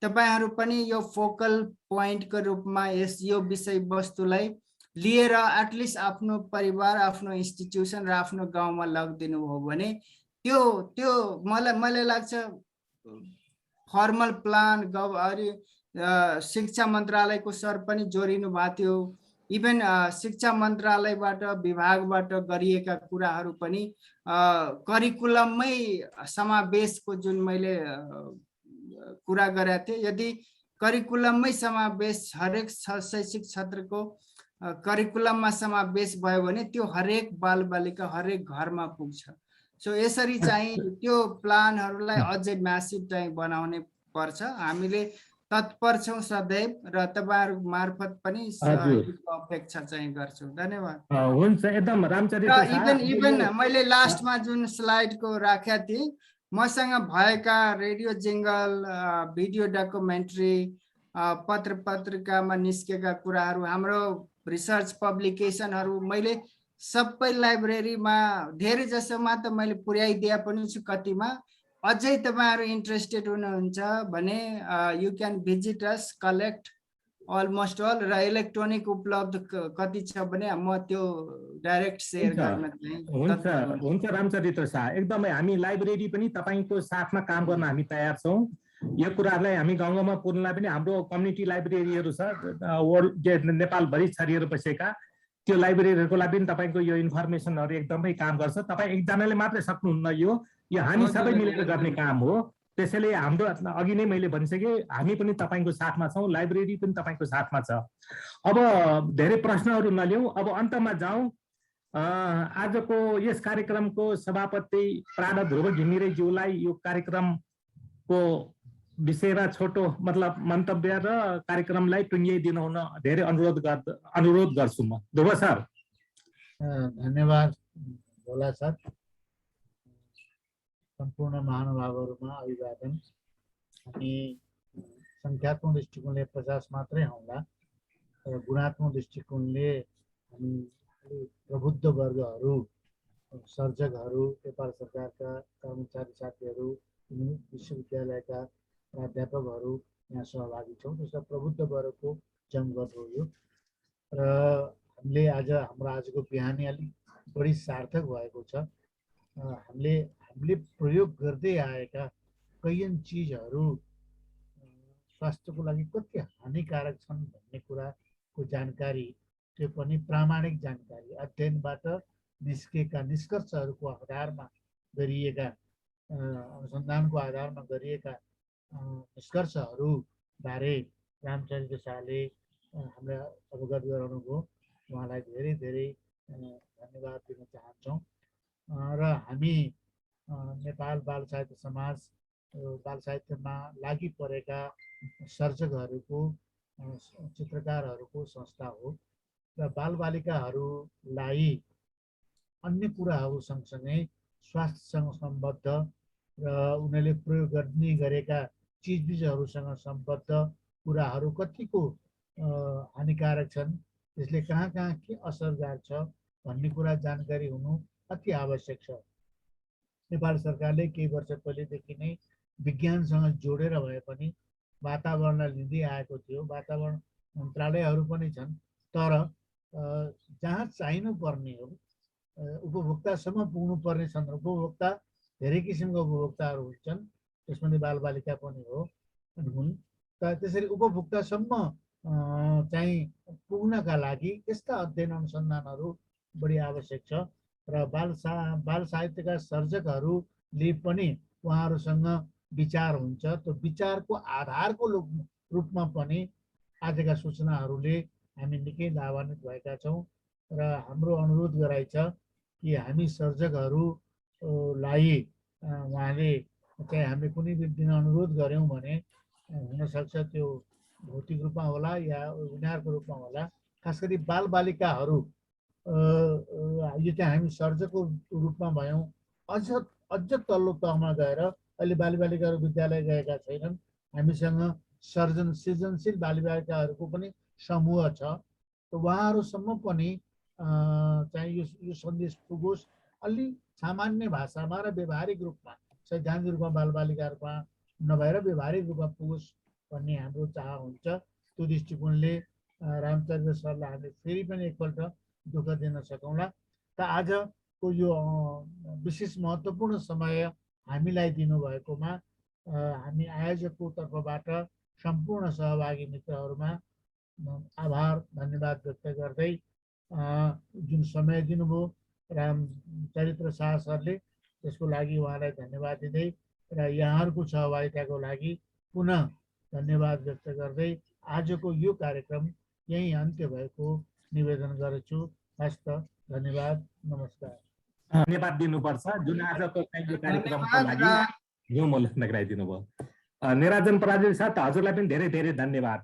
तपाईहरु पनि यो फोकल पोइन्टको रूपमा यो विषय वस्तुलाई लिएर एटलिस्ट आफ्नो परिवार आफ्नो इन्स्टिट्युसन र आफ्नो गाउँमा लगिदिनु हो भने त्यो मलाई लाग्छ फर्मल प्लान शिक्षा मन्त्रालयको सर पनि जोडिनु भएको थियो इभन शिक्षा मन्त्रालयबाट विभागबाट गरिएका कुराहरू पनि करिकुलममै समावेशको जुन मैले कुरा गरेका थिएँ यदि करिकुलममै समावेश हरेक शैक्षिक क्षेत्रको करिकुलममा समावेश भयो भने त्यो हरेक बालबालिका हरेक घरमा पुग्छ सो यसरी चाहिँ त्यो प्लानहरूलाई अझै म्यासिभ चाहिँ बनाउने पर्छ हामीले तत्पर छौँ सदैव र तपाईहरु मार्फत पनि अपेक्षा चाहिँ गर्छौँ धन्यवाद हुन्छ एकदम रामचरित्र इभन मैले लास्टमा जुन स्लाइडको राखेका थिएँ मसँग भएका रेडियो जिङ्गल भिडियो डकुमेन्ट्री पत्र पत्रिकामा निस्केका कुराहरू हाम्रो रिसर्च पब्लिकेसनहरू मैले सबै लाइब्रेरीमा धेरै जसोमा त मैले पुर्याइदिए पनि छु कतिमा अझै तपाईहरु इन्ट्रेस्टेड हुनुहुन्छ भने you can visit us collect almost all र इलेक्ट्रोनिक उपलब्ध कति छ भने म त्यो डाइरेक्ट शेयर गर्न चाहिँ हुन्छ रामचरित्र शाह एकदमै हामी लाइब्रेरी पनि तपाईको साथमा काम गर्न हामी तयार छौं यो कुराहरुलाई हामी गाउँमा पुर्नलाई पनि हाम्रो कम्युनिटी लाइब्रेरीहरु छ वर्ल्ड नेपाल भरि छरिएर बसेका त्यो लाइब्रेरीहरुको लागि पनि तपाईको यो इन्फर्मेसनहरु एकदमै काम गर्छ तपाई एकजनाले मात्रै सक्नुहुन्न यो हामी सबै मिलेर गर्ने काम हो त्यसैले हाम्रो अघि नै मैले भनिसके हामी पनि तपाईको साथमा छौं लाइब्रेरी पनि तपाईको साथमा छ अब धेरै प्रश्नहरु नलियौं अब अन्तमा जाउँ आजको यस कार्यक्रमको सभापति प्राण ध्रुव घिमिरे ज्यूलाई यो कार्यक्रम को विषयमा छोटो मतलब मन्तव्य र कार्यक्रमलाई टुङ्ग्याइदिनु हुन धेरै अनुरोध गर्छु म। ध्रुव सर। धन्यवाद भोला सर। सम्पूर्ण महानुभावहरूमा अभिवादन। हामी सङ्ख्यात्मक दृष्टिकोणले 50 मात्रै हौँला र गुणात्मक दृष्टिकोणले हामी प्रबुद्ध वर्गहरू, सर्जकहरू, नेपाल सरकारका कर्मचारी साथीहरू, विश्वविद्यालयका प्राध्यापकहरू यहाँ सहभागी छौँ। त्यसमा प्रबुद्ध वर्गको जमघट हो यो र हामीले हाम्रो आजको बिहानी अलिक बढी सार्थक भएको छ। हामीले प्रयोग गर्दै आएका कैयन चिजहरू स्वास्थ्यको लागि कति हानिकारक छन् भन्ने कुराको जानकारी, त्यो पनि प्रामाणिक जानकारी, अध्ययनबाट निस्केका निष्कर्षहरूको आधारमा गरिएका अनुसन्धानको आधारमा गरिएका निष्कर्षहरू बारे रामचरित्र शाहले हामीलाई अवगत गराउनुभयो। उहाँलाई धेरै धेरै धन्यवाद दिन चाहन्छौँ। र हामी नेपाल बाल साहित्य समाज बाल साहित्यमा लागि परेका सर्जकहरूको, चित्रकारहरूको संस्था हो र बालबालिकाहरूलाई अन्य कुराहरू सँगसँगै स्वास्थ्यसँग सम्बद्ध र उनीहरूले प्रयोग गर्ने गरेका चिजबिजहरूसँग सम्बद्ध कुराहरू कतिको हानिकारक छन्, त्यसले कहाँ कहाँ के असर गर्छ भन्ने कुरा जानकारी हुनु अति आवश्यक छ। नेपाल सरकारले केही वर्ष पहिलेदेखि नै विज्ञानसँग जोडेर भए पनि वातावरणलाई लिँदै आएको थियो। वातावरण मन्त्रालयहरू पनि छन्, तर जहाँ चाहिनुपर्ने हो उपभोक्तासम्म पुग्नुपर्ने छन्। उपभोक्ता धेरै किसिमका उपभोक्ताहरू हुन्छन्, त्यसमध्ये बालबालिका पनि हुन्। त्यसरी उपभोक्तासम्म चाहिँ पुग्नका लागि यस्ता अध्ययन अनुसन्धानहरू बढी आवश्यक छ र बाल साहित्यका सर्जकहरूले पनि उहाँहरूसँग विचार हुन्छ। त्यो विचारको आधारको रूपमा पनि आजका सूचनाहरूले हामी निकै लाभान्वित भएका छौँ र हाम्रो अनुरोध गराइ छ कि हामी सर्जकहरूलाई उहाँले चाहिँ हामीले कुनै दिन अनुरोध गऱ्यौँ भने हुनसक्छ त्यो भौतिक रूपमा होला या वेबिनारको रूपमा होला। खास गरी बालबालिकाहरू यो चाहिँ हामी सर्जकको रूपमा भयौँ। अझ तल्लो तहमा गएर अहिले बालबालिकाहरू विद्यालय गएका छैनन्, हामीसँग सृजनशील बालबालिकाहरूको पनि समूह छ। उहाँहरूसम्म पनि चाहिँ यो सन्देश पुगोस्, अलि सामान्य भाषामा र व्यवहारिक रूपमा, सैद्धान्तिक रूपमा बालबालिकाहरूमा नभएर व्यवहारिक रूपमा पुगोस् भन्ने हाम्रो चाह हुन्छ। त्यो दृष्टिकोणले रामचरित्र सरलाई हामीले फेरि पनि एकपल्ट दुःख दिन सकौँला। त आजको यो विशेष महत्त्वपूर्ण समय हामीलाई दिनुभएकोमा हामी आयोजकको तर्फबाट सम्पूर्ण सहभागी मित्रहरूमा आभार धन्यवाद व्यक्त गर्दै जुन समय दिनुभयो रामचरित्र शाह सरले, त्यसको लागि उहाँलाई धन्यवाद दिँदै र यहाँहरूको सहभागिताको लागि पुनः धन्यवाद व्यक्त गर्दै आजको यो कार्यक्रम यही अन्त्य भएको निवेदन गर्छु। हस्त धन्यवाद, नमस्कार। धन्यवाद दिनुपर्छ जुन आजको कार्यक्रमको लागि यो मूल्य गराइदिनु भयो। निराजन पराजुली साथ हजुरलाई पनि धेरै धेरै धन्यवाद।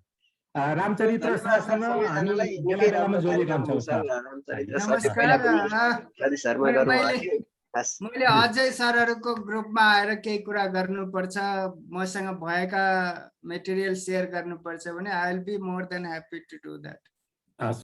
रामचरित्र शाहसँग हामी बेला जोडिएका छौँ सर। मैले अझै सरहरूको ग्रुपमा आएर केही कुरा गर्नुपर्छ, मसँग भएका मेटेरियल सेयर गर्नुपर्छ भने I will be more than happy to do that.